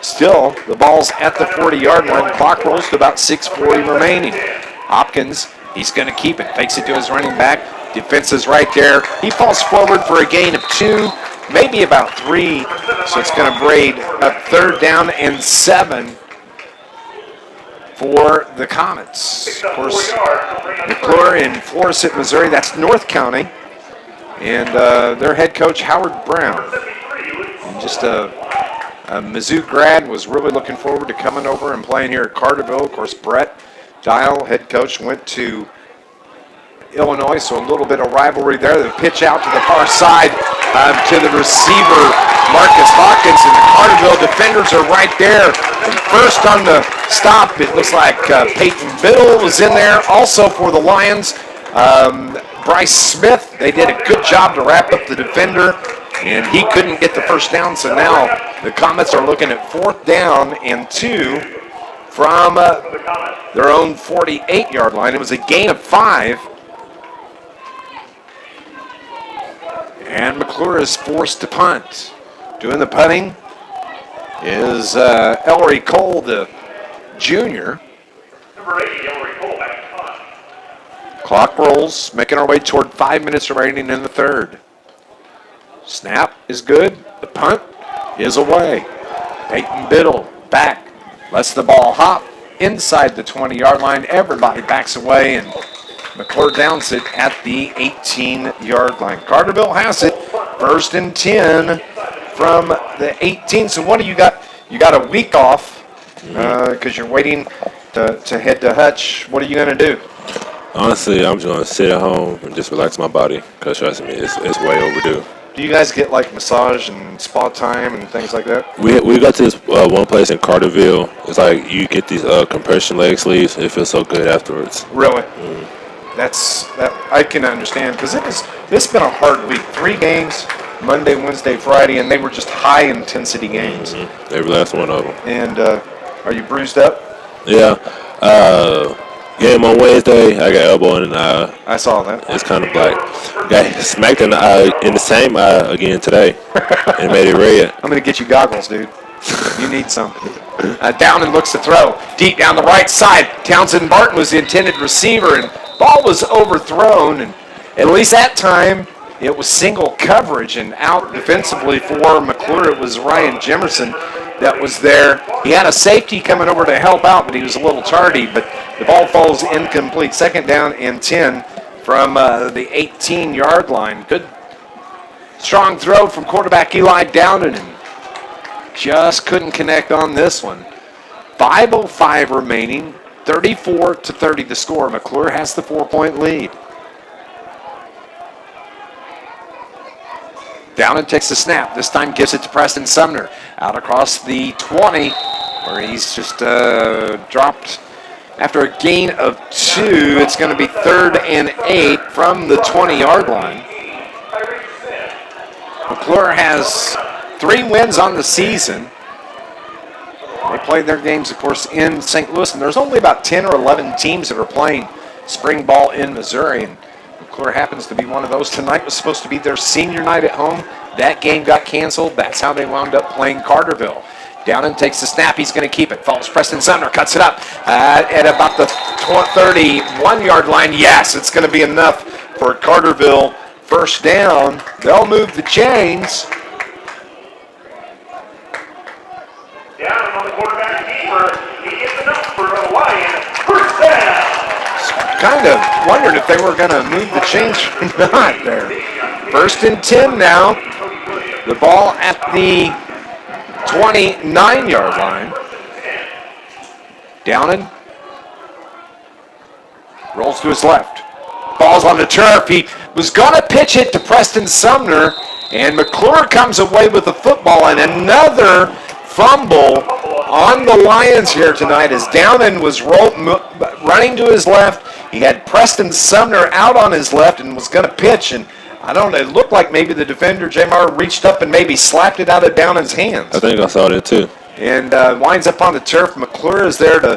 Still, the ball's at the 40-yard line. Clock rolls to about 6:40 remaining. Hopkins, he's going to keep it. Takes it to his running back. Defense is right there. He falls forward for a gain of 2, maybe about 3. So it's going to braid up 3rd down and 7 for the Comets. Of course, McCluer in Florissant, Missouri. That's North County. And their head coach, Howard Brown. And just a Mizzou grad, was really looking forward to coming over and playing here at Carterville. Of course, Brett Dial, head coach, went to Illinois, so a little bit of rivalry there. The pitch out to the far side to the receiver, Marcus Hawkins, and the Carterville defenders are right there. And first on the stop, it looks like Peyton Biddle was in there. Also for the Lions, Bryce Smith. They did a good job to wrap up the defender, and he couldn't get the first down, so now the Comets are looking at 4th down and 2 from their own 48-yard line. It was a gain of 5. And McCluer is forced to punt. Doing the punting is Ellery Cole, the junior. Number 80, Ellery Cole, back to punt. Clock rolls, making our way toward 5 minutes remaining in the third. Snap is good. The punt is away. Peyton Biddle back. Lets the ball hop inside the 20-yard line. Everybody backs away, and McCluer downs it at the 18-yard line. Carterville has it. 1st and 10 from the 18. So what do you got? You got a week off because you're waiting to head to Hutch. What are you going to do? Honestly, I'm just going to sit at home and just relax my body because, trust me, it's way overdue. Do you guys get like massage and spa time and things like that? We got to this one place in Carterville. It's like you get these compression leg sleeves. It feels so good afterwards. Really? That I can understand because it's been a hard week. 3 games, Monday, Wednesday, Friday, and they were just high intensity games. Every last one of them. And are you bruised up? Yeah. Game on Wednesday, I got elbow in the eye. I saw that. It's kind of black. Got smacked in the eye, in the same eye again today, and made it red. I'm going to get you goggles, dude. You need some. Downen looks to throw. Deep down the right side. Townsend Barton was the intended receiver, and ball was overthrown. And at least that time, it was single coverage and out defensively for McCluer. It was Ryan Jimerson that was there. He had a safety coming over to help out, but he was a little tardy. But the ball falls incomplete. 2nd down and 10 from the 18-yard line. Good, strong throw from quarterback Eli Downen, and just couldn't connect on this one. 5:05 remaining. 34-30 the score. McCluer has the 4-point lead. Downen takes the snap. This time gives it to Preston Sumner. Out across the 20, where he's just dropped after a gain of 2. It's going to be 3rd and 8 from the 20-yard line. McCluer has 3 wins on the season. They played their games, of course, in St. Louis, and there's only about 10 or 11 teams that are playing spring ball in Missouri, and McCluer happens to be one of those. Tonight was supposed to be their senior night at home. That game got canceled. That's how they wound up playing Carterville. Downen takes the snap. He's going to keep it. Falls Preston Sumner, cuts it up at about the 31-yard line. Yes, it's going to be enough for Carterville. 1st down. They'll move the chains. Down on the quarterback keeper. He gets enough for the Lions. 1st down. Kind of wondered if they were going to move the chains or not there. 1st and 10 now. The ball at the 29-yard line. Downen rolls to his left. Ball's on the turf. He was going to pitch it to Preston Sumner, and McCluer comes away with the football, and another fumble on the Lions here tonight as Downen was running to his left. He had Preston Sumner out on his left and was going to pitch, and I don't know, it looked like maybe the defender, Jamar, reached up and maybe slapped it out of Downen's hands. I think I saw that too. And winds up on the turf. McCluer is there to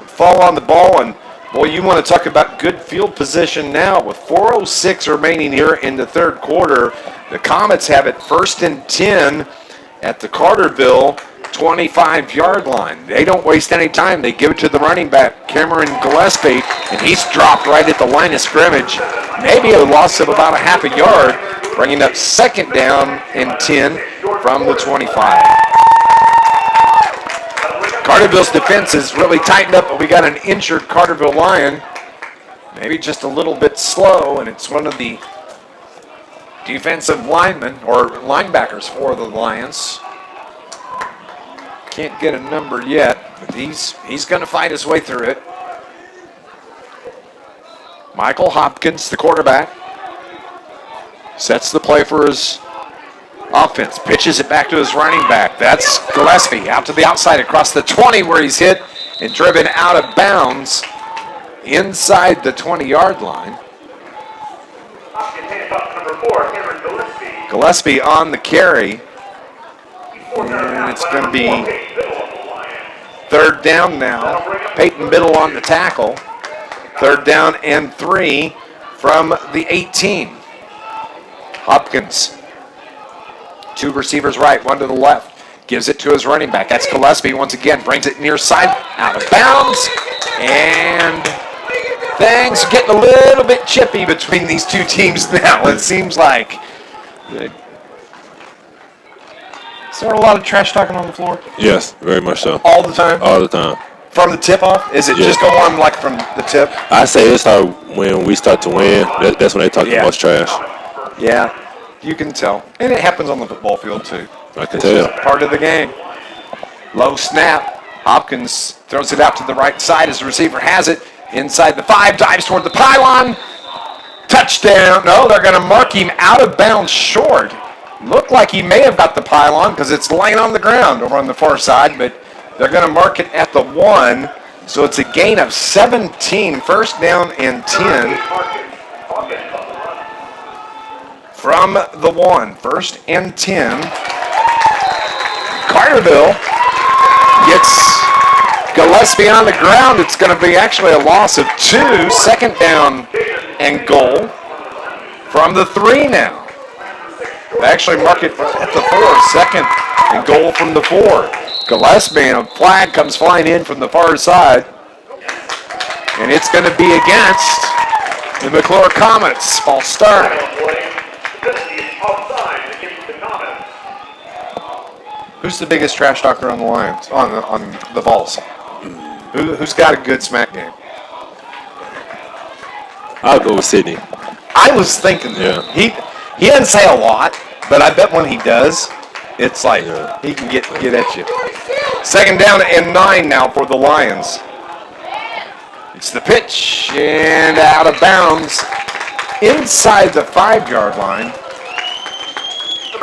fall on the ball, and boy, you want to talk about good field position now. With 4:06 remaining here in the 3rd quarter, the Comets have it 1st and 10 at the Carterville 25-yard line. They don't waste any time. They give it to the running back, Cameron Gillespie, and he's dropped right at the line of scrimmage. Maybe a loss of about a half a yard, bringing up 2nd down and 10 from the 25. Carterville's defense is really tightened up, but we got an injured Carterville Lion. Maybe just a little bit slow, and it's one of the defensive linemen or linebackers for the Lions. Can't get a number yet, but he's going to fight his way through it. Michael Hopkins, the quarterback, sets the play for his offense, pitches it back to his running back. That's Gillespie out to the outside across the 20 where he's hit and driven out of bounds inside the 20-yard line. Gillespie on the carry. And it's going to be third down now. Peyton Biddle on the tackle. Third down and 3 from the 18. Hopkins. 2 receivers right, 1 to the left. Gives it to his running back. That's Gillespie once again. Brings it near side, out of bounds. And things are getting a little bit chippy between these two teams now. It seems like. Is there a lot of trash talking on the floor? Yes, very much so. All the time? All the time. From the tip-off? Is it just go on like from the tip? I say it's how when we start to win, that's when they talk the most trash. Yeah, you can tell. And it happens on the football field, too. I can tell. It's part of the game. Low snap. Hopkins throws it out to the right side as the receiver has it. Inside the 5, dives toward the pylon. Touchdown. No, they're going to mark him out of bounds short. Looked like he may have got the pylon because it's laying on the ground over on the far side, but they're going to mark it at the 1. So it's a gain of 17. First down and 10 from the 1. First and 10. Carterville gets Gillespie on the ground. It's going to be actually a loss of 2. Second down and goal from the 3 now. They actually mark it at the 4. Second and goal from the 4. Gillespie, and a flag comes flying in from the far side. And it's going to be against the McCluer Comets. False start. Who's the biggest trash talker on the Lions, on the Vols? Who's got a good smack game? I'll go with Sydney. I was thinking that. He doesn't say a lot, but I bet when he does, it's like he can get at you. Second down and 9 now for the Lions. It's the pitch and out of bounds inside the 5-yard line.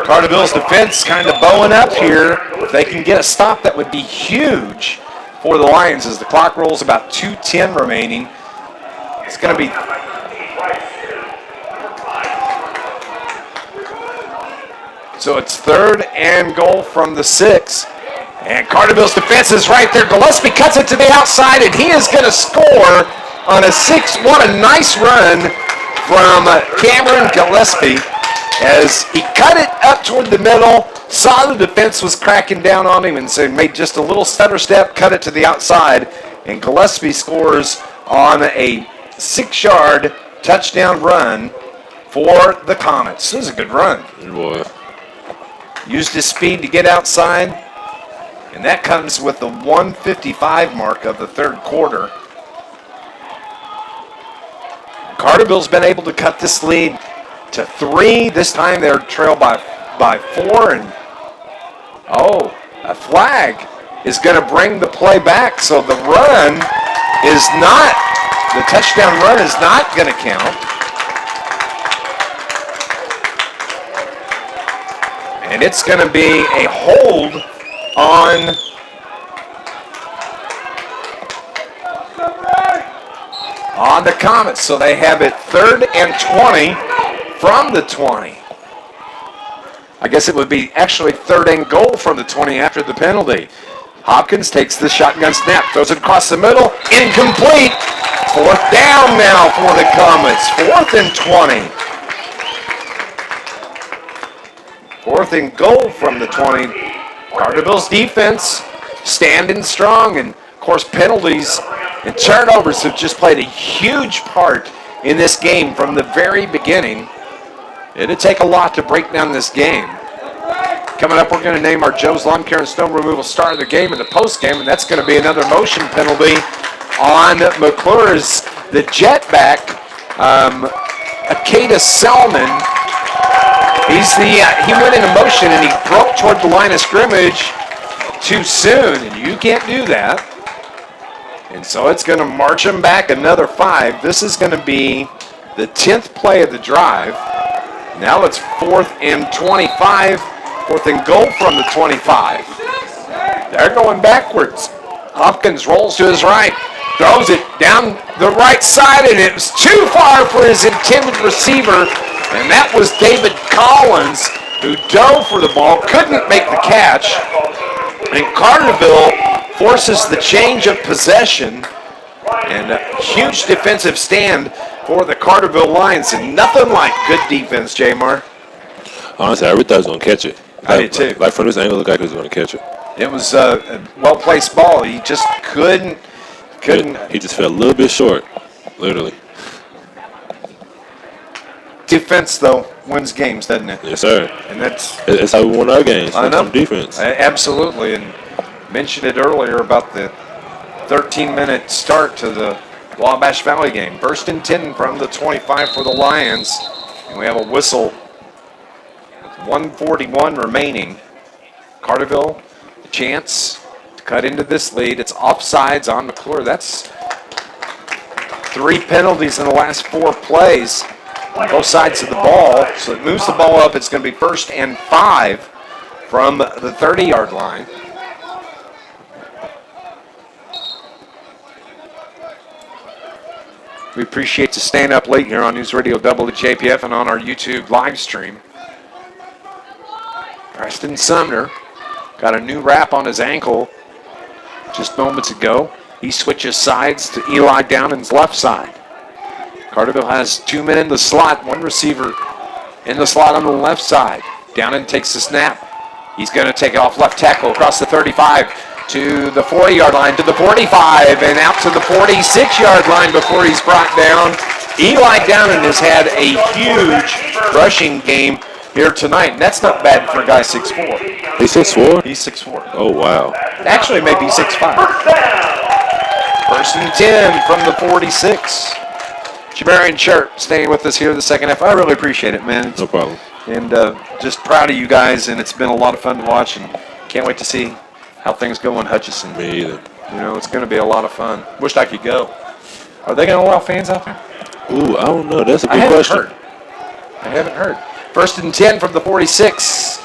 Carterville's defense kind of bowing up here. If they can get a stop, that would be huge for the Lions as the clock rolls, about 2:10 remaining. It's going to be so it's third and goal from the 6. And Carterville's defense is right there. Gillespie cuts it to the outside, and he is going to score on a 6. What a nice run from Cameron Gillespie as he cut it up toward the middle, saw the defense was cracking down on him, and so made just a little stutter step, cut it to the outside, and Gillespie scores on a 6-yard touchdown run for the Comets. This is a good run. Good boy. Used his speed to get outside, and that comes with the 1:55 mark of the third quarter. Carterville's been able to cut this lead to 3. This time they're trailed by 4, and a flag is going to bring the play back. So the touchdown run is not going to count. And it's going to be a hold on the Comets. So they have it third and 20 from the 20. I guess it would be actually third and goal from the 20 after the penalty. Hopkins takes the shotgun snap, throws it across the middle, incomplete. Fourth down now for the Comets. 4th and 20. 4th and goal from the 20. Carterville's defense standing strong, and of course penalties and turnovers have just played a huge part in this game from the very beginning. It'd take a lot to break down this game. Coming up, we're going to name our Joe's Lawn Care and Snow Removal star of the game in the post game, and that's going to be another motion penalty on McClure's the jetback, Akeda Selman. He went into motion and he broke toward the line of scrimmage, too soon, and you can't do that. And so it's going to march them back another 5. This is going to be the 10th play of the drive. Now it's 4th and 25, 4th and goal from the 25. They're going backwards. Hopkins rolls to his right, throws it down the right side, and it was too far for his intended receiver, and that was David Collins, who dove for the ball, couldn't make the catch, and Carterville forces the change of possession, and a huge defensive stand for the Carterville Lions, and nothing like good defense, J-Mar. Honestly, I really thought he was going to catch it. I did too. Like from this angle, it looked like he was going to catch it. It was a well-placed ball. He just couldn't. He just fell a little bit short, literally. Defense, though, wins games, doesn't it? Yes, sir. And that's how we won our games. I know. From defense. Absolutely. And mentioned it earlier about the 13-minute start to the Wabash Valley game. 1st and 10 from the 25 for the Lions. And we have a whistle. 1:41 remaining. Carterville, a chance to cut into this lead. It's offsides on McCluer. That's 3 penalties in the last 4 plays on both sides of the ball. So it moves the ball up. It's going to be 1st and 5 from the 30-yard line. We appreciate you staying up late here on NewsRadio WJPF and on our YouTube live stream. Preston Sumner got a new wrap on his ankle just moments ago. He switches sides to Eli Downan's left side. Carterville has 2 men in the slot, 1 receiver in the slot on the left side. Downan takes the snap. He's going to take it off left tackle across the 35 to the 40-yard line, to the 45, and out to the 46-yard line before he's brought down. Eli Downan has had a huge rushing game here tonight, and that's not bad for a guy 6'4". He's 6'4"? He's 6'4". Oh, wow. Actually, maybe 6'5". 1st and 10 from the 46. Jamarian Sharp staying with us here the second half. I really appreciate it, man. No problem. And just proud of you guys, and it's been a lot of fun to watch, and can't wait to see how things go in Hutchinson. Me either. You know, it's going to be a lot of fun. Wished I could go. Are they going to allow fans out there? Ooh, I don't know. That's a good question. I haven't heard. 1st and 10 from the 46.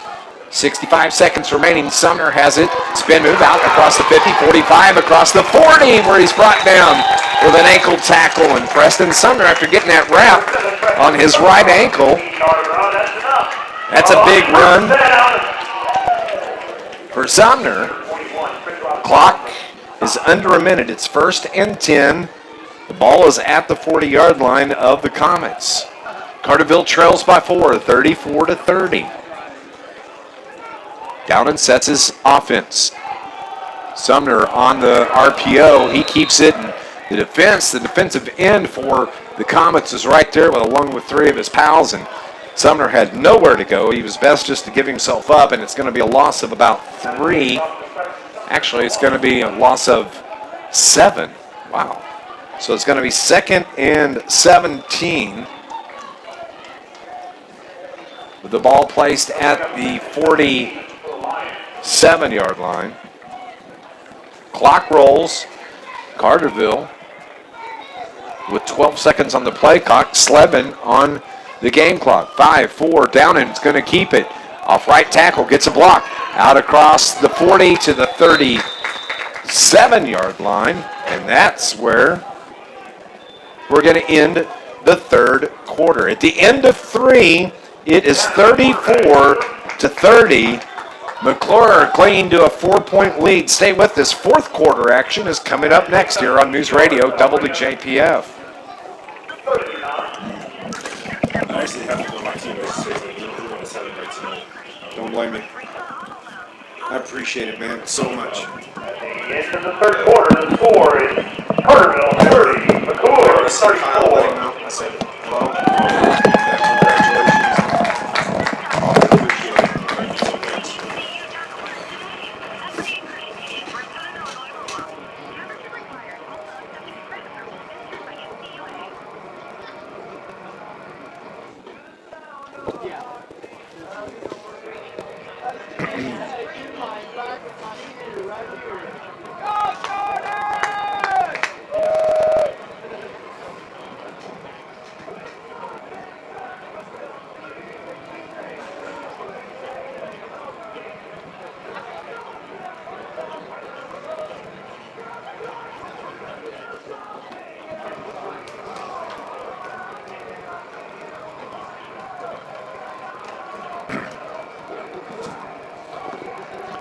65 seconds remaining. Sumner has it. Spin move out across the 50, 45, across the 40, where he's brought down with an ankle tackle. And Preston Sumner, after getting that wrap on his right ankle, that's a big run for Sumner. Clock is under a minute. It's 1st and 10. The ball is at the 40-yard line of the Comets. Carterville trails by 4, 34-30. Downan sets his offense. Sumner on the RPO. He keeps it. And the defensive end for the Comets is right there along with 3 of his pals. And Sumner had nowhere to go. He was best just to give himself up. And it's going to be a loss of about 3. Actually, it's going to be a loss of 7. Wow. So it's going to be 2nd and 17. With the ball placed at the 47-yard line. Clock rolls. Carterville with 12 seconds on the play clock. Slevin on the game clock. 5, 4, down, and it's going to keep it. Off right tackle, gets a block. Out across the 40 to the 37-yard line. And that's where we're going to end the 3rd quarter. At the end of 3, it is 34-30. McCluer clinging to a 4-point lead. Stay with us. 4th quarter action is coming up next here on NewsRadio WJPF. I actually have to go to my teammates. Who want to celebrate tonight? Don't blame me. I appreciate it, man, so much. At the end of the 3rd quarter, the score is Carterville 30, McCluer 34. I said, hello. Congratulations.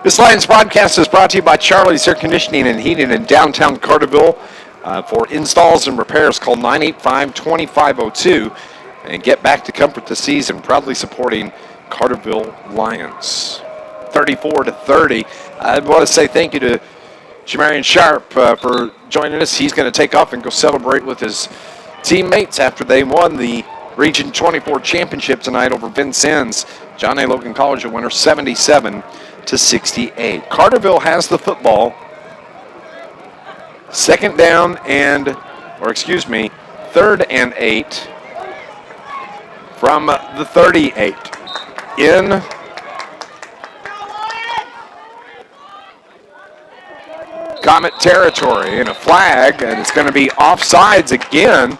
This Lions broadcast is brought to you by Charlie's Air Conditioning and Heating in downtown Carterville. For installs and repairs, call 985-2502 and get back to comfort this season. Proudly supporting Carterville Lions. 34-30. I want to say thank you to Jamarian Sharp for joining us. He's going to take off and go celebrate with his teammates after they won the Region 24 championship tonight over Vincennes. John A. Logan College a winner 77-68. Carterville has the football. Third and 8 from the 38 in Comet territory, and a flag, and it's going to be offsides again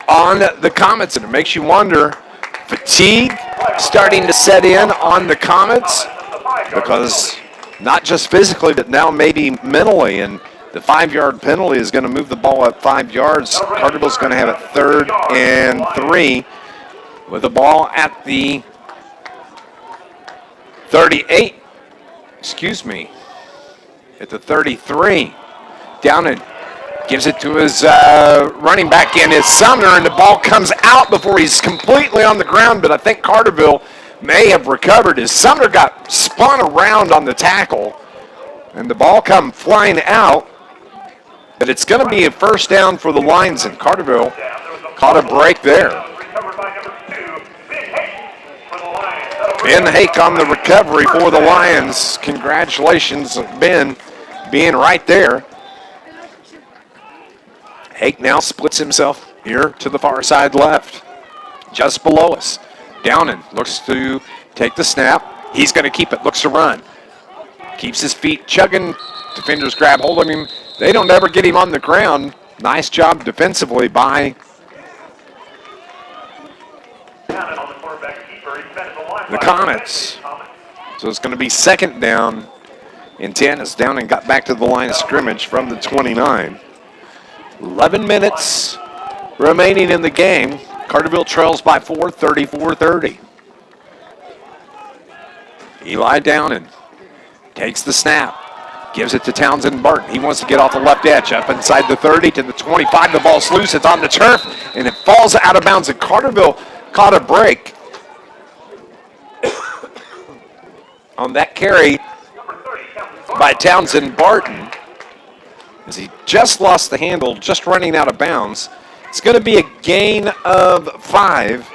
on the Comets, and it makes you wonder, fatigue starting to set in on the Comets, because not just physically, but now maybe mentally, and the 5-yard penalty is going to move the ball up 5 yards. Carterville's going to have it 3rd and 3 with the ball at the 38, at the 33. Down and gives it to his running back in, his Sumner, and the ball comes out before he's completely on the ground, but I think Carterville may have recovered. His Sumner got spun around on the tackle, and the ball come flying out, but it's going to be a first down for the Lions, and Carterville caught a break there. Ben Hake on the recovery for the Lions. Congratulations, Ben, being right there. Hake now splits himself here to the far side left, just below us. Downing looks to take the snap. He's going to keep it, looks to run. Keeps his feet chugging. Defenders grab hold of him. They don't ever get him on the ground. Nice job defensively by the Comets. So it's going to be 2nd down and 10 as Downing got back to the line of scrimmage from the 29. 11 minutes remaining in the game. Carterville trails by 4, 34-30. Eli Downing takes the snap, gives it to Townsend Barton. He wants to get off the left edge, up inside the 30 to the 25. The ball's loose, it's on the turf, and it falls out of bounds, and Carterville caught a break on that carry by Townsend Barton, as he just lost the handle, just running out of bounds. It's going to be a gain of 5,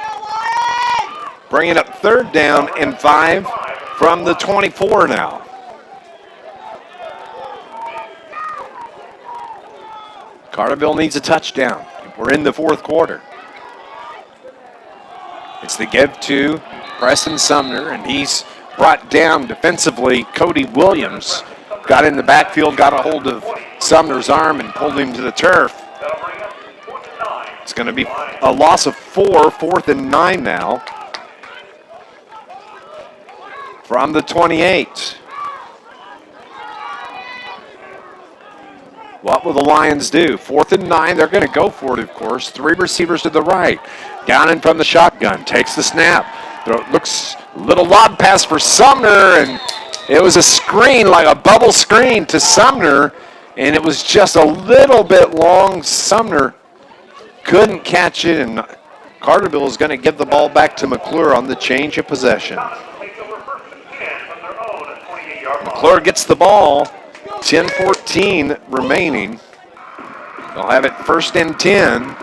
bringing up 3rd down and 5 from the 24 now. Carterville needs a touchdown. We're in the 4th quarter. It's the give to Preston Sumner, and he's brought down defensively. Cody Williams got in the backfield, got a hold of Sumner's arm, and pulled him to the turf. It's going to be a loss of 4, 4th and 9 now from the 28. What will the Lions do? 4th and 9, they're going to go for it, of course. 3 receivers to the right. Down in from the shotgun, takes the snap. Looks a little lob pass for Sumner, and it was a screen, like a bubble screen to Sumner, and it was just a little bit long. Sumner couldn't catch it, and Carterville is going to give the ball back to McCluer on the change of possession. McCluer gets the ball, 10-14 remaining. They'll have it 1st and 10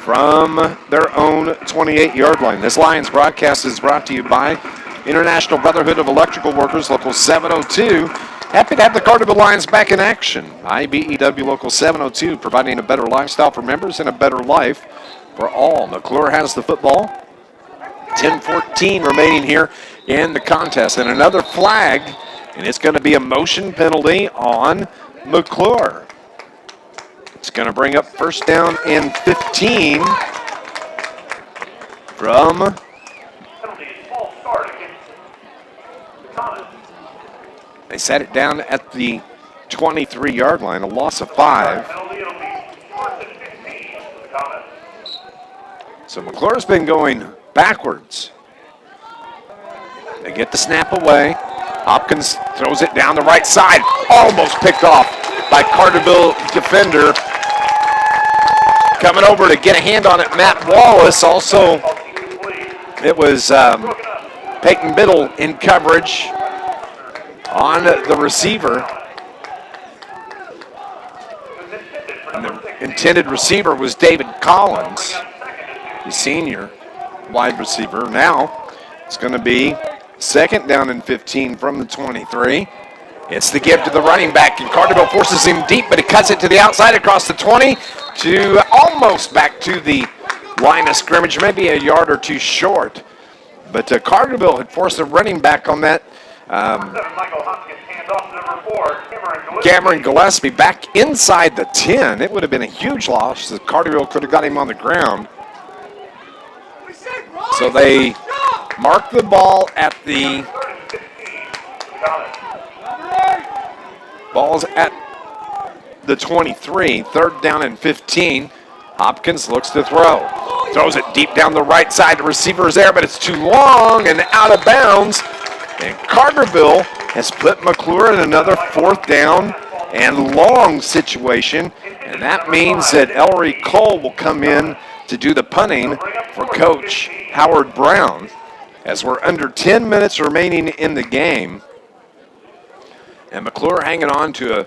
from their own 28-yard line. This Lions broadcast is brought to you by International Brotherhood of Electrical Workers, Local 702. Happy to have the Carterville Lions back in action. IBEW Local 702, providing a better lifestyle for members and a better life for all. McCluer has the football. 10-14 remaining here in the contest. And another flag, and it's going to be a motion penalty on McCluer. It's going to bring up 1st down and 15 from they set it down at the 23-yard line, a loss of 5. So McCluer's been going backwards. They get the snap away. Hopkins throws it down the right side. Almost picked off by Carterville defender. Coming over to get a hand on it, Matt Wallace. Also, it was Peyton Biddle in coverage on the receiver. And the intended receiver was David Collins, the senior wide receiver. Now it's going to be second down and 15 from the 23. It's the give to the running back, and Carterville forces him deep, but he cuts it to the outside across the 20 to almost back to the line of scrimmage, maybe a yard or two short. But Carterville had forced the running back on that. Cameron Gillespie back inside the 10. It would have been a huge loss if Carterville could have got him on the ground. So they mark the ball at the ball's at the 23, third down and 15. Hopkins looks to throw. Throws it deep down the right side. The receiver is there, but it's too long and out of bounds. And Carterville has put McCluer in another fourth down and long situation. And that means that Ellery Cole will come in to do the punting for Coach Howard Brown, as we're under 10 minutes remaining in the game. And McCluer hanging on to a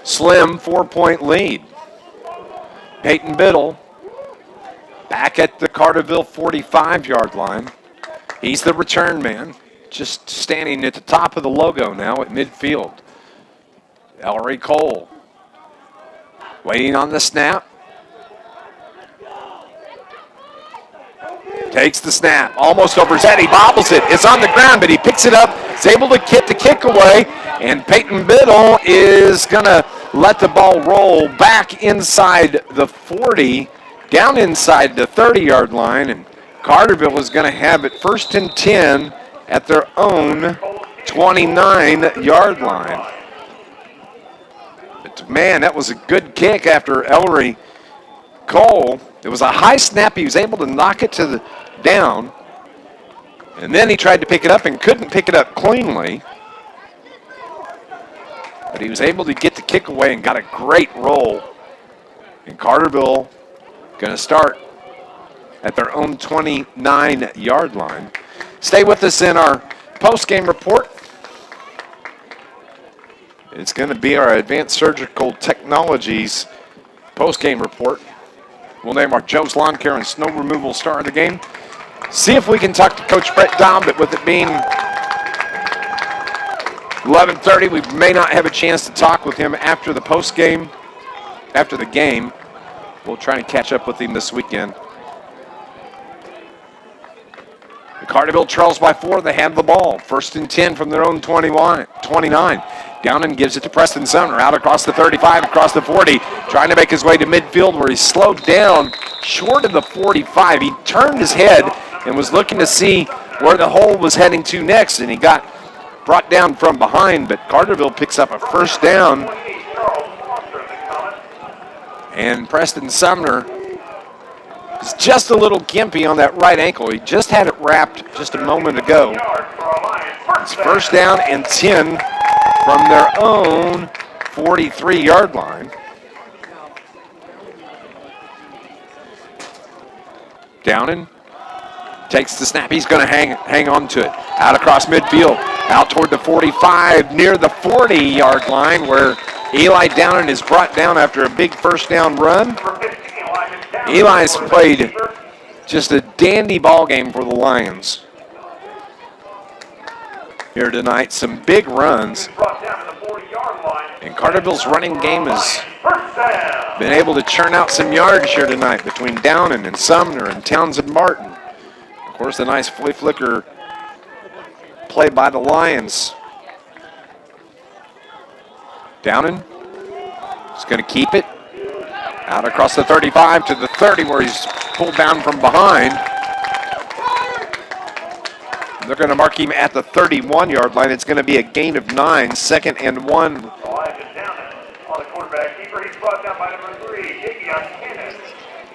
slim 4-point lead. Peyton Biddle back at the Carterville 45-yard line. He's the return man, just standing at the top of the logo now at midfield. Ellery Cole waiting on the snap. Takes the snap, almost over his head. He bobbles it. It's on the ground, but he picks it up. He's able to get the kick away, and Peyton Biddle is going to let the ball roll back inside the 40, down inside the 30-yard line, and Carterville is going to have it first and 10 at their own 29-yard line. But man, that was a good kick after Ellery Cole. It was a high snap. He was able to knock it to the down, and then he tried to pick it up and couldn't pick it up cleanly. But he was able to get the kick away and got a great roll. And Carterville going to start at their own 29-yard line. Stay with us in our post-game report. It's going to be our Advanced Surgical Technologies post-game report. We'll name our Joe's Lawn Care and Snow Removal star of the game. See if we can talk to Coach Brett Daum, but with it being 11:30, we may not have a chance to talk with him after the post-game, after the game. We'll try and catch up with him this weekend. The Carterville trails by 4. They have the ball. First and 10 from their own 29. Downen gives it to Preston Sumner, out across the 35, across the 40, trying to make his way to midfield where he's slowed down short of the 45. He turned his head and was looking to see where the hole was heading to next, and he got brought down from behind, but Carterville picks up a first down. And Preston Sumner is just a little gimpy on that right ankle. He just had it wrapped just a moment ago. It's first down and 10 from their own 43-yard line. Downen takes the snap. He's going to hang on to it. Out across midfield, out toward the 45, near the 40-yard line, where Eli Downen is brought down after a big first down run. Eli's played just a dandy ball game for the Lions here tonight. Some big runs. And Carterville's running game has been able to churn out some yards here tonight between Downen and Sumner and Townsend Martin. Of course, the nice flea flicker play by the Lions. Downen is going to keep it. Out across the 35 to the 30 where he's pulled down from behind. They're going to mark him at the 31-yard line. It's going to be a gain of 9, second and 1. On the quarterback keeper, he's brought down by number 3, Dickion Cannon.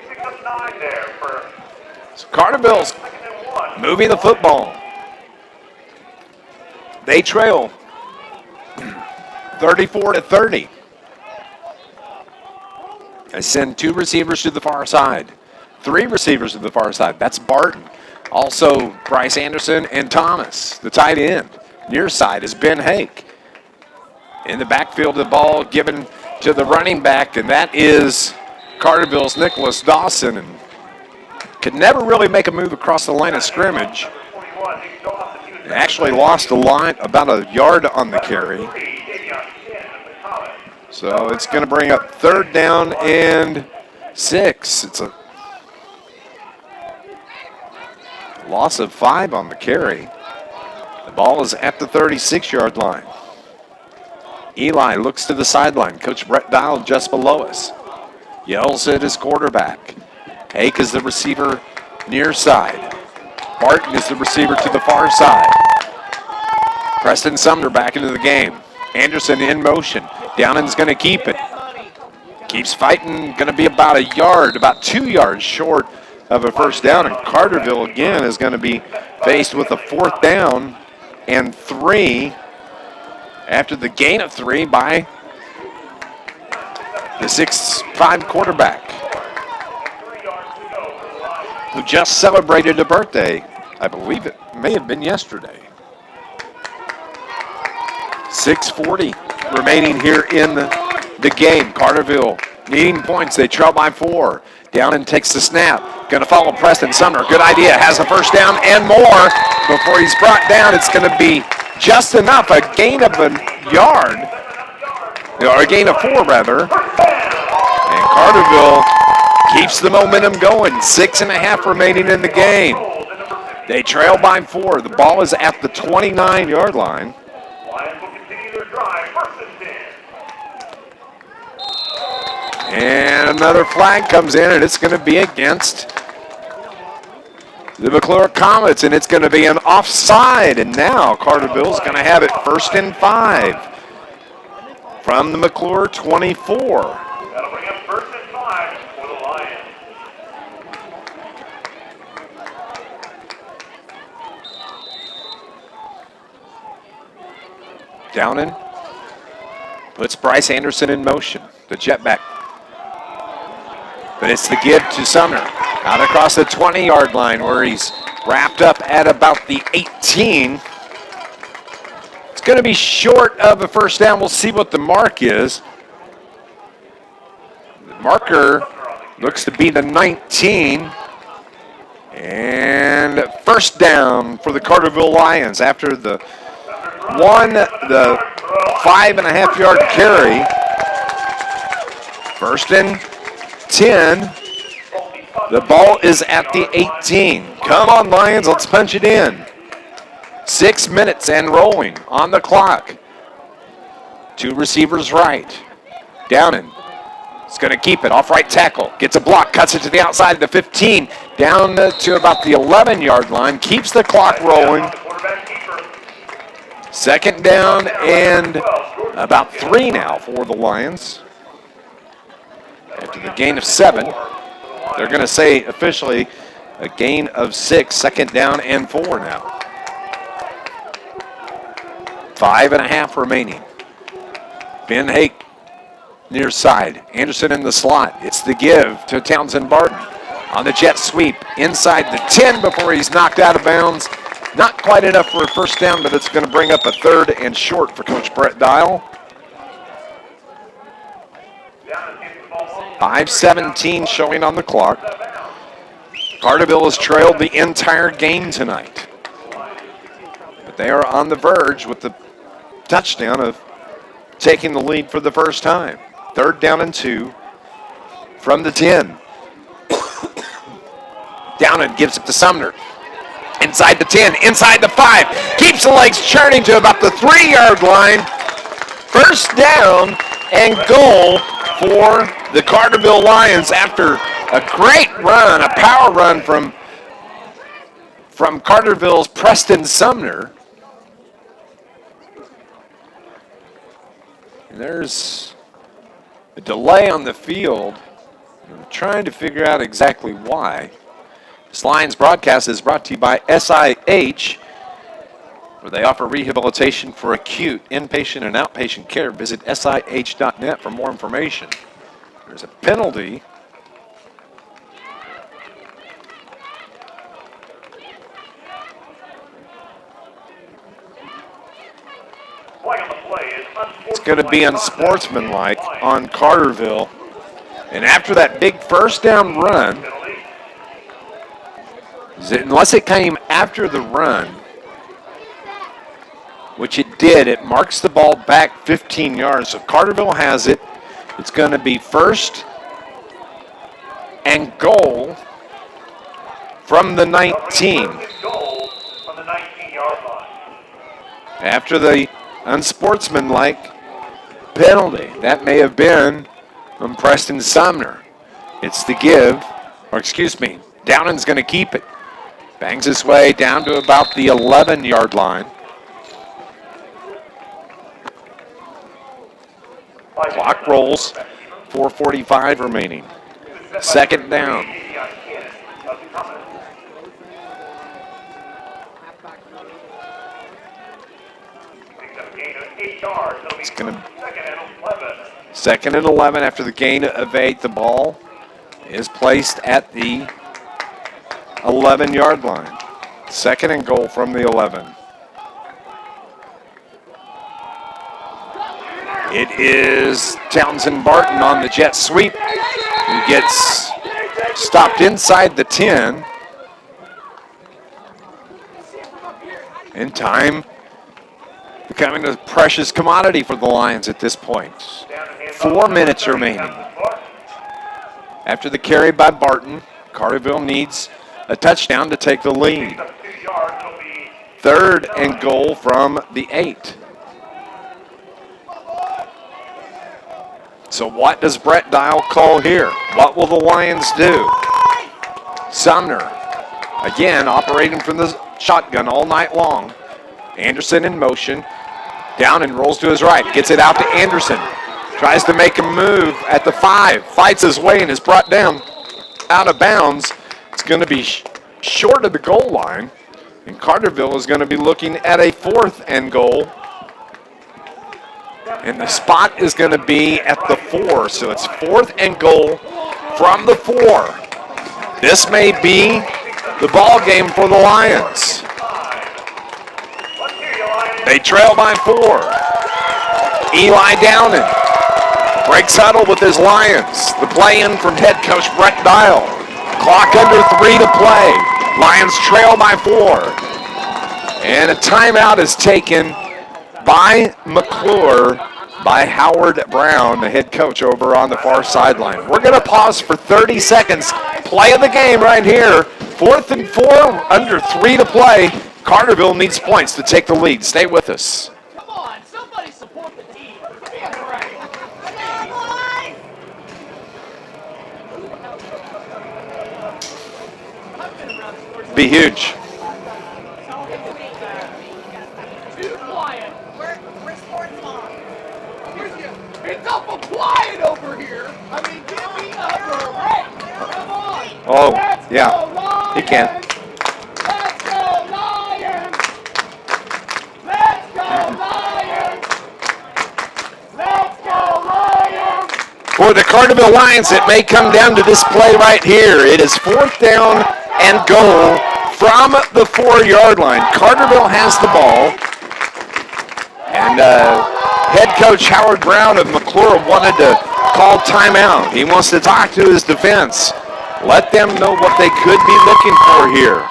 He picks up 9 there for So Carterville's moving the football. They trail 34-30. They send 2 receivers to the far side, 3 receivers to the far side. That's Barton. Also, Bryce Anderson and Thomas, the tight end. Near side is Ben Hake. In the backfield, the ball given to the running back, and that is Carterville's Nicholas Dawson. And could never really make a move across the line of scrimmage. Actually lost a line about a yard on the carry. So it's going to bring up 3rd down and 6. It's a loss of 5 on the carry. The ball is at the 36-yard line. Eli looks to the sideline. Coach Brett Dial just below us. Yells at his quarterback. Hake is the receiver near side. Barton is the receiver to the far side. Preston Sumner back into the game. Anderson in motion. Downing's going to keep it. Keeps fighting. Going to be about a yard, about 2 yards short of a first down. And Carterville again is going to be faced with a 4th down and 3 after the gain of 3 by the 6'5" quarterback, who just celebrated a birthday. I believe it may have been yesterday. 6:40 remaining here in the game. Carterville needing points. They trail by 4. Downing takes the snap. Going to follow Preston Sumner. Good idea. Has a first down and more. Before he's brought down, it's going to be just enough. A gain of a yard. Or a gain of 4, rather. And Carterville keeps the momentum going. 6.5 remaining in the game. They trail by 4. The ball is at the 29-yard line. Lions will continue their drive. 1st and 10. And another flag comes in, and it's going to be against the McCluer Comets, and it's going to be an offside. And now Carterville's going to have it 1st and 5 from the McCluer 24. That'll bring up 1st and 5 for the Lions. Downing puts Bryce Anderson in motion, the jetback. But it's the give to Sumner. Out across the 20-yard line where he's wrapped up at about the 18. It's going to be short of a first down. We'll see what the mark is. The marker looks to be the 19. And 1st down for the Carterville Lions after the 5.5-yard carry. 1st and 10. The ball is at the 18. Come on, Lions, let's punch it in. 6 minutes and rolling on the clock. 2 receivers right. Downing is going to keep it. Off right tackle. Gets a block. Cuts it to the outside of the 15. Down to about the 11-yard line. Keeps the clock rolling. 2nd down and about 3 now for the Lions. After the gain of 7. They're going to say officially a gain of 6. 2nd down and 4 now. 5.5 remaining. Ben Hake near side. Anderson in the slot. It's the give to Townsend Barton. On the jet sweep. Inside the 10 before he's knocked out of bounds. Not quite enough for a first down, but it's going to bring up a 3rd and short for Coach Brett Dial. 5:17 showing on the clock. Carterville has trailed the entire game tonight. But they are on the verge with the touchdown of taking the lead for the first time. 3rd down and 2 from the 10. Downing gives it to Sumner. Inside the 10, inside the 5. Keeps the legs churning to about the 3-yard line. 1st down and goal for the Carterville Lions after a great run, a power run from Carterville's Preston Sumner. And there's a delay on the field. I'm trying to figure out exactly why. This Lions broadcast is brought to you by SIH. where they offer rehabilitation for acute, inpatient, and outpatient care. Visit SIH.net for more information. There's a penalty. It's going to be unsportsmanlike on Carterville. And after that big first down run, unless it came after the run, which it did, it marks the ball back 15 yards. So Carterville has it. It's going to be first and goal from the 19. After the unsportsmanlike penalty. That may have been from Preston Sumner. It's the give, or excuse me, Downing's going to keep it. Bangs his way down to about the 11-yard line. Clock rolls, 4:45 remaining. Second down. It's going to second and 11 after the gain of 8. The ball is placed at the 11-yard line. Second and goal from the 11. It is Townsend Barton on the jet sweep, who gets stopped inside the 10. And time becoming a precious commodity for the Lions at this point. 4 minutes remaining. After the carry by Barton, Carterville needs a touchdown to take the lead. Third and goal from the 8. So what does Brett Dial call here? What will the Lions do? Sumner, again, operating from the shotgun all night long. Anderson in motion. Down and rolls to his right. Gets it out to Anderson. Tries to make a move at the 5. Fights his way and is brought down out of bounds. It's going to be short of the goal line. And Carterville is going to be looking at a 4th and goal. And the spot is going to be at the 4. So it's 4th and goal from the 4. This may be the ball game for the Lions. They trail by 4. Eli Downing breaks huddle with his Lions. The play in from head coach Brett Dial. Clock under 3 to play. Lions trail by 4. And a timeout is taken by McCluer, by Howard Brown, the head coach over on the far sideline. We're going to pause for 30 seconds. Play of the game right here. 4th and 4, under 3 to play. Carterville needs points to take the lead. Stay with us. Come on, somebody support the team. Be huge. Too quiet. We're sports mom. It's awful quiet over here. I mean, give me a break. Come on. Oh, Let's yeah. go, Lions. He can. Let's go, Lions. Let's go, Lions. Let's go, Lions. For the Carterville Lions, it may come down to this play right here. It is 4th down and goal from the 4-yard line. Carterville has the ball. And head coach Howard Brown of McCluer wanted to call timeout. He wants to talk to his defense. Let them know what they could be looking for here.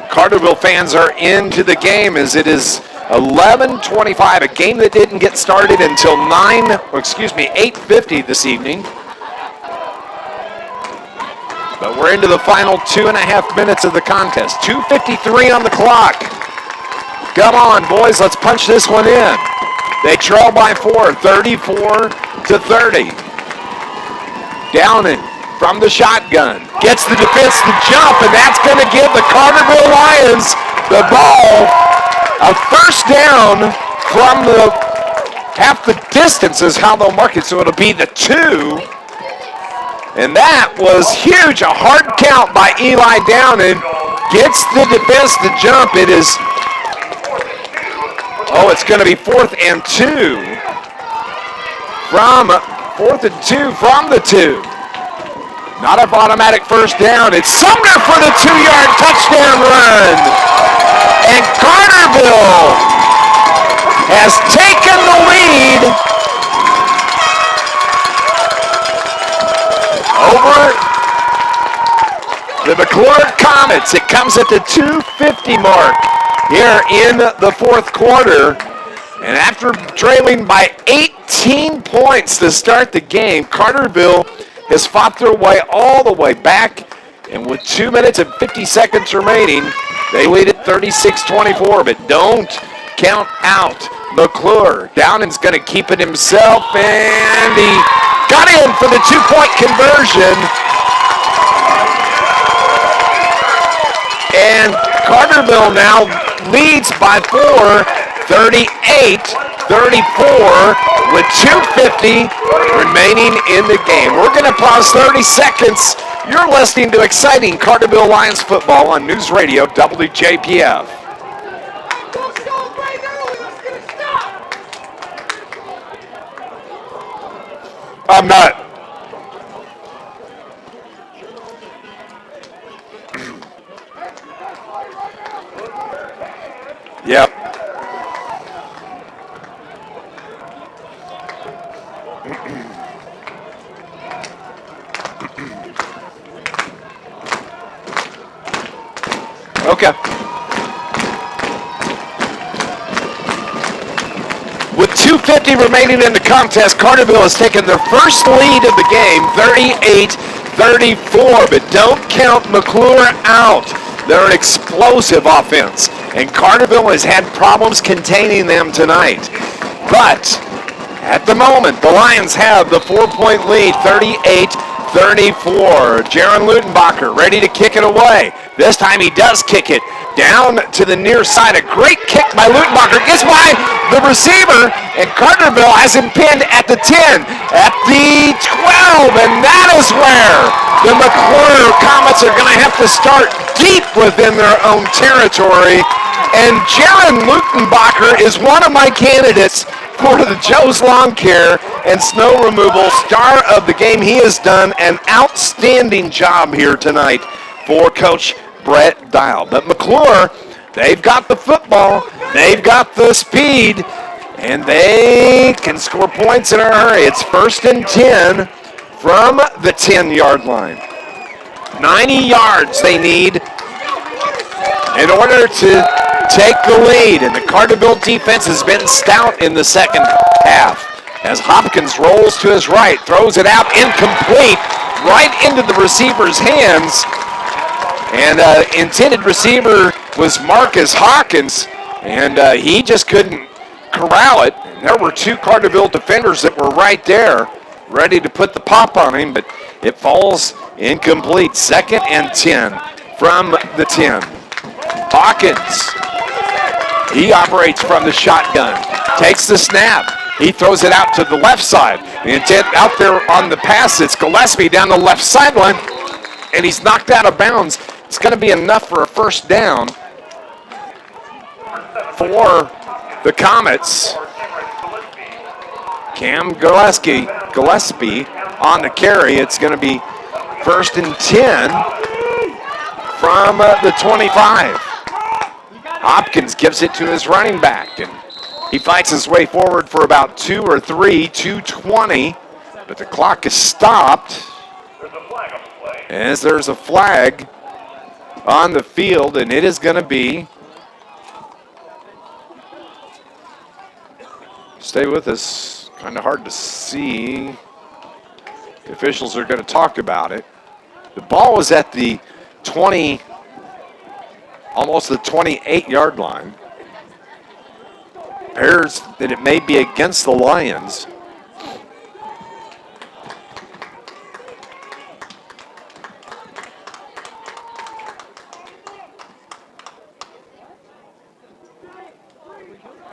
Carterville fans are into the game as it is 11:25, a game that didn't get started until 8:50 this evening. But we're into the final 2.5 minutes of the contest. 2:53 on the clock. Come on, boys, let's punch this one in. They trail by 4, 34-30. Downing from the shotgun. Gets the defense to jump, and that's going to give the Carterville Lions the ball. A first down from the half the distance is how they'll mark it, so it'll be the 2. And that was huge, a hard count by Eli Downing. Gets the defense to jump. It is, it's going to be 4th and 2 from the 2. Not an automatic first down. It's Sumner for the 2-yard touchdown run. And Carterville has taken the lead over the McCluer Comets. It comes at the 2:50 mark here in the 4th quarter. And after trailing by 18 points to start the game, Carterville has fought their way all the way back. And with 2 minutes and 50 seconds remaining, they lead at 36-24. But don't count out McCluer. Downing's going to keep it himself, and he got in for the 2-point conversion. And Carterville now leads by 4, 38-34, with 2:50 remaining in the game. We're going to pause 30 seconds. You're listening to exciting Carterville Lions football on News Radio WJPF. I'm not. Yep. Okay. With 2:50 remaining in the contest, Carterville has taken their first lead of the game, 38-34. But don't count McCluer out. They're an explosive offense, and Carterville has had problems containing them tonight. But at the moment, the Lions have the 4-point lead, 38-34. Jaron Lutenbacher ready to kick it away. This time he does kick it down to the near side. A great kick by Lutenbacher. Gets by the receiver, and Carterville has him pinned at the 10, at the 12, and that is where the McCluer Comets are going to have to start deep within their own territory. And Jaron Lutenbacher is one of my candidates for the Joe's Lawn Care and Snow Removal Star of the Game. He has done an outstanding job here tonight for Coach Brett Dial. But McCluer, they've got the football, they've got the speed, and they can score points in a hurry. It's 1st and 10 from the 10-yard line. 90 yards they need in order to take the lead, and the Carterville defense has been stout in the second half. As Hopkins rolls to his right, throws it out incomplete, right into the receiver's hands. And intended receiver was Marcus Hawkins, and he just couldn't corral it. And there were 2 Carterville defenders that were right there, ready to put the pop on him, but it falls incomplete. 2nd and 10 from the 10. Hawkins, he operates from the shotgun, takes the snap. He throws it out to the left side. The intent out there on the pass, it's Gillespie down the left sideline, and he's knocked out of bounds. It's going to be enough for a first down for the Comets. Cam Gillespie on the carry. It's going to be 1st and 10 from the 25. Hopkins gives it to his running back, and he fights his way forward for about 2 or 3, 2:20, but the clock is stopped as there's a flag on the field, and it is going to be, stay with us, kind of hard to see. The officials are going to talk about it. The ball is at the 20, almost the 28-yard line. Appears that it may be against the Lions.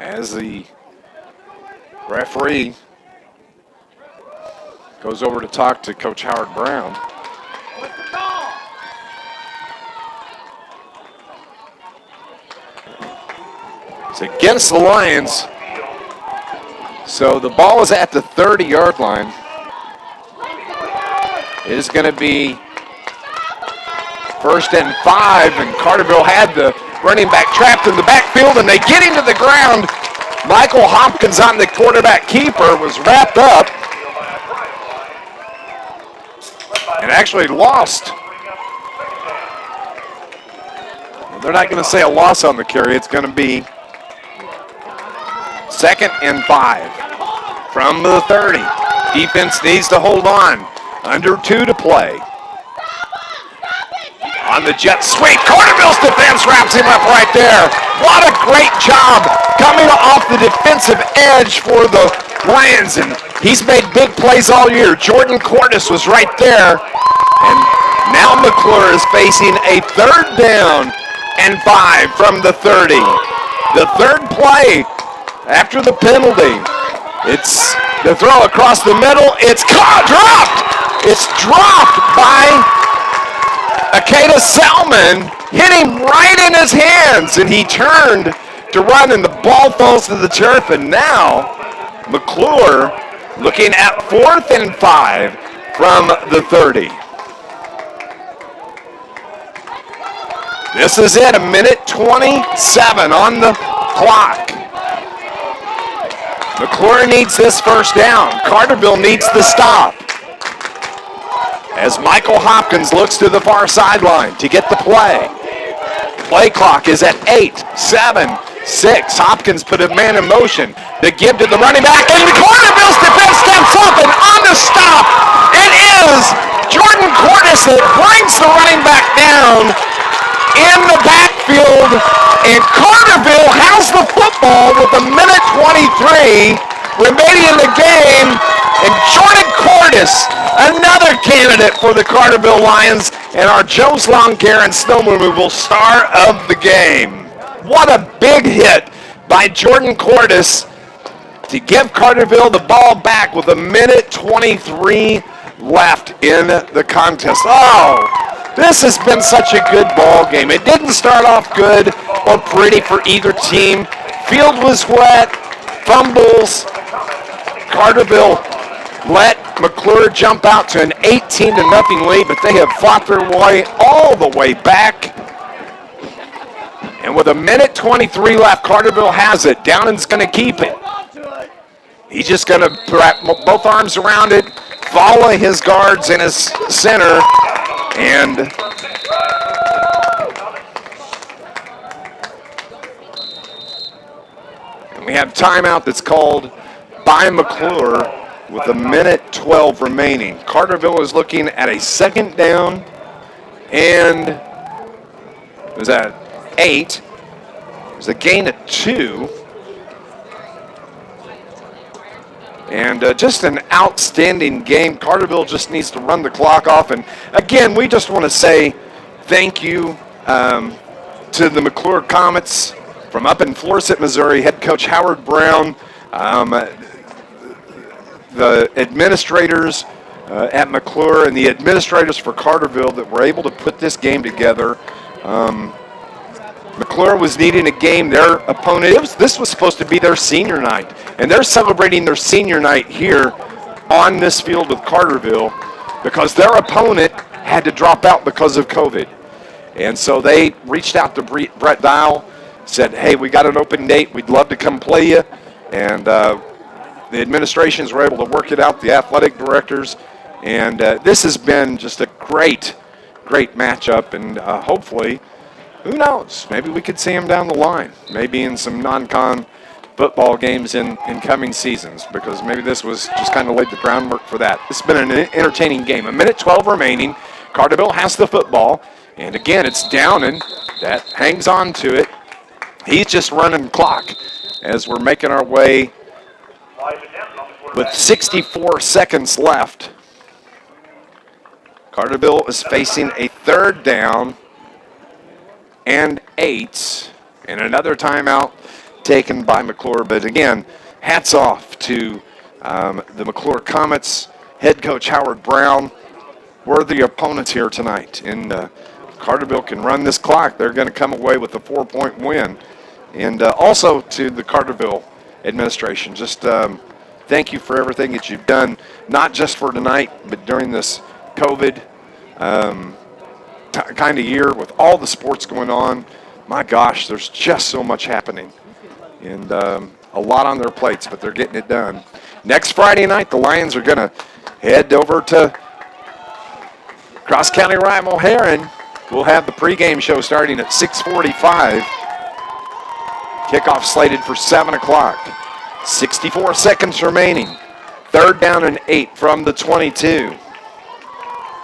As the referee goes over to talk to Coach Howard Brown. It's against the Lions. So the ball is at the 30-yard line. It is going to be 1st and 5, and Carterville had the running back trapped in the backfield, and they get him to the ground. Michael Hopkins on the quarterback keeper was wrapped up and actually lost. They're not going to say a loss on the carry. It's going to be 2nd and 5 from the 30. Defense needs to hold on. Under 2 to play. On the jet sweep, Carterville's defense wraps him up right there. What a great job coming off the defensive edge for the Lions, and he's made big plays all year. Jordan Cordes was right there, and now McCluer is facing a 3rd down and 5 from the 30. The 3rd play after the penalty. It's the throw across the middle. It's dropped. It's dropped by Akeda Salmon, hit him right in his hands, and he turned to run, and the ball falls to the turf, and now McCluer looking at 4th and 5 from the 30. This is it, 1:27 on the clock. McCluer needs this 1st down. Carterville needs the stop. As Michael Hopkins looks to the far sideline to get the play. Play clock is at 8, 7, 6. Hopkins put a man in motion. The give to the running back, and Carterville's defense steps up, and on the stop, it is Jordan Cordes that brings the running back down in the backfield, and Carterville has the football with 1:23 remaining in the game, and Jordan Cordes, another candidate for the Carterville Lions, and our Joe's Lawn Care and Snow Removal star of the game. What a big hit by Jordan Cordes to give Carterville the ball back with 1:23 left in the contest. Oh, this has been such a good ball game. It didn't start off good or pretty for either team. Field was wet, fumbles. Carterville let McCluer jump out to an 18-0 lead, but they have fought their way all the way back. And with 1:23 left, Carterville has it. Downan's going to keep it. He's just going to wrap both arms around it, follow his guards in his center, and we have timeout that's called by McCluer with 1:12 remaining. Carterville is looking at a 2nd down and was that 8. There's a gain of 2. And just an outstanding game. Carterville just needs to run the clock off. And again, we just want to say thank you to the McCluer Comets from up in Florissant, Missouri, head coach Howard Brown, the administrators at McCluer, and the administrators for Carterville that were able to put this game together. McCluer was needing a game. Their opponent, this was supposed to be their senior night, and they're celebrating their senior night here on this field with Carterville because their opponent had to drop out because of COVID. And so they reached out to Brett Dial, said, hey, we got an open date. We'd love to come play you. And the administrations were able to work it out, the athletic directors. And this has been just a great matchup. And hopefully, who knows, maybe we could see them down the line, maybe in some non-con football games in coming seasons, because maybe this was just kind of laid the groundwork for that. It's been an entertaining game. 1:12 remaining. Carterville has the football. And again, it's Downan that hangs on to it. He's just running clock as we're making our way with 64 seconds left. Carterville is facing a 3rd down and 8, and another timeout taken by McCluer. But again, hats off to the McCluer Comets, head coach Howard Brown. Worthy opponents here tonight. And Carterville can run this clock. They're going to come away with a 4-point win. and also to the Carterville administration. Just thank you for everything that you've done, not just for tonight, but during this COVID kind of year with all the sports going on. My gosh, there's just so much happening, and a lot on their plates, but they're getting it done. Next Friday night, the Lions are going to head over to Cross County rival Heron. We'll have the pregame show starting at 6:45. Kickoff slated for 7 o'clock. 64 seconds remaining. 3rd down and 8 from the 22.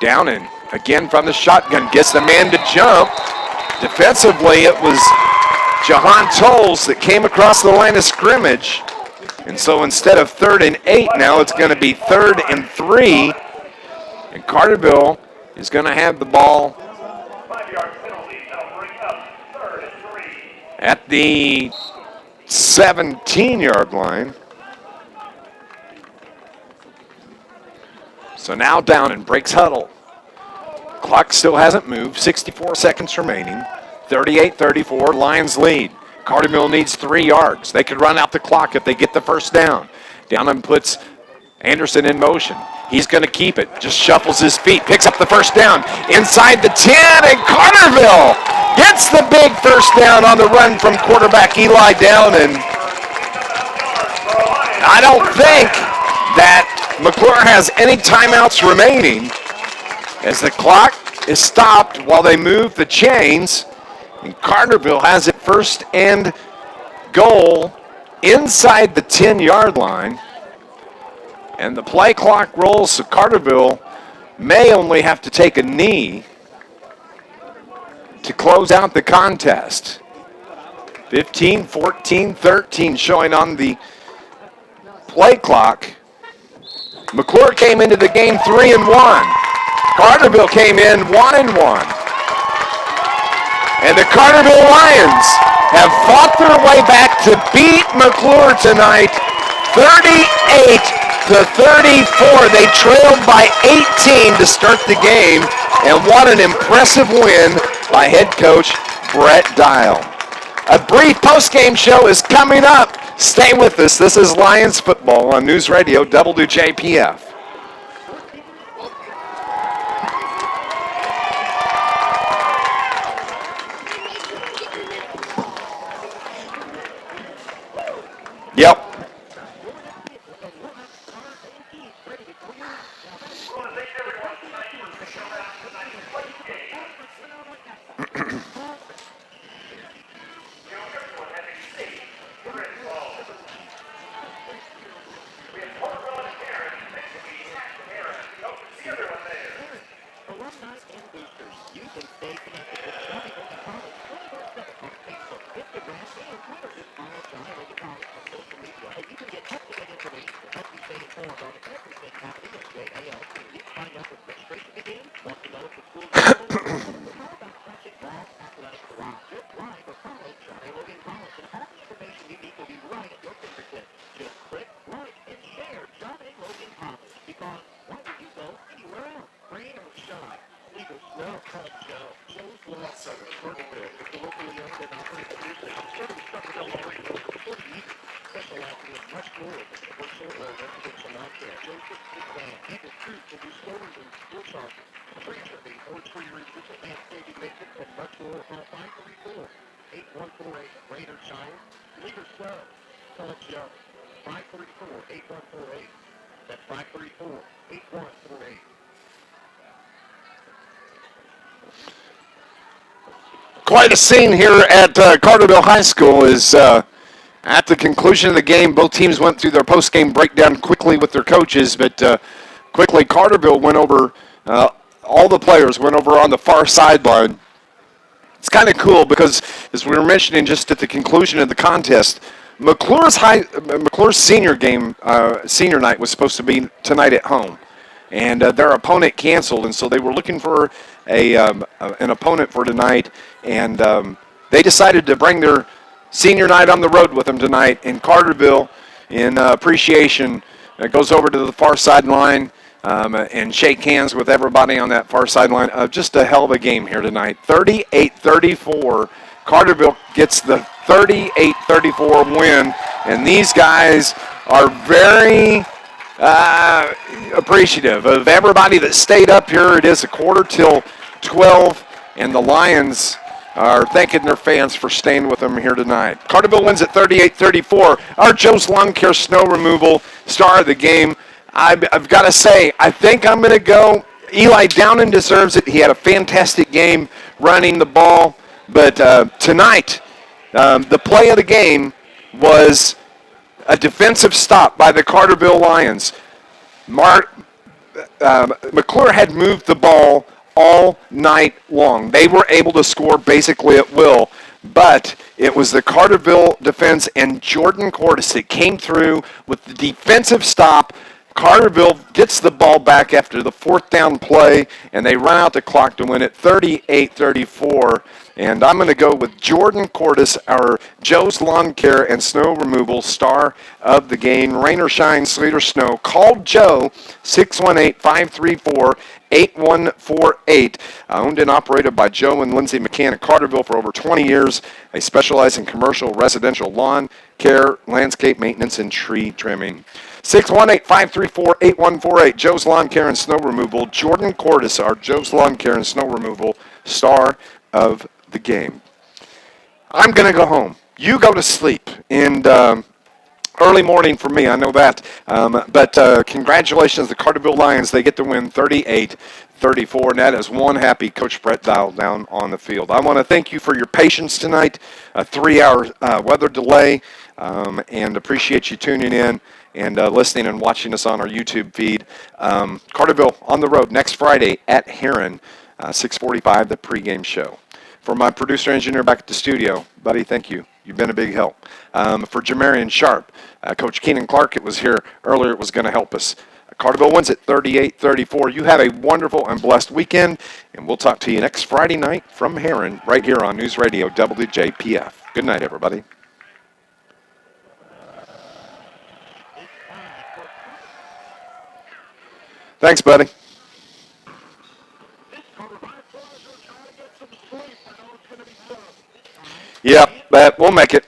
Downing again from the shotgun. Gets the man to jump. Defensively, it was Jahan Tolles that came across the line of scrimmage. And so instead of 3rd and 8, now it's going to be 3rd and 3. And Carterville is going to have the ball 5-yard penalty. That'll bring up 3rd and 3. at the 17-yard line. So now down and breaks huddle. Clock still hasn't moved. 64 seconds remaining. 38-34, Lions lead. Carterville needs 3 yards. They could run out the clock if they get the first down. Downham puts Anderson in motion. He's going to keep it. Just shuffles his feet. Picks up the first down. Inside the 10, and Carterville gets the big first down on the run from quarterback Eli Downing. I don't think that McCluer has any timeouts remaining as the clock is stopped while they move the chains. And Carterville has it 1st and goal inside the 10-yard line. And the play clock rolls, so Carterville may only have to take a knee to close out the contest. 15, 14, 13 showing on the play clock. McCluer came into the game 3-1. Carterville came in 1-1. And the Carterville Lions have fought their way back to beat McCluer tonight, 38-34. They trailed by 18 to start the game, and what an impressive win by head coach Brett Dial. A brief post-game show is coming up. Stay with us. This is Lions football on News Radio WJPF. Yep. Quite a scene here at Carterville High School is at the conclusion of the game. Both teams went through their post-game breakdown quickly with their coaches, but quickly Carterville went over, all the players went over on the far sideline. It's kind of cool because, as we were mentioning just at the conclusion of the contest, McCluer's senior game, senior night was supposed to be tonight at home. And their opponent canceled, and so they were looking for an opponent for tonight, and they decided to bring their senior night on the road with them tonight. And Carterville, in appreciation, goes over to the far sideline and shake hands with everybody on that far sideline. Just a hell of a game here tonight. 38-34, Carterville gets the 38-34 win, and these guys are very appreciative of everybody that stayed up here. It is a quarter till 12, and the Lions are thanking their fans for staying with them here tonight. Carterville wins at 38-34. Our Joe's Lawn Care Snow Removal star of the game. I've got to say, I think I'm going to go. Eli Downen deserves it. He had a fantastic game running the ball. But tonight, the play of the game was a defensive stop by the Carterville Lions. McCluer had moved the ball all night long. They were able to score basically at will, but it was the Carterville defense and Jordan Cordes that came through with the defensive stop. Carterville gets the ball back after the fourth down play, and they run out the clock to win it 38-34. And I'm going to go with Jordan Cordes, our Joe's Lawn Care and Snow Removal star of the game. Rain or shine, sleet or snow. Call Joe, 618-534-8148. Owned and operated by Joe and Lindsay McCann at Carterville for over 20 years. They specialize in commercial, residential lawn care, landscape maintenance, and tree trimming. 618-534-8148. Joe's Lawn Care and Snow Removal. Jordan Cordes, our Joe's Lawn Care and Snow Removal star of the game. I'm going to go home. You go to sleep. And early morning for me, I know that. But congratulations to the Carterville Lions. They get to win 38-34. And that is one happy Coach Brett Dial down on the field. I want to thank you for your patience tonight. A 3-hour weather delay. And appreciate you tuning in and listening and watching us on our YouTube feed. Carterville on the road next Friday at Heron, 6:45, the pregame show. For my producer engineer back at the studio, buddy, thank you. You've been a big help. For Jamarian Sharp, Coach Keenan Clark, it was here earlier, it was going to help us. Carterville wins at 38-34. You have a wonderful and blessed weekend, and we'll talk to you next Friday night from Heron right here on News Radio WJPF. Good night, everybody. Thanks, buddy. Yep, we'll make it.